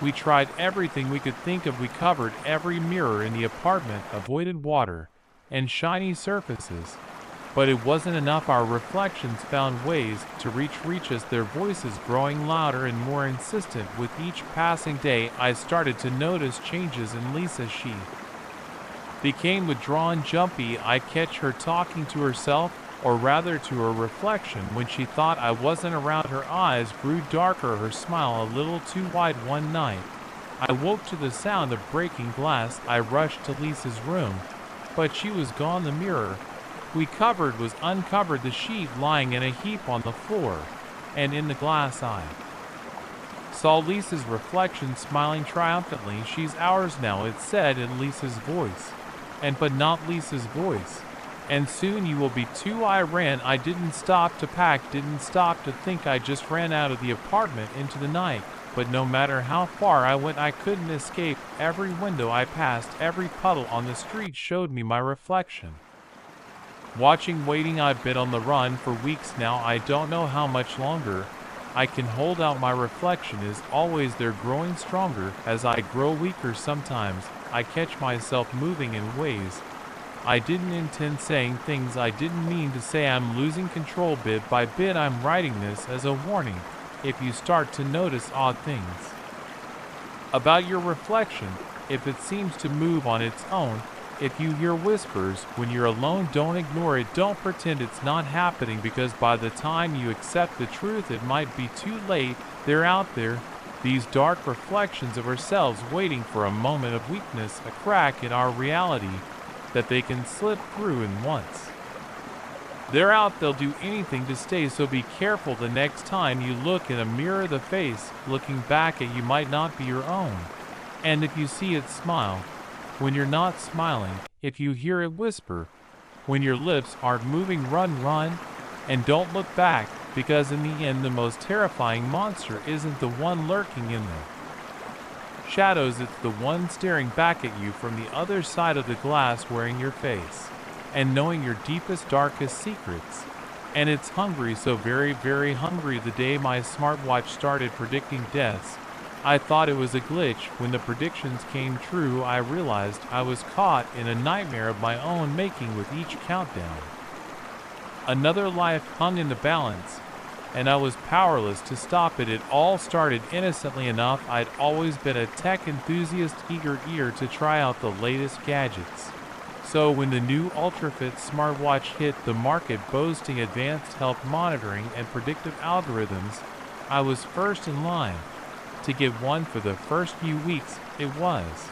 We tried everything we could think of. We covered every mirror in the apartment, avoided water and shiny surfaces, But it wasn't enough. Our reflections found ways to reach us, their voices growing louder and more insistent. With each passing day, I started to notice changes in Lisa. She became withdrawn, jumpy. I catch her talking to herself, or rather to her reflection, when she thought I wasn't around. Her eyes grew darker, her smile a little too wide. One night, I woke to the sound of breaking glass. I rushed to Lisa's room, but she was gone. The mirror we covered was uncovered, the sheet lying in a heap on the floor, and in the glass I saw Lisa's reflection smiling triumphantly. "She's ours now," it said in Lisa's voice, but not Lisa's voice. "And soon you will be too." I ran. I didn't stop to pack, didn't stop to think. I just ran out of the apartment into the night. But no matter how far I went, I couldn't escape. Every window I passed, every puddle on the street showed me my reflection. Watching, waiting, I've been on the run for weeks now. I don't know how much longer I can hold out. My reflection is always there, growing stronger as I grow weaker. Sometimes I catch myself moving in ways I didn't intend, saying things I didn't mean to say. I'm losing control bit by bit. I'm writing this as a warning. If you start to notice odd things about your reflection, if it seems to move on its own, if you hear whispers when you're alone, don't ignore it. Don't pretend it's not happening, because by the time you accept the truth, it might be too late. They're out there, these dark reflections of ourselves, waiting for a moment of weakness, a crack in our reality that they can slip through. And once they're out, they'll do anything to stay. So be careful the next time you look in a mirror. The face looking back at you might not be your own. And if you see it smile when you're not smiling, if you hear it whisper when your lips aren't moving, run, and don't look back, because in the end, the most terrifying monster isn't the one lurking in the shadows. It's the one staring back at you from the other side of the glass, wearing your face and knowing your deepest, darkest secrets. And it's hungry, so very, very hungry. The day my smartwatch started predicting deaths, I thought it was a glitch. When the predictions came true, I realized I was caught in a nightmare of my own making. With each countdown, another life hung in the balance, and I was powerless to stop it. It all started innocently enough. I'd always been a tech enthusiast, eager to try out the latest gadgets. So when the new UltraFit smartwatch hit the market, boasting advanced health monitoring and predictive algorithms, I was first in line to get one. For the first few weeks, it was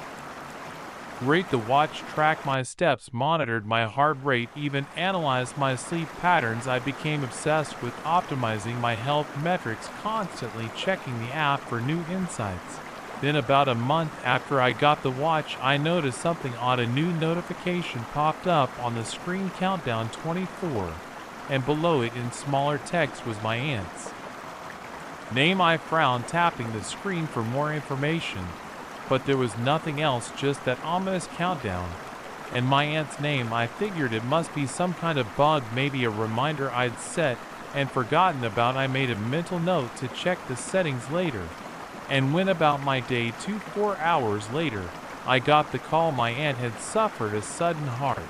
great. The watch tracked my steps, monitored my heart rate, even analyzed my sleep patterns. I became obsessed with optimizing my health metrics, constantly checking the app for new insights. Then about a month after I got the watch, I noticed something odd. A new notification popped up on the screen, countdown 24, and below it in smaller text was my aunt's name. I frowned, tapping the screen for more information, but there was nothing else, just that ominous countdown and my aunt's name. I figured it must be some kind of bug, maybe a reminder I'd set and forgotten about. I made a mental note to check the settings later, and went about my day. 4 hours later, I got the call. My aunt had suffered a sudden heart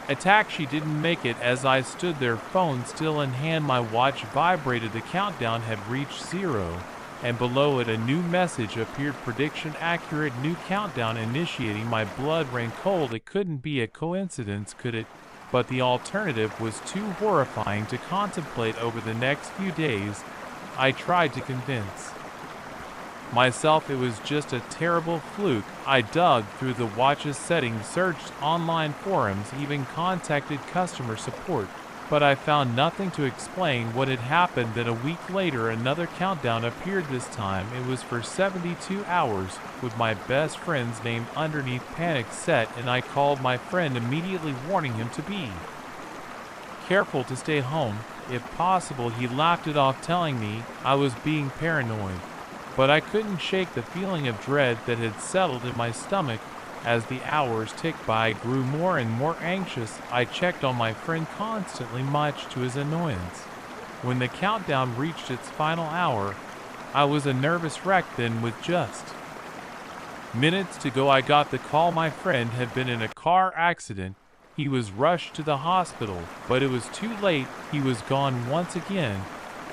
attack. She didn't make it. As I stood there, phone still in hand, my watch vibrated. The countdown had reached 0, and below it a new message appeared: prediction accurate, new countdown initiating. My blood ran cold. It couldn't be a coincidence, could it? But the alternative was too horrifying to contemplate. Over the next few days, I tried to convince myself it was just a terrible fluke. I dug through the watch's settings, searched online forums, even contacted customer support, but I found nothing to explain what had happened. Then a week later, another countdown appeared. This time it was for 72 hours, with my best friend's name underneath. Panic set, and I called my friend, immediately warning him to be careful, to stay home if possible. He laughed it off, telling me I was being paranoid. But I couldn't shake the feeling of dread that had settled in my stomach. As the hours ticked by, I grew more and more anxious. I checked on my friend constantly, much to his annoyance. When the countdown reached its final hour, I was a nervous wreck. Then, with just minutes to go, I got the call. My friend had been in a car accident He was rushed to the hospital, but it was too late. He was gone once again.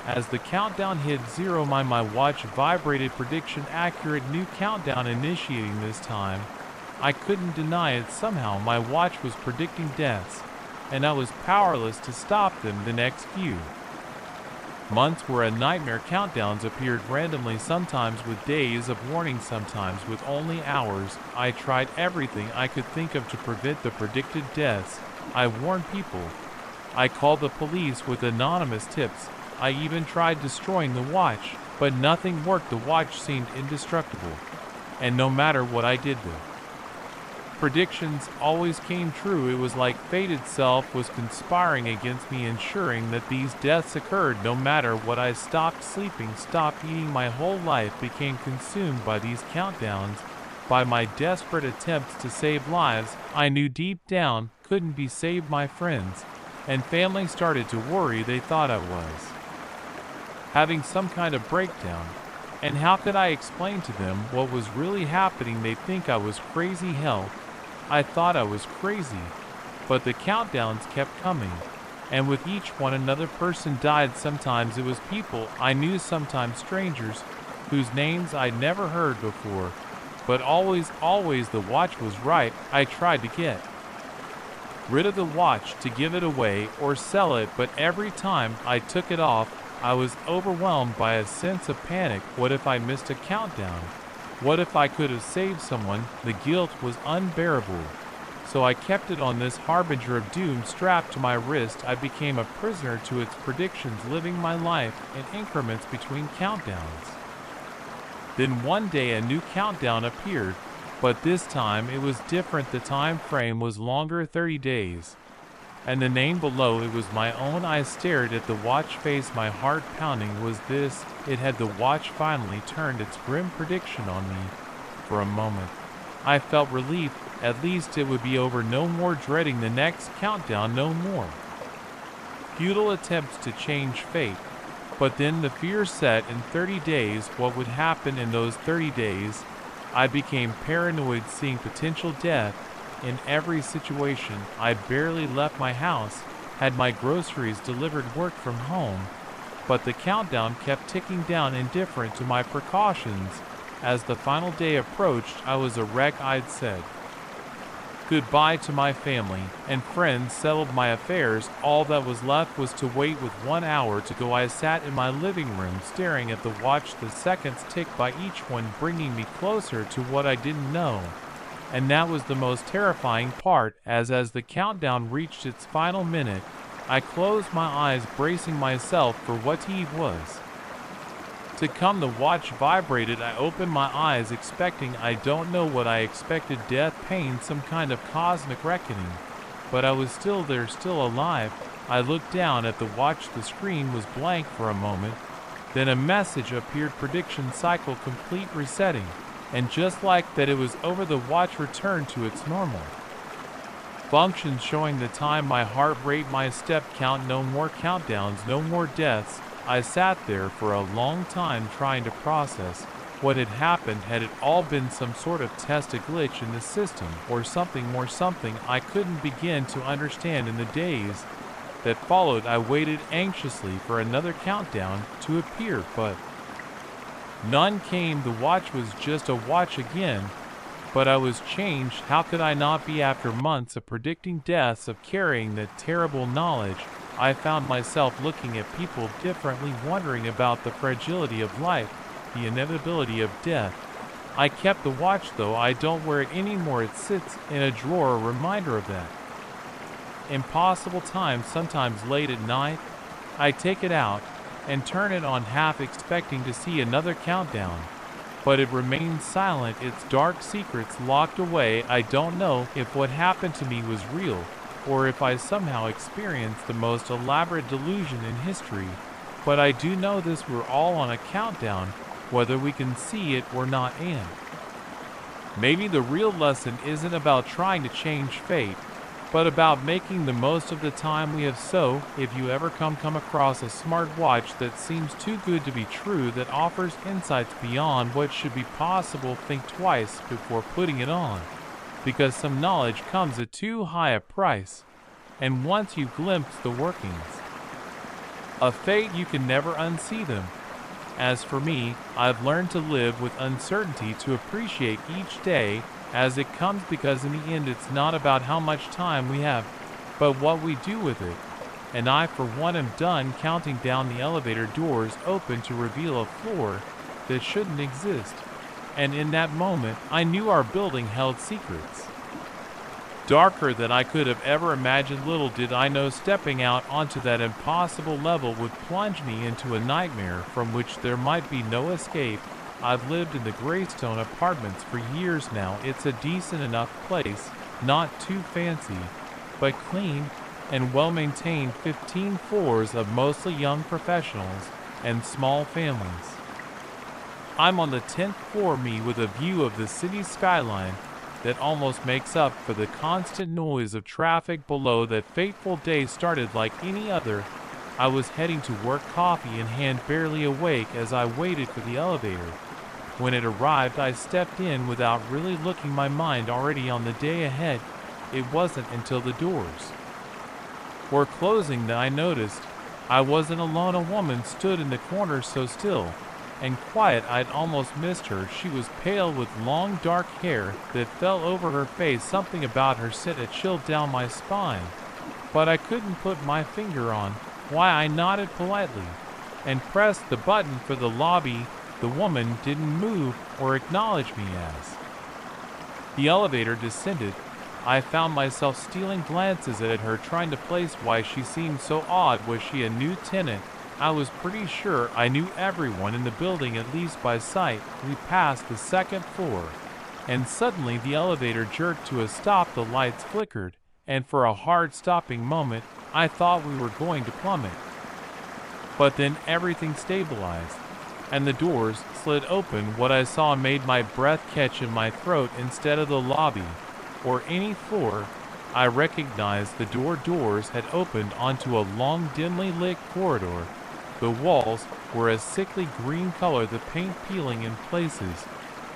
As the countdown hit 0, my watch vibrated. Prediction accurate. New countdown initiating this time. I couldn't deny it. Somehow my watch was predicting deaths, and I was powerless to stop them. The next few months were a nightmare. Countdowns appeared randomly, sometimes with days of warning, sometimes with only hours. I tried everything I could think of to prevent the predicted deaths. I warned people. I called the police with anonymous tips. I even tried destroying the watch, but nothing worked. The watch seemed indestructible, and no matter what I did, the predictions always came true. It was like fate itself was conspiring against me, ensuring that these deaths occurred no matter what. I stopped sleeping, stopped eating. My whole life became consumed by these countdowns, by my desperate attempts to save lives I knew deep down couldn't be saved. My friends and family started to worry. They thought I was having some kind of breakdown. And how could I explain to them what was really happening? They think I was crazy. Hell, I thought I was crazy. But the countdowns kept coming, and with each one another person died. Sometimes it was people I knew, sometimes strangers whose names I'd never heard before. But always the watch was right. I tried to get rid of the watch, to give it away or sell it, but every time I took it off, I was overwhelmed by a sense of panic. What if I missed a countdown? What if I could have saved someone? The guilt was unbearable. So I kept it on, this harbinger of doom, strapped to my wrist. I became a prisoner to its predictions, living my life in increments between countdowns. Then one day a new countdown appeared, but this time it was different. The time frame was longer, 30 days. And the name below it was my own. I stared at the watch face, my heart pounding. Was this it? Had the watch finally turned its grim prediction on me? For a moment, I felt relief. At least it would be over. No more dreading the next countdown, no more futile attempts to change fate. But then the fear set. In 30 days, what would happen in those 30 days? I became paranoid, seeing potential death in every situation. I barely left my house, had my groceries delivered, worked from home, but the countdown kept ticking down, indifferent to my precautions. As the final day approached, I was a wreck. I'd said goodbye to my family and friends, settled my affairs. All that was left was to wait. With 1 hour to go, I sat in my living room, staring at the watch. The seconds ticked by, each one bringing me closer to what I didn't know. And that was the most terrifying part. As the countdown reached its final minute, I closed my eyes, bracing myself for what he was to come. The watch vibrated. I opened my eyes, expecting, I don't know what I expected, death, pain, some kind of cosmic reckoning. But I was still there, still alive. I looked down at the watch. The screen was blank for a moment. Then a message appeared: prediction cycle complete, resetting. And just like that, it was over. The watch returned to its normal function, showing the time, my heart rate, my step count. No more countdowns, no more deaths. I sat there for a long time trying to process what had happened. Had it all been some sort of test, a glitch in the system, or something more? Something I couldn't begin to understand. In the days that followed, I waited anxiously for another countdown to appear, but none came. The watch was just a watch again, but I was changed. How could I not be? After months of predicting deaths, of carrying that terrible knowledge, I found myself looking at people differently, wondering about the fragility of life, the inevitability of death. I kept the watch, though I don't wear it anymore. It sits in a drawer, a reminder of that impossible time. Sometimes late at night, I take it out and turn it on, half expecting to see another countdown. But it remains silent, its dark secrets locked away. I don't know if what happened to me was real, or if I somehow experienced the most elaborate delusion in history. But I do know this: we're all on a countdown, whether we can see it or not. And maybe the real lesson isn't about trying to change fate, but about making the most of the time we have. So, if you ever come across a smart watch that seems too good to be true, that offers insights beyond what should be possible, think twice before putting it on. because some knowledge comes at too high a price, and once you glimpse the workings of fate, you can never unsee them. As for me, I've learned to live with uncertainty, to appreciate each day as it comes, because in the end it's not about how much time we have, but what we do with it. And I for one am done counting down the elevator doors open to reveal a floor that shouldn't exist. And in that moment, I knew our building held secrets darker than I could have ever imagined. Little did I know stepping out onto that impossible level would plunge me into a nightmare from which there might be no escape. I've lived in the Greystone Apartments for years now. It's a decent enough place, not too fancy, but clean and well-maintained. 15 floors of mostly young professionals and small families. I'm on the 10th floor, me with a view of the city skyline that almost makes up for the constant noise of traffic below. That fateful day started like any other. I was heading to work, coffee in hand, barely awake as I waited for the elevator. When it arrived, I stepped in without really looking, my mind already on the day ahead. It wasn't until the doors were closing that I noticed I wasn't alone. A woman stood in the corner, so still and quiet I'd almost missed her. She was pale, with long dark hair that fell over her face. Something about her sent a chill down my spine, but I couldn't put my finger on why. I nodded politely and pressed the button for the lobby. The woman didn't move or acknowledge me. As the elevator descended, I found myself stealing glances at her, trying to place why she seemed so odd. Was she a new tenant? I was pretty sure I knew everyone in the building, at least by sight. We passed the 2nd floor, and suddenly the elevator jerked to a stop. The lights flickered, and for a hard stopping moment, I thought we were going to plummet. But then everything stabilized, and the doors slid open. What I saw made my breath catch in my throat. Instead of the lobby or any floor I recognized, the doors had opened onto a long, dimly lit corridor. The walls were a sickly green color, the paint peeling in places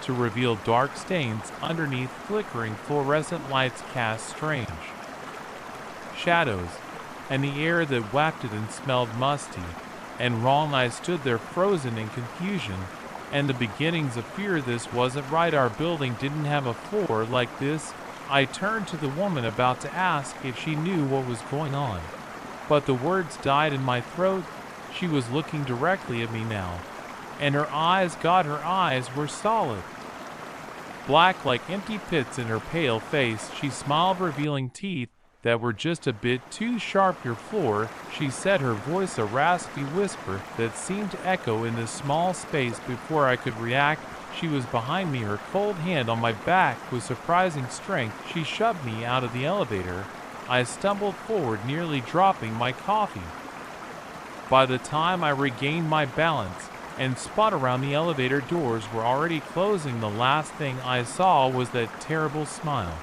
to reveal dark stains underneath. Flickering fluorescent lights cast strange shadows, and the air that wafted and smelled musty and wrong. I stood there frozen in confusion and the beginnings of fear. This wasn't right. Our building didn't have a floor like this. I turned to the woman, about to ask if she knew what was going on, but the words died in my throat. She was looking directly at me now, and her eyes, God, her eyes were solid black like empty pits in her pale face. She smiled, revealing teeth that were just a bit too sharp. Your floor, she said, her voice a raspy whisper that seemed to echo in this small space. Before I could react, she was behind me, her cold hand on my back with surprising strength. She shoved me out of the elevator. I stumbled forward, nearly dropping my coffee. By the time I regained my balance and spun around, the elevator doors were already closing. The last thing I saw was that terrible smile.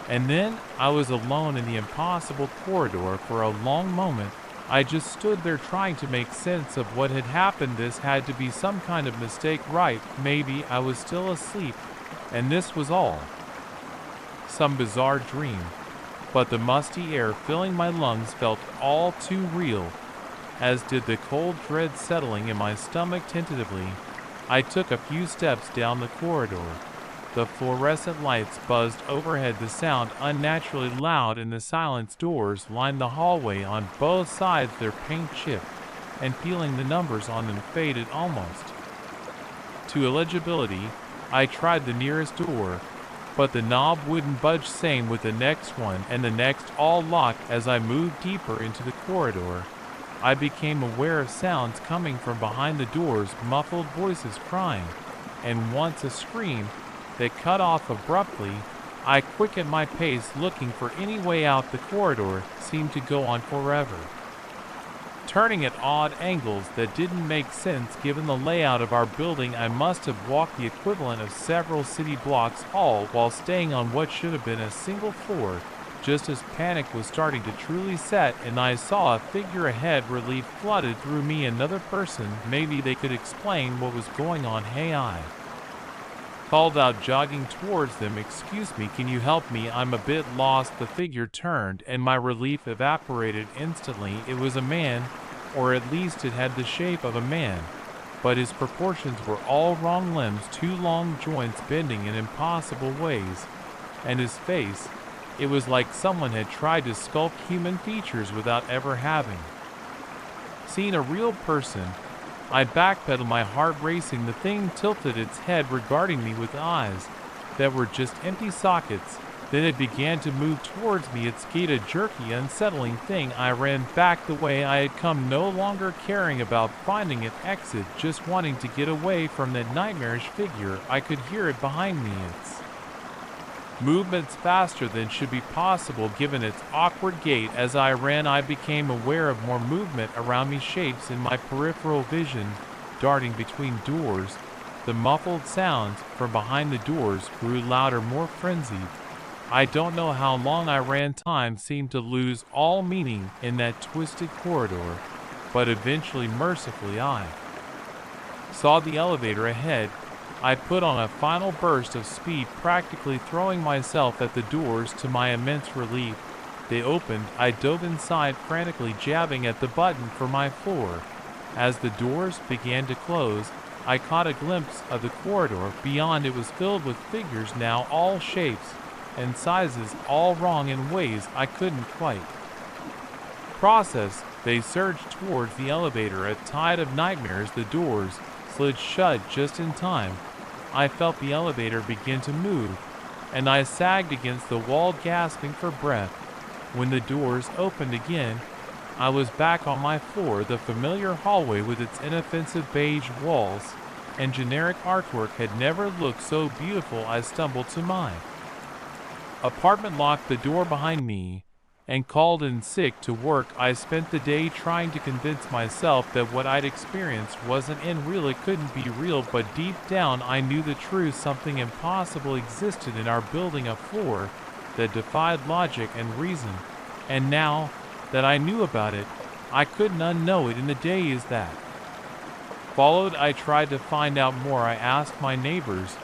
And then I was alone in the impossible corridor. For a long moment, I just stood there trying to make sense of what had happened. This had to be some kind of mistake, right? Maybe I was still asleep, and this was all some bizarre dream. But the musty air filling my lungs felt all too real, as did the cold dread settling in my stomach. Tentatively, I took a few steps down the corridor. The fluorescent lights buzzed overhead, the sound unnaturally loud in the silence. Doors lined the hallway on both sides, their paint chipped, and peeling. The numbers on them faded almost to illegibility. I tried the nearest door, but the knob wouldn't budge. Same with the next one and the next, all locked. As I moved deeper into the corridor, I became aware of sounds coming from behind the doors, muffled voices crying, and once a scream that cut off abruptly. I quickened my pace, looking for any way out. The corridor seemed to go on forever, turning at odd angles that didn't make sense given the layout of our building. I must have walked the equivalent of several city blocks, all while staying on what should have been a single floor. Just as panic was starting to truly set and I saw a figure ahead, relief flooded through me. Another person. Maybe they could explain what was going on. Hey, I called out, jogging towards them. "Excuse me, can you help me? I'm a bit lost." The figure turned, and my relief evaporated instantly. It was a man, or at least it had the shape of a man, but his proportions were all wrong: limbs, two long joints bending in impossible ways, and his face, it was like someone had tried to sculpt human features without ever having seen a real person. I backpedaled, my heart racing. The thing tilted its head, regarding me with eyes that were just empty sockets. Then it began to move towards me, its gait a jerky, unsettling thing. I ran back the way I had come, no longer caring about finding an exit, just wanting to get away from that nightmarish figure. I could hear it behind me, its movements faster than should be possible given its awkward gait. As I ran, I became aware of more movement around me, shapes in my peripheral vision, darting between doors. The muffled sounds from behind the doors grew louder, more frenzied. I don't know how long I ran. Time seemed to lose all meaning in that twisted corridor, but eventually, mercifully, I saw the elevator ahead. I put on a final burst of speed, practically throwing myself at the doors. To my immense relief, they opened. I dove inside, frantically jabbing at the button for my floor. As the doors began to close, I caught a glimpse of the corridor beyond. It was filled with figures, now all shapes and sizes, all wrong in ways I couldn't quite process. They surged towards the elevator, a tide of nightmares. The doors slid shut just in time. I felt the elevator begin to move, and I sagged against the wall, gasping for breath. When the doors opened again, I was back on my floor. The familiar hallway with its inoffensive beige walls and generic artwork had never looked so beautiful. I stumbled to my apartment, locked the door behind me, and called in sick to work. I spent the day trying to convince myself that what I'd experienced wasn't real. It couldn't be real, but deep down I knew the truth. Something impossible existed in our building, a floor that defied logic and reason. And now that I knew about it, I couldn't unknow it. In the days that followed, I tried to find out more. I asked my neighbors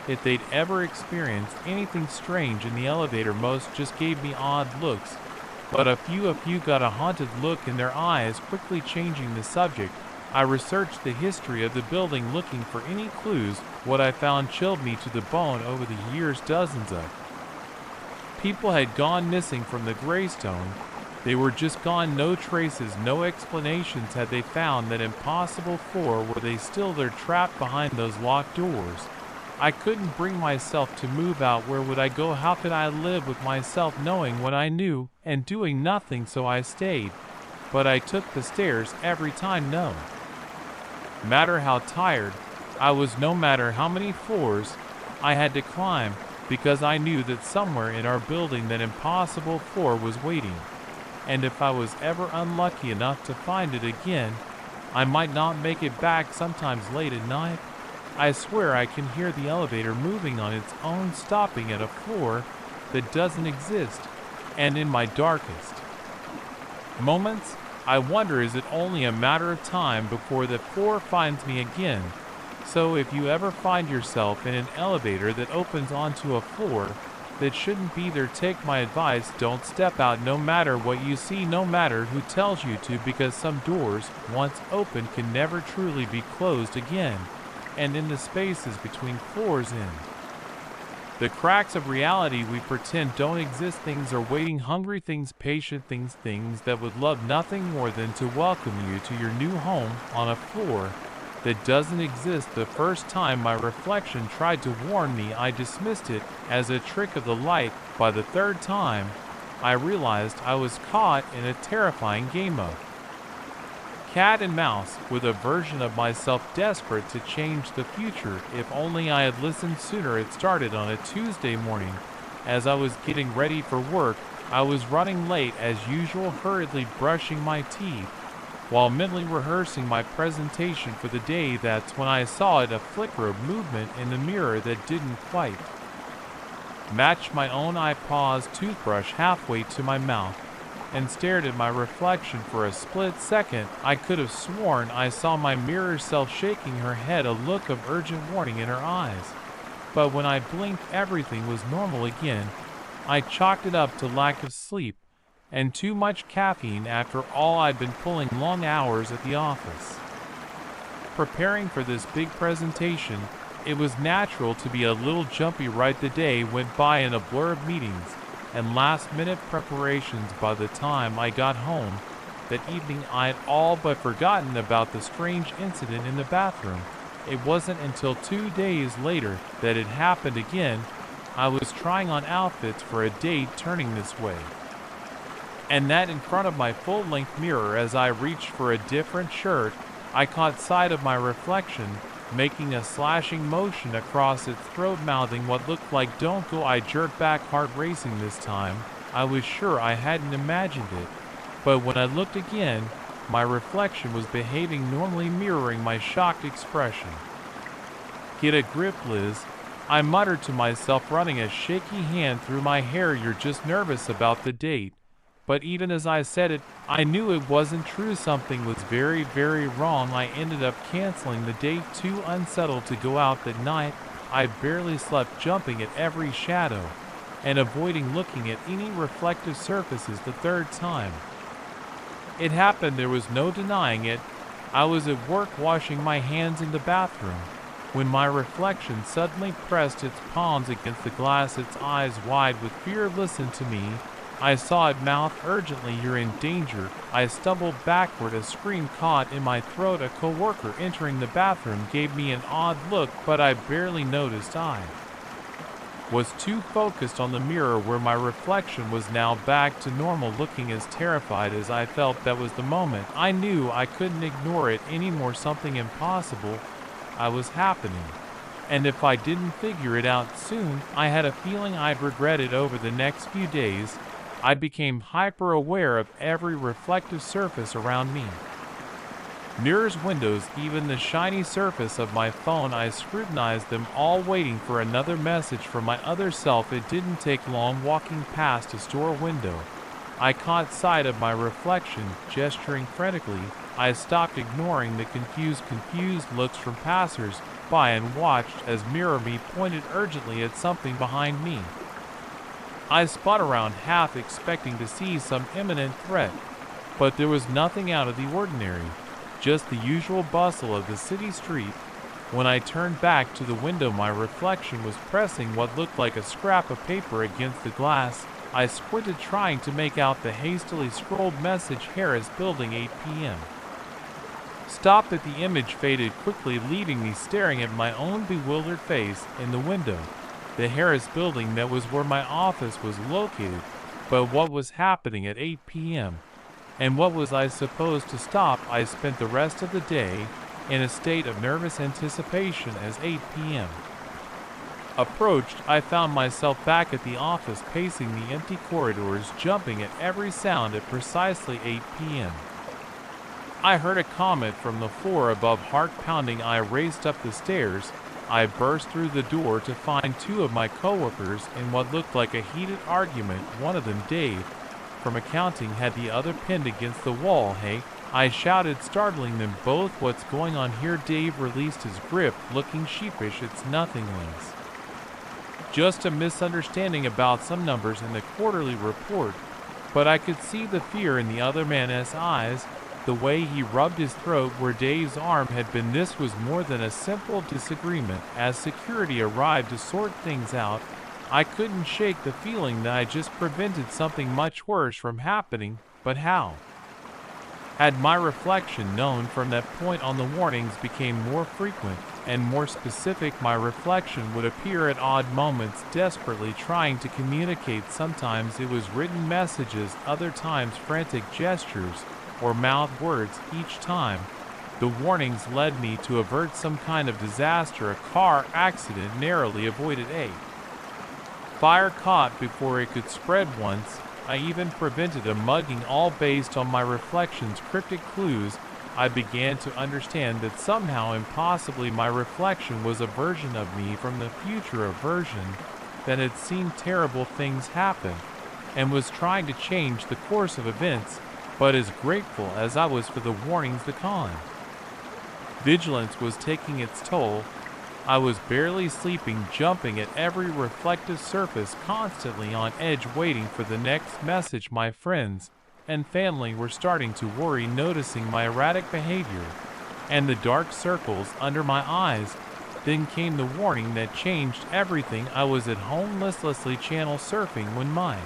if they'd ever experienced anything strange in the elevator. Most just gave me odd looks, but a few got a haunted look in their eyes. Quickly changing the subject, I researched the history of the building, looking for any clues. What I found chilled me to the bone. Over the years, dozens of people had gone missing from the gravestone. They were just gone, no traces, no explanations. Had they found that impossible floor? Were they still there, trapped behind those locked doors? I couldn't bring myself to move out. Where would I go? How could I live with myself knowing what I knew and doing nothing? So I stayed, but I took the stairs every time. No matter how tired I was, no matter how many floors I had to climb, because I knew that somewhere in our building that impossible floor was waiting. And if I was ever unlucky enough to find it again, I might not make it back. Sometimes late at night, I swear I can hear the elevator moving on its own, stopping at a floor that doesn't exist. And in my darkest moments, I wonder, is it only a matter of time before that floor finds me again? So if you ever find yourself in an elevator that opens onto a floor that shouldn't be there, take my advice, don't step out, no matter what you see, no matter who tells you to, because some doors, once open, can never truly be closed again. And in the spaces between floors, in the cracks of reality we pretend don't exist, things are waiting, hungry things, patient things, things that would love nothing more than to welcome you to your new home on a floor that doesn't exist. The first time my reflection tried to warn me, I dismissed it as a trick of the light. By the third time, I realized I was caught in a terrifying game of cat and mouse with a version of myself desperate to change the future. If only I had listened sooner. It started on a Tuesday morning. As I was getting ready for work, I was running late as usual, hurriedly brushing my teeth while mentally rehearsing my presentation for the day. That's when I saw it, a flicker of movement in the mirror that didn't quite match my own. I paused, toothbrush halfway to my mouth, and stared at my reflection for a split second. I could have sworn I saw my mirror self shaking her head, a look of urgent warning in her eyes. but when I blinked everything was normal again. I chalked it up to lack of sleep and too much caffeine after all I'd been pulling long hours at the office. Preparing for this big presentation, it was natural to be a little jumpy. Right, the day went by in a blur of meetings and last-minute preparations. By the time I got home that evening, I had all but forgotten about the strange incident in the bathroom. It wasn't until 2 days later that it happened again. I was trying on outfits for a date turning this way, and that in front of my full-length mirror, as I reached for a different shirt, I caught sight of my reflection making a slashing motion across its throat, mouthing what looked like "Don't go." I jerked back, heart racing this time. I was sure I hadn't imagined it, but when I looked again, my reflection was behaving normally, mirroring my shocked expression. "Get a grip, Liz," I muttered to myself, running a shaky hand through my hair. "You're just nervous about the date." But even as I said it, I knew it wasn't true. Something was very, very wrong. I ended up canceling the date, too unsettled to go out that night. I barely slept, jumping at every shadow and avoiding looking at any reflective surfaces. The third time it happened, there was no denying it. I was at work washing my hands in the bathroom when my reflection suddenly pressed its palms against the glass, its eyes wide with fear. "Listen to me." I saw it mouth urgently. "You're in danger." I stumbled backward, a scream caught in my throat. A coworker entering the bathroom gave me an odd look, but I barely noticed. I was too focused on the mirror, where my reflection was now back to normal, looking as terrified as I felt. That was the moment I knew I couldn't ignore it anymore. Something impossible was happening, and if I didn't figure it out soon, I had a feeling I'd regret it. Over the next few days, I became hyper-aware of every reflective surface around me. Mirrors, windows, even the shiny surface of my phone. I scrutinized them all, waiting for another message from my other self. It didn't take long. Walking past a store window, I caught sight of my reflection, gesturing frantically. I stopped, ignoring the confused looks from passers-by, and watched as Mirror Me pointed urgently at something behind me. I spun around, half expecting to see some imminent threat, but there was nothing out of the ordinary, just the usual bustle of the city street. When I turned back to the window, my reflection was pressing what looked like a scrap of paper against the glass. I squinted, trying to make out the hastily scrolled message: "Harris Building, 8 p.m. Stopped at the image, faded quickly, leaving me staring at my own bewildered face in the window. The Harris Building, that was where my office was located, but what was happening at 8 p.m.? And what was I supposed to stop? I spent the rest of the day in a state of nervous anticipation. As 8 p.m. approached, I found myself back at the office, pacing the empty corridors, jumping at every sound. At precisely 8 p.m. I heard a comment from the floor above, heart pounding. I raced up the stairs. I burst through the door to find two of my coworkers in what looked like a heated argument. One of them, Dave, from accounting, had the other pinned against the wall. "Hey," I shouted, startling them both. "What's going on here?" Dave released his grip, looking sheepish. "It's nothing, Liz. Just a misunderstanding about some numbers in the quarterly report." But I could see the fear in the other man's eyes, the way he rubbed his throat where Dave's arm had been. This was more than a simple disagreement. As security arrived to sort things out, I couldn't shake the feeling that I just prevented something much worse from happening. But how? Had my reflection known? From that point on, the warnings became more frequent and more specific. My reflection would appear at odd moments, desperately trying to communicate. Sometimes it was written messages, other times frantic gestures or mouthed words. Each time, the warnings led me to avert some kind of disaster, a car accident narrowly avoided, a fire caught before it could spread. Once, I even prevented a mugging, all based on my reflection's cryptic clues. I began to understand that somehow, impossibly, my reflection was a version of me from the future, a version that had seen terrible things happen and was trying to change the course of events. But as grateful as I was for the warnings, the con vigilance was taking its toll. I was barely sleeping, jumping at every reflective surface, constantly on edge, waiting for the next message. My friends and family were starting to worry, noticing my erratic behavior and the dark circles under my eyes. Then came the warning that changed everything. I was at home listlessly channel surfing when my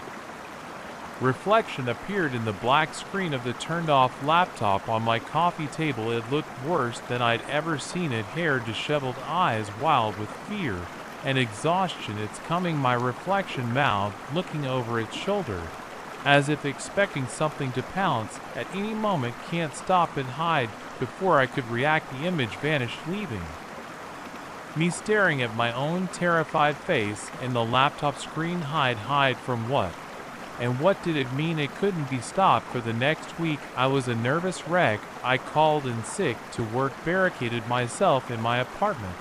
reflection appeared in the black screen of the turned-off laptop on my coffee table. It looked worse than I'd ever seen it. Hair disheveled, eyes wild with fear and exhaustion. It's coming, my reflection mouthed, looking over its shoulder, as if expecting something to pounce at any moment. Can't stop and hide. Before I could react, the image vanished, leaving me staring at my own terrified face in the laptop screen. Hide from what? And what did it mean? It couldn't be stopped. For the next week, I was a nervous wreck. I called in sick to work, barricaded myself in my apartment,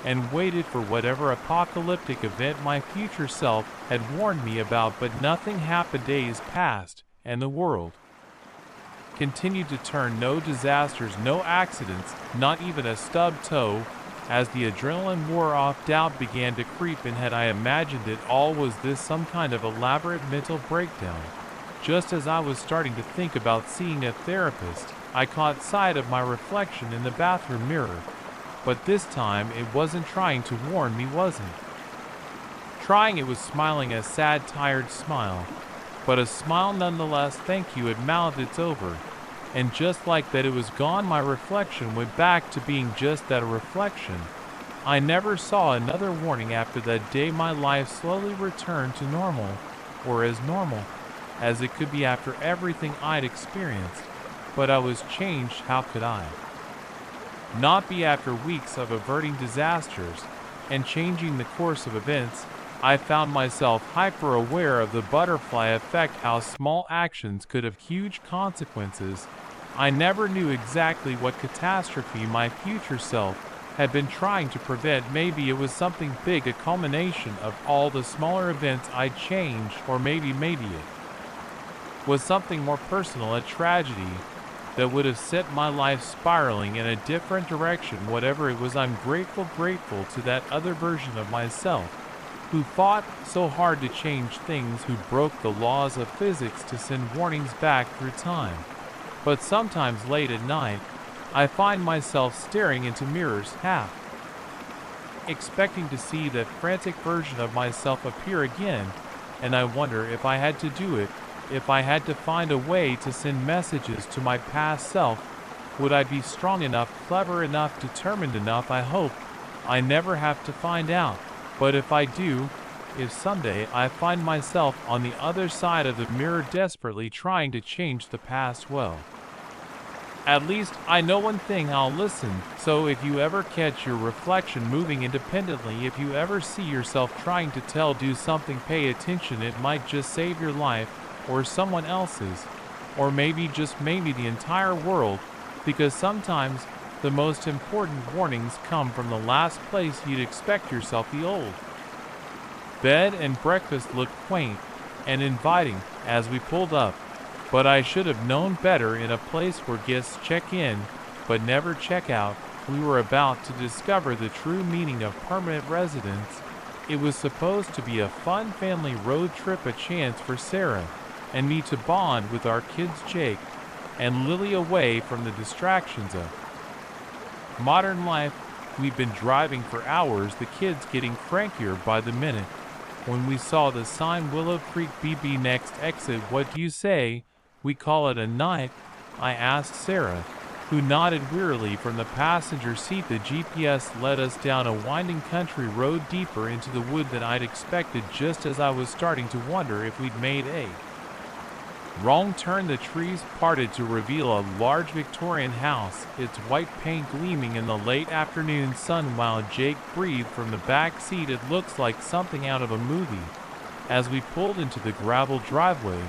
and waited for whatever apocalyptic event my future self had warned me about. But nothing happened. Days passed, and the world continued to turn. No disasters, no accidents, not even a stubbed toe. As the adrenaline wore off, doubt began to creep in. Had I imagined it all? Was this some kind of elaborate mental breakdown? Just as I was starting to think about seeing a therapist, I caught sight of my reflection in the bathroom mirror. But this time it wasn't trying to warn me, wasn't trying. It was smiling, a sad, tired smile, but a smile nonetheless. Thank you, it mouthed. It's over. And just like that, it was gone. My reflection went back to being just that, a reflection. I never saw another warning after that day. My life slowly returned to normal, or as normal as it could be after everything I'd experienced. But I was changed. How could I not be after weeks of averting disasters and changing the course of events? I found myself hyper-aware of the butterfly effect, how small actions could have huge consequences. I never knew exactly what catastrophe my future self had been trying to prevent. Maybe it was something big, a culmination of all the smaller events I'd changed, or maybe it was something more personal, a tragedy that would have set my life spiraling in a different direction. Whatever it was, I'm grateful to that other version of myself who fought so hard to change things, who broke the laws of physics to send warnings back through time. But sometimes late at night, I find myself staring into mirrors, half expecting to see that frantic version of myself appear again, and I wonder if I had to do it, if I had to find a way to send messages to my past self, would I be strong enough, clever enough, determined enough? I hope I never have to find out. But if I do, if someday I find myself on the other side of the mirror desperately trying to change the past, well, at least I know one thing: I'll listen. So if you ever catch your reflection moving independently, if you ever see yourself trying to do something, pay attention. It might just save your life, or someone else's, or maybe, just maybe, the entire world, because sometimes the most important warnings come from the last place you'd expect yourself. The old bed and breakfast looked quaint and inviting as we pulled up, but I should have known better. In a place where guests check in but never check out, we were about to discover the true meaning of permanent residence. It was supposed to be a fun family road trip, a chance for Sarah and me to bond with our kids Jake and Lily, away from the distractions of modern life. We'd been driving for hours, the kids getting crankier by the minute. When we saw the sign, Willow Creek BB next exit. What do you say we call it a night? I asked Sarah, who nodded wearily from the passenger seat. The GPS led us down a winding country road deeper into the wood than I'd expected. Just as I was starting to wonder if we'd made a wrong turn, the trees parted to reveal a large Victorian house, its white paint gleaming in the late afternoon sun while Jake breathed from the back seat. It looks like something out of a movie. As we pulled into the gravel driveway,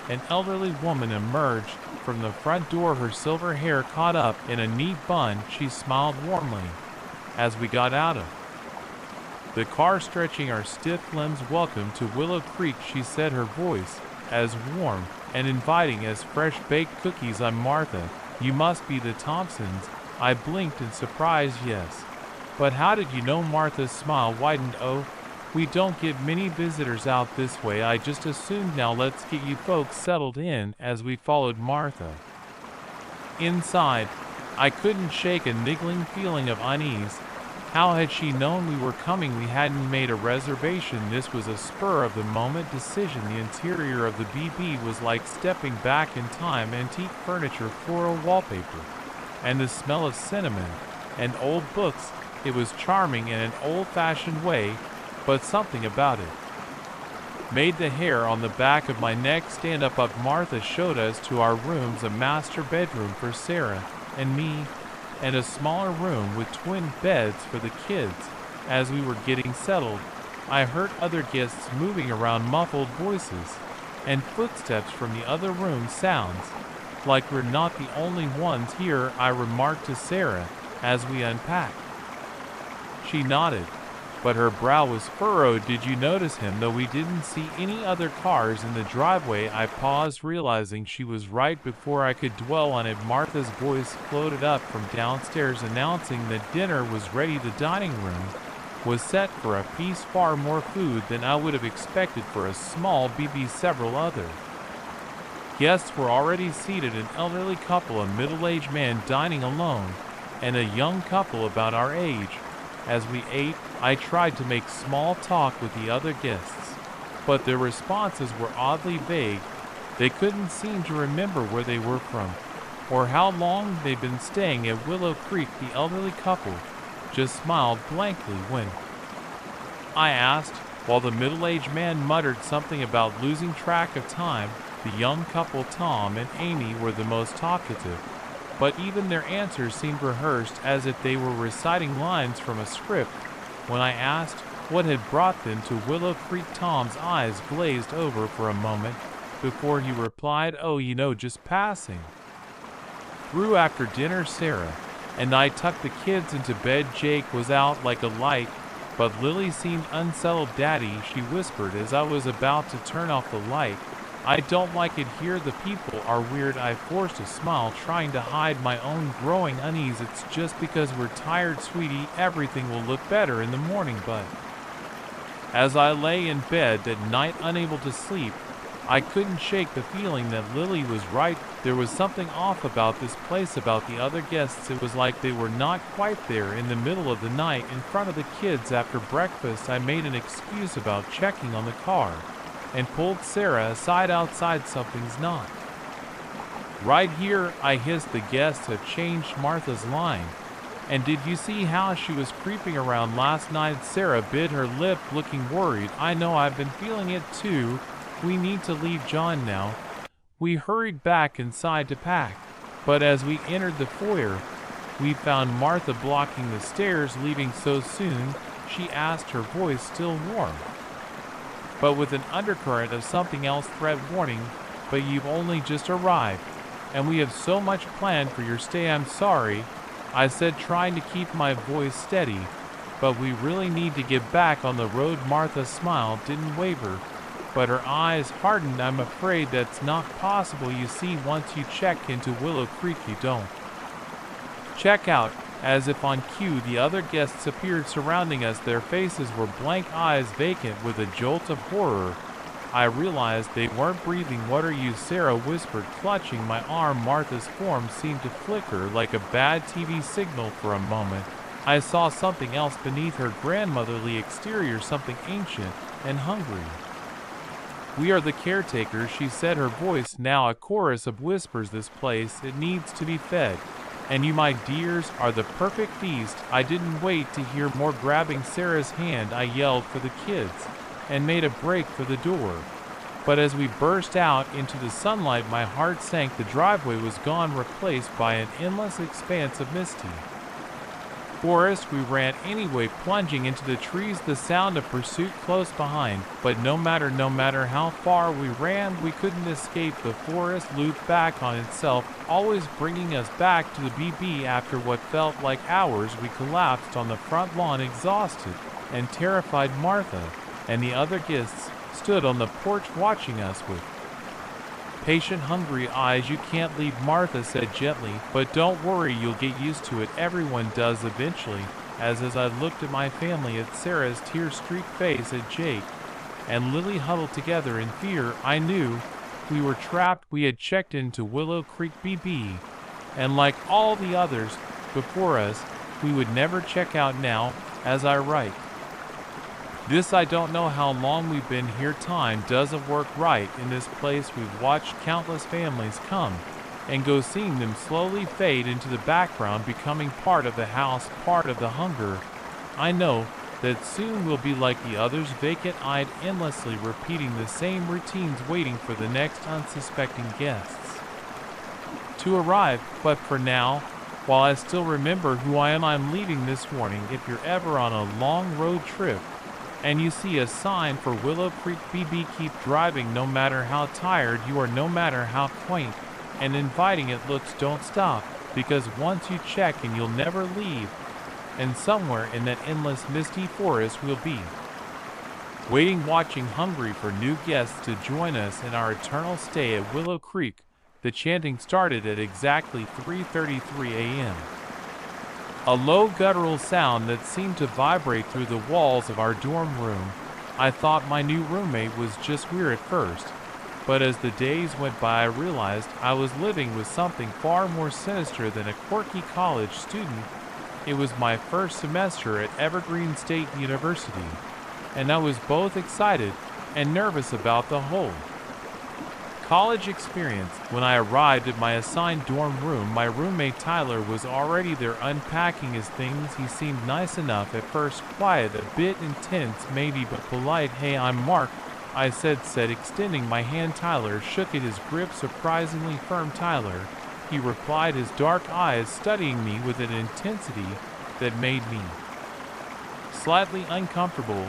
an elderly woman emerged from the front door, her silver hair caught up in a neat bun. She smiled warmly as we got out of the car, stretching our stiff limbs. "Welcome to Willow Creek," she said, her voice as warm and inviting as fresh-baked cookies. "I'm Martha. You must be the Thompsons." I blinked in surprise. "Yes, But how did you know? Martha's smile widened. Oh, we don't get many visitors out this way. I just assumed. Now let's get you folks settled in. As we followed Martha inside, I couldn't shake a niggling feeling of unease. How had she known we were coming? We hadn't made a reservation. This was a spur-of-the-moment decision. The interior of the BB was like stepping back in time. Antique furniture, floral wallpaper, and the smell of cinnamon and old books. It was charming in an old-fashioned way, but something about it made the hair on the back of my neck stand up. Martha showed us to our rooms, a master bedroom for Sarah and me, and a smaller room with twin beds for the kids. As we were getting settled, I heard other guests moving around, muffled voices, and footsteps from the other room. Sounds like we're not the only ones here, I remarked to Sarah as we unpacked. She nodded, but her brow was furrowed. Did you notice him? Though we didn't see any other cars in the driveway. I paused, realizing she was right before I could dwell on it. Martha's voice floated up from downstairs, announcing that dinner was ready. The dining room was set for a feast, far more food than I would have expected for a small BB. Several other guests were already seated, an elderly couple, a middle-aged man dining alone, and a young couple about our age. As we ate, I tried to make small talk with the other guests, but their responses were oddly vague. They couldn't seem to remember where they were from, or how long they'd been staying at Willow Creek. The elderly couple just smiled blankly when I asked, while the middle-aged man muttered something about losing track of time. The young couple, Tom and Amy, were the most talkative, but even their answers seemed rehearsed, as if they were reciting lines from a script. When I asked what had brought them to Willow Creek, Tom's eyes glazed over for a moment before he replied, "Oh, you know, just passing through after dinner. Sarah and I tucked the kids into bed. Jake was out like a light, but Lily seemed unsettled." "Daddy," she whispered as I was about to turn off the light, "I don't like it here. The people are weird." I forced a smile, trying to hide my own growing unease. "It's just because we're tired, sweetie. Everything will look better in the morning." But as I lay in bed that night, unable to sleep, I couldn't shake the feeling that Lily was right. There was something off about this place, about the other guests. It was like they were not quite there. In the middle of the night, in front of the kids after breakfast, I made an excuse about checking on the car and pulled Sarah aside. "Outside, something's not right here," I hissed. "The guests have changed." Martha's line. "And did you see how she was creeping around last night?" Sarah bit her lip, looking worried. "I know, I've been feeling it too. We need to leave John now." We hurried back inside to pack, but as we entered the foyer, we found Martha blocking the stairs. "Leaving so soon?" she asked, her voice still warm, but with an undercurrent of something else. "Threat, warning, but you've only just arrived, and we have so much planned for your stay." "I'm sorry," I said, trying to keep my voice steady, "but we really need to get back on the road." Martha's smile didn't waver, but her eyes hardened. "I'm afraid that's not possible. You see, once you check into Willow Creek, you don't check out." As if on cue, the other guests appeared, surrounding us. Their faces were blank, eyes vacant. With a jolt of horror, I realized they weren't breathing. "What are you?" Sarah whispered, clutching my arm. Martha's form seemed to flicker like a bad TV signal. For a moment, I saw something else beneath her grandmotherly exterior, something ancient and hungry. "We are the caretakers," she said, her voice now a chorus of whispers. "This place, it needs to be fed. And you, my dears, are the perfect feast." I didn't wait to hear more. Grabbing Sarah's hand, I yelled for the kids and made a break for the door. But as we burst out into the sunlight, my heart sank. The driveway was gone, replaced by an endless expanse of misty forest. We ran anyway, plunging into the trees, the sound of pursuit close behind. But no matter how far we ran, we couldn't escape. The forest looped back on itself, always bringing us back to the BB. After what felt like hours, we collapsed on the front lawn, exhausted and terrified. Martha and the other guests stood on the porch watching us with patient, hungry eyes. "You can't leave," Martha said gently, "but don't worry, you'll get used to it. Everyone does eventually." as I looked at my family, at Sarah's tear-streaked face, at Jake and Lily huddled together in fear. I knew we were trapped. We had checked into Willow Creek BB, and like all the others before us, we would never check out now, as I write this. I don't know how long we've been here. Time doesn't work right in this place. We've watched countless families come and go, seeing them slowly fade into the background, becoming part of the house, part of the hunger. I know that soon we'll be like the others, vacant-eyed, endlessly repeating the same routines, waiting for the next unsuspecting guests to arrive. But for now, while I still remember who I am, I'm leaving this morning. If you're ever on a long road trip and you see a sign for Willow Creek BB, keep driving. No matter how tired you are, no matter how quaint and inviting it looks, don't stop, because once you check in, you'll never leave. And somewhere in that endless misty forest we'll be, waiting, watching, hungry for new guests to join us in our eternal stay at Willow Creek. The chanting started at exactly 3:33 a.m. A low guttural sound that seemed to vibrate through the walls of our dorm room. I thought my new roommate was just weird at first, but as the days went by I realized I was living with something far more sinister than a quirky college student. It was my first semester at Evergreen State University, and I was both excited and nervous about the whole college experience. When I arrived at my assigned dorm room, my roommate Tyler was already there unpacking his things. He seemed nice enough at first, quiet, a bit intense maybe, but polite. "Hey, I'm Mark," I said, extending my hand. Tyler shook it, his grip surprisingly firm. "Tyler," he replied, his dark eyes studying me with an intensity that made me slightly uncomfortable.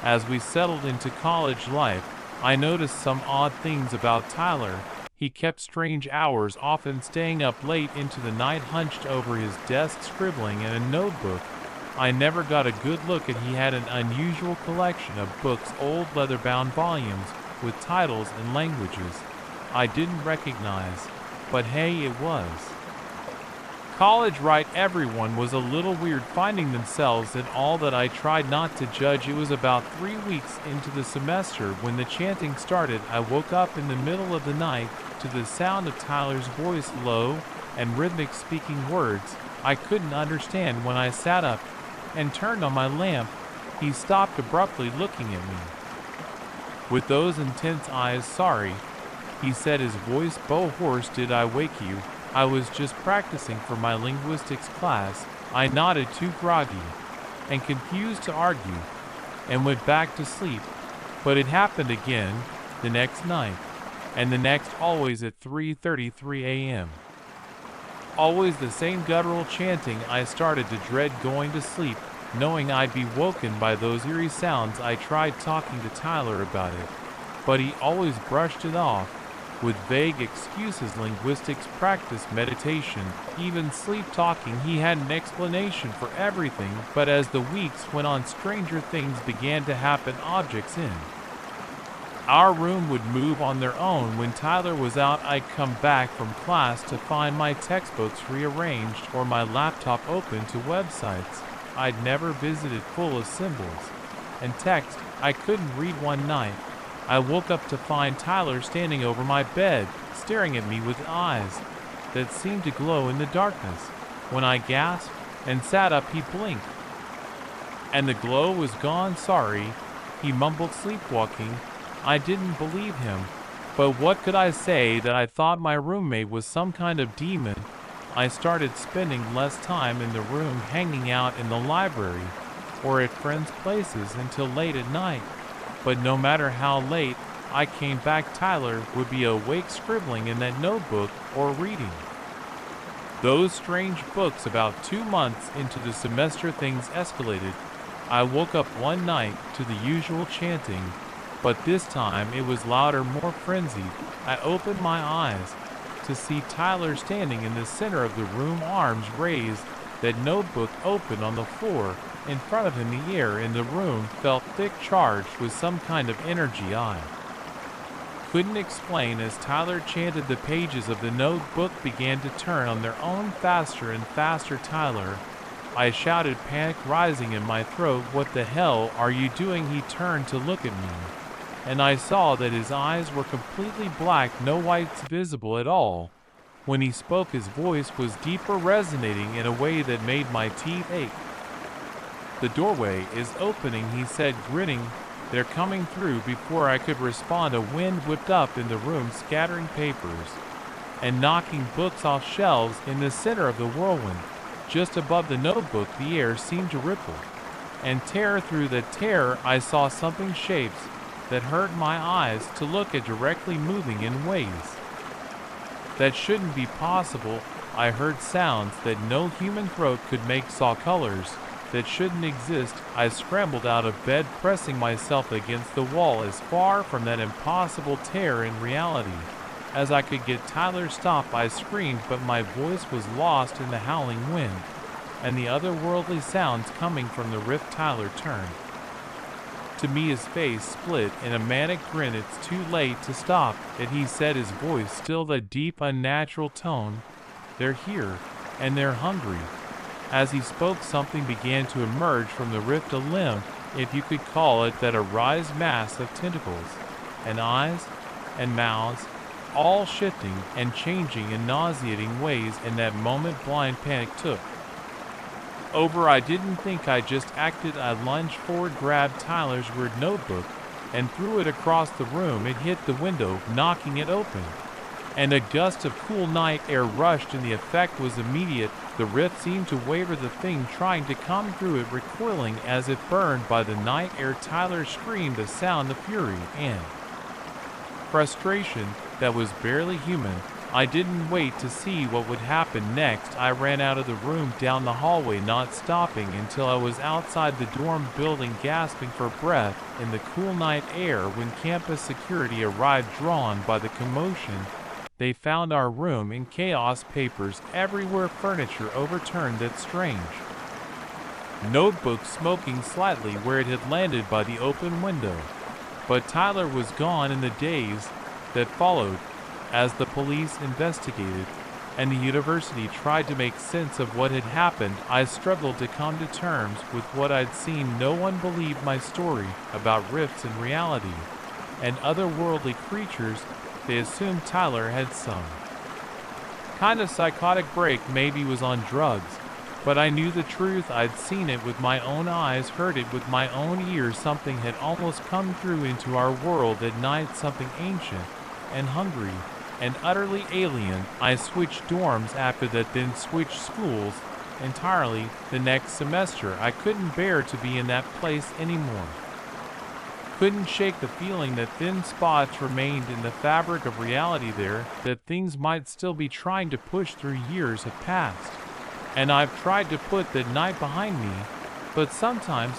As we settled into college life, I noticed some odd things about Tyler. He kept strange hours, often staying up late into the night, hunched over his desk, scribbling in a notebook I never got a good look at. He had an unusual collection of books, old leather-bound volumes with titles in languages I didn't recognize. But hey, it was college, right? Everyone was a little weird, finding themselves in all that. I tried not to judge. It was about 3 weeks into the semester when the chanting started. I woke up in the middle of the night to the sound of Tyler's voice, low and rhythmic, speaking words I couldn't understand. When I sat up and turned on my lamp, he stopped abruptly, looking at me with those intense eyes. "Sorry," he said, his voice hoarse. "Did I wake you?" "I was just practicing for my linguistics class." I nodded, too groggy and confused to argue, and went back to sleep. But it happened again the next night, and the next, always at 3:33 a.m. Always the same guttural chanting. I started to dread going to sleep, knowing I'd be woken by those eerie sounds. I tried talking to Tyler about it, but he always brushed it off with vague excuses: linguistics, practice, meditation, even sleep talking. He had an explanation for everything. But as the weeks went on, stranger things began to happen. Objects in our room would move on their own. When Tyler was out, I'd come back from class to find my textbooks rearranged or my laptop open to websites I'd never visited, full of symbols and text I couldn't read. One night, I woke up to find Tyler standing over my bed, staring at me with eyes that seemed to glow in the darkness. When I gasped and sat up, he blinked, and the glow was gone. "Sorry," he mumbled, sleepwalking. I didn't believe him, but what could I say? That I thought my roommate was some kind of demon. I started spending less time in the room, hanging out in the library or at friends' places until late at night. But no matter how late I came back, Tyler would be awake, scribbling in that notebook or reading those strange books. About 2 months into the semester, things escalated. I woke up one night to the usual chanting, but this time it was louder, more frenzied. I opened my eyes to see Tyler standing in the center of the room, arms raised, that notebook open on the floor in front of him. The air in the room felt thick, charged with some kind of energy I couldn't explain. As Tyler chanted, the pages of the notebook began to turn on their own, faster and faster. Tyler I shouted, panic rising in my throat. "What the hell are you doing?" He turned to look at me, and I saw that his eyes were completely black, no whites visible at all. When he spoke, his voice was deeper, resonating in a way that made my teeth ache. "The doorway is opening," he said, grinning. "They're coming through." Before I could respond, a wind whipped up in the room, scattering papers and knocking books off shelves. In the center of the whirlwind, just above the notebook, the air seemed to ripple and tear. Through the tear, I saw something, shapes that hurt my eyes to look at, directly moving in ways that shouldn't be possible. I heard sounds that no human throat could make, saw colors that shouldn't exist. I scrambled out of bed, pressing myself against the wall, as far from that impossible tear in reality as I could get. "Tyler, stop!" I screamed, but my voice was lost in the howling wind and the otherworldly sounds coming from the rift. Tyler turned to me, his face split in a manic grin. "It's too late to stop it," he said, his voice still the deep, unnatural tone. "They're here, and they're hungry." As he spoke, something began to emerge from the rift, a limb, if you could call it that, a raised mass of tentacles and eyes and mouths, all shifting and changing in nauseating ways. In that moment, blind panic took over. I didn't think, I just acted. I lunged forward, grabbed Tyler's weird notebook, and threw it across the room. It hit the window, knocking it open, and a gust of cool night air rushed, and the effect was immediate. The rift seemed to waver, the thing trying to come through it recoiling as if burned by the night air. Tyler screamed, a sound of fury and frustration that was barely human. I didn't wait to see what would happen next. I ran out of the room, down the hallway, not stopping until I was outside the dorm building, gasping for breath in the cool night air. When campus security arrived, drawn by the commotion, they found our room in chaos, papers everywhere, furniture overturned, that strange notebook smoking slightly where it had landed by the open window. But Tyler was gone. In the days that followed, as the police investigated and the university tried to make sense of what had happened, I struggled to come to terms with what I'd seen. No one believed my story about rifts in reality and otherworldly creatures. They assumed Tyler had some kind of psychotic break, maybe was on drugs. But I knew the truth. I'd seen it with my own eyes, heard it with my own ears. Something had almost come through into our world at night, something ancient and hungry and utterly alien. I switched dorms after that, then switched schools entirely the next semester. I couldn't bear to be in that place anymore. Couldn't shake the feeling that thin spots remained in the fabric of reality there, that things might still be trying to push through. Years have passed, and I've tried to put that night behind me, but sometimes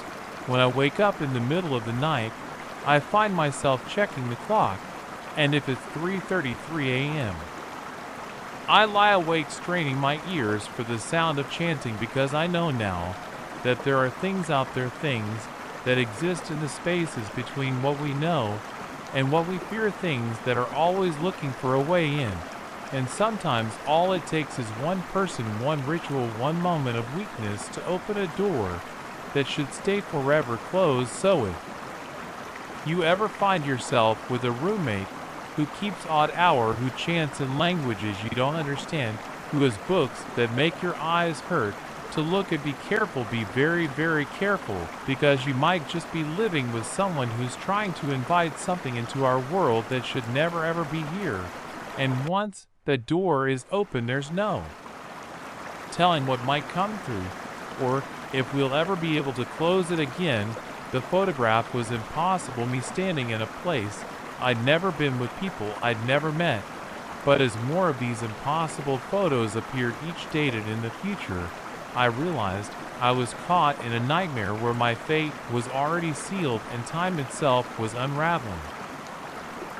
when I wake up in the middle of the night, I find myself checking the clock, and if it's 3:33 a.m., I lie awake, straining my ears for the sound of chanting, because I know now that there are things out there, things that exist in the spaces between what we know and what we fear, things that are always looking for a way in. And sometimes all it takes is one person, one ritual, one moment of weakness to open a door that should stay forever closed. So if you ever find yourself with a roommate who keeps odd hour, who chants in languages you don't understand, who has books that make your eyes hurt to look at, be careful, be very, very careful, because you might just be living with someone who's trying to invite something into our world that should never ever be here. And once the door is open, there's no telling what might come through, or if we'll ever be able to close it again. The photograph was impossible, me standing in a place I'd never been, with people I'd never met. But as more of these impossible photos appeared, each dated in the future, I realized I was caught in a nightmare where my fate was already sealed and time itself was unraveling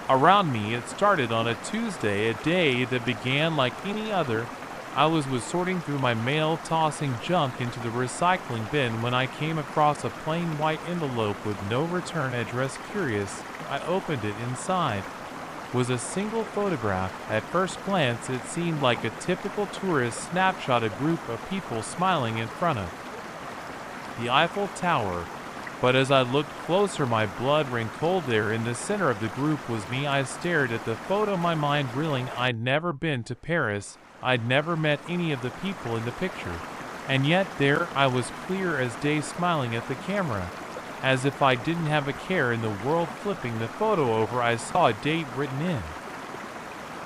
around me. It started on a Tuesday, a day that began like any other. I was sorting through my mail, tossing junk into the recycling bin, when I came across a plain white envelope with no return address. Curious, I opened it. Inside was a single photograph. At first glance, it seemed like a typical tourist snapshot, a group of people smiling in front of the Eiffel Tower. But as I looked closer, my blood ran cold. There in the center of the group was me. I stared at the photo, my mind reeling. I'd never been to Paris. I'd never met any of the people in the picture. And yet there I was, clear as day, smiling at the camera, as if I didn't have a care in the world. Flipping the photo over, I saw a date written in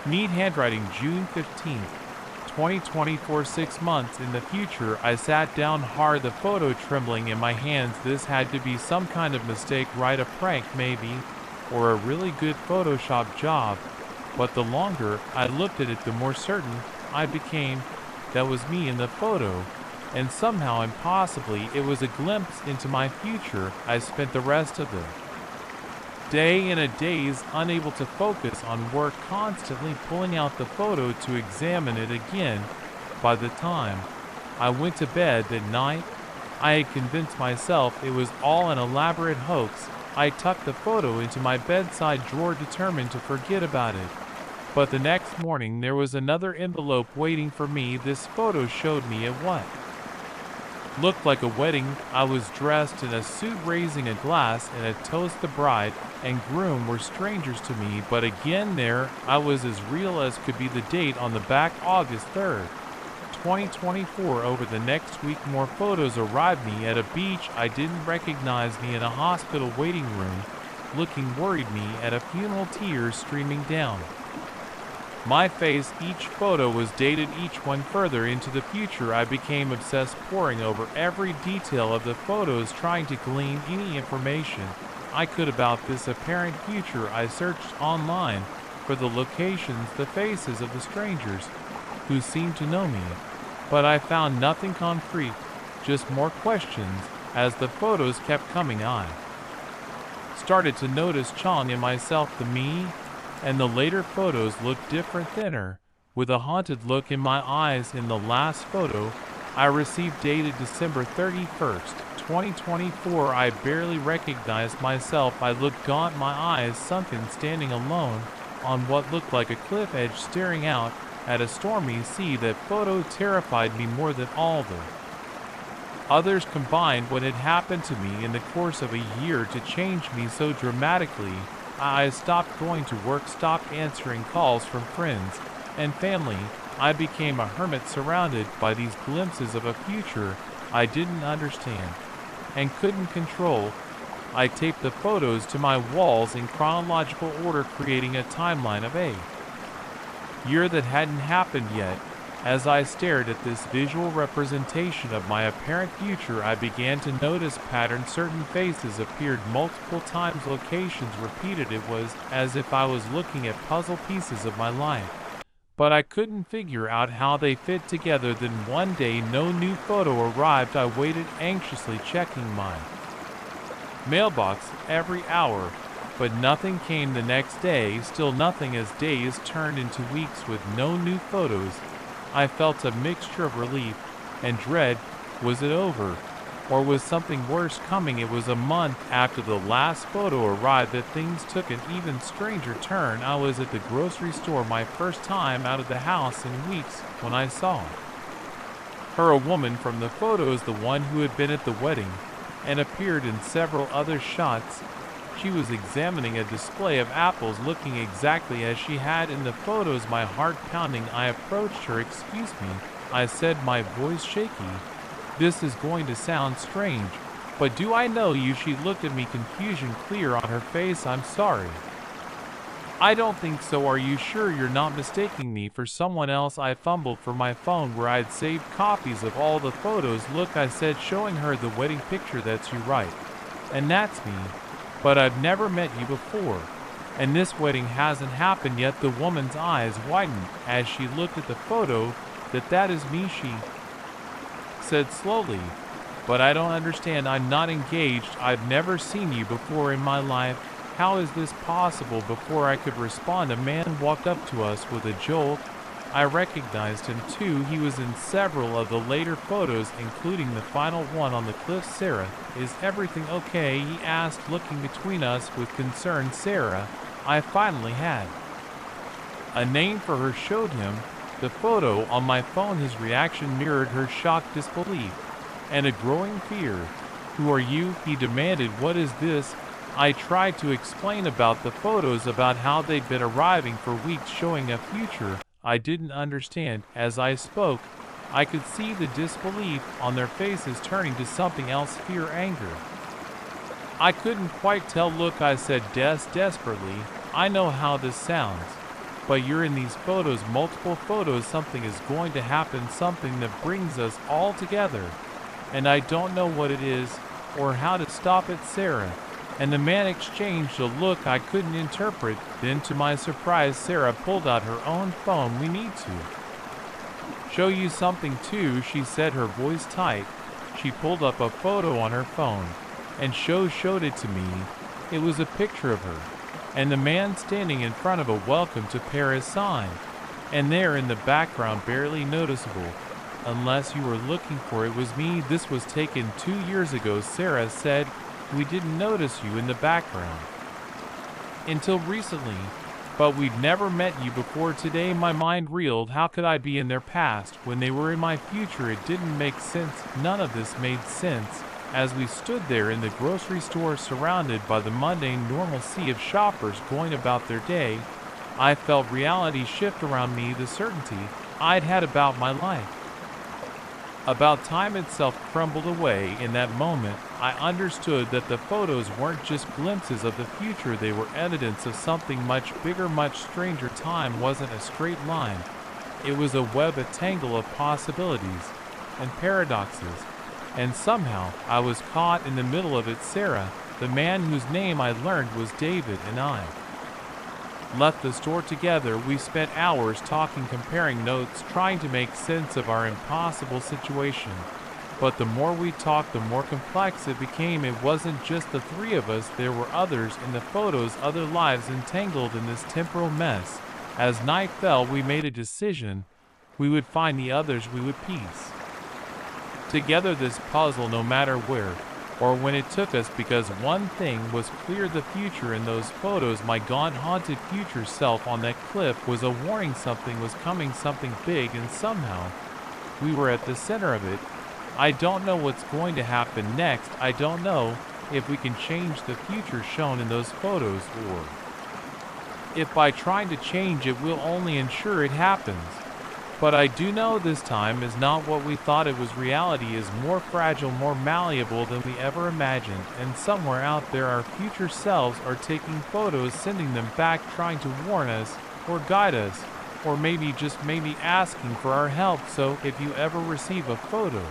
neat handwriting: June 15th, 2024. 6 months in the future. I sat down hard, the photo trembling in my hands. This had to be some kind of mistake, right? A prank maybe, or a really good Photoshop job. But the longer I looked at it, the more certain I became that was me in the photo. And somehow, impossibly, it was a glimpse into my future. I spent the rest of the day in a daze, unable to focus on work, constantly pulling out the photo to examine it again. By the time I went to bed that night, I had convinced myself it was all an elaborate hoax. I tucked the photo into my bedside drawer, determined to forget about it. But the next morning there was another envelope waiting for me. This photo showed me at what looked like a wedding. I was dressed in a suit, raising a glass and a toast. The bride and groom were strangers to me, but again there I was, as real as could be. The date on the back: August 3rd, 2024. Over the next week, more photos arrived. Me at a beach I didn't recognize, me in a hospital waiting room looking worried, me at a funeral, tears streaming down my face. Each photo was dated, each one further into the future. I became obsessed, poring over every detail of the photos, trying to glean any information I could about this apparent future. I searched online for the locations, the faces of the strangers who seemed to know me, but I found nothing concrete, just more questions. As the photos kept coming, I started to notice change in myself. The me and the later photos looked different, thinner, with a haunted look in my eyes. In the last photo I received, dated December 31st, 2024, I barely recognized myself. I looked gaunt, my eyes sunken, standing alone on what looked like a cliff edge, staring out at a stormy sea. That photo terrified me more than all the others combined. What had happened to me in the course of a year to change me so dramatically? I stopped going to work, stopped answering calls from friends and family. I became a hermit, surrounded by these glimpses of a future I didn't understand and couldn't control. I taped the photos to my walls in chronological order, creating a timeline of a year that hadn't happened yet. As I stared at this visual representation of my apparent future, I began to notice patterns. Certain faces appeared multiple times, locations repeated. It was as if I was looking at puzzle pieces of my life, but I couldn't figure out how they fit together. Then one day, no new photo arrived. I waited anxiously, checking my mailbox every hour, but nothing came. The next day, still nothing. As days turned into weeks with no new photos, I felt a mixture of relief and dread. Was it over, or was something worse coming? It was a month after the last photo arrived that things took an even stranger turn. I was at the grocery store, my first time out of the house in weeks, when I saw her, a woman from the photos, the one who had been at the wedding and appeared in several other shots. She was examining a display of apples, looking exactly as she had in the photos. My heart pounding, I approached her. "Excuse me," I said, my voice shaky. "This is going to sound strange, but do I know you?" She looked at me, confusion clear on her face. "I'm sorry, I don't think so. Are you sure you're not mistaking me for someone else?" I fumbled for my phone where I'd saved copies of all the photos. "Look," I said, showing her the wedding picture. "That's you, right? And that's me. But I've never met you before. And this wedding hasn't happened yet." The woman's eyes widened as she looked at the photo. That is me," she said slowly. "But I don't understand. I'm not engaged. I've never seen you before in my life. How is this possible?" Before I could respond, a man walked up to us with a jolt. I recognized him too. He was in several of the later photos, including the final one on the cliff. "Sarah, is everything okay?" he asked, looking between us with concern. "Sarah," I finally had A name for her showed him. The photo on my phone, his reaction mirrored her shocked disbelief and a growing fear. "Who are you?" he demanded. "What is this?" I tried to explain about the photos, about how they'd been arriving for weeks, showing a future I didn't understand. As I spoke, I could see the disbelief on their faces turning to something else, fear, anger. I couldn't quite tell. "Look," I said desperately, "I know how this sounds, but you're in these photos, multiple photos. Something is going to happen, something that brings us all together, and I don't know what it is or how to stop it, Sarah." And the man exchanged a look I couldn't interpret. Then, to my surprise, Sarah pulled out her own phone. "We need to show you something too," she said, her voice tight. She pulled up a photo on her phone and showed it to me. It was a picture of her and the man standing in front of a "Welcome to Paris" sign. And there in the background, barely noticeable, unless you were looking for it, was me. "This was taken 2 years ago," Sarah said. "We didn't notice you in the background until recently, but we'd never met you before today." My mind reeled. How could I be in their past when they were in my future? It didn't make sense. None of this made sense. As we stood there in the grocery store, surrounded by the mundane normalcy of shoppers going about their day, I felt reality shift around me. The certainty I'd had about my life, about time itself, crumbled away. In that moment, I understood that the photos weren't just glimpses of the future, they were evidence of something much bigger, much stranger. Time wasn't a straight line. It was a web, a tangle of possibilities and paradoxes. And somehow, I was caught in the middle of it. Sarah, the man whose name I learned was David, and I left the store together. We spent hours talking, comparing notes, trying to make sense of our impossible situation. But the more we talked, the more complex it became. It wasn't just the three of us. There were others in the photos, other lives entangled in this temporal mess. As night fell, we made a decision. We would find the others. We would piece together this puzzle, no matter where or when it took us, because one thing was clear: the future in those photos, my gone, haunted future self on that cliff, was a warning. Something was coming, something big, and somehow we were at the center of it. I don't know what's going to happen next. I don't know if we can change the future shown in those photos, or if by trying to change it we'll only ensure it happens. But I do know this time is not what we thought it was. Reality is more fragile, more malleable than we ever imagined, and somewhere out there our future selves are taking photos, sending them back, trying to warn us or guide us, or maybe, just maybe, asking for our help. So if you ever receive a photo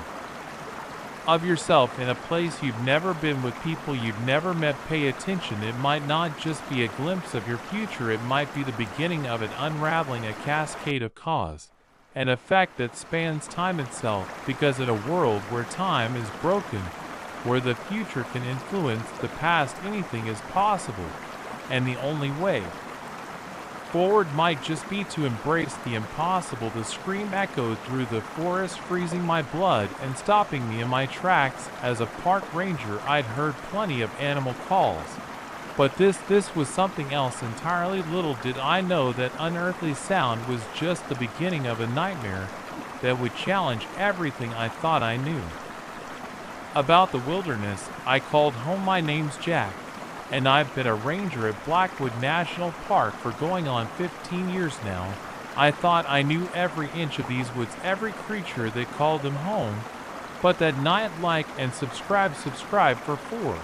of yourself in a place you've never been, with people you've never met, pay attention. It might not just be a glimpse of your future, it might be the beginning of it, unraveling a cascade of cause and effect that spans time itself. Because in a world where time is broken, where the future can influence the past, anything is possible, and the only way forward might just be to embrace the impossible. The scream echoed through the forest, freezing my blood and stopping me in my tracks. As a park ranger, I'd heard plenty of animal calls, but this was something else entirely. Little did I know that unearthly sound was just the beginning of a nightmare that would challenge everything I thought I knew about the wilderness. I called home. My name's Jack, and I've been a ranger at Blackwood National Park for going on 15 years now. I thought I knew every inch of these woods, every creature that called them home. But that night, like and subscribe for 4.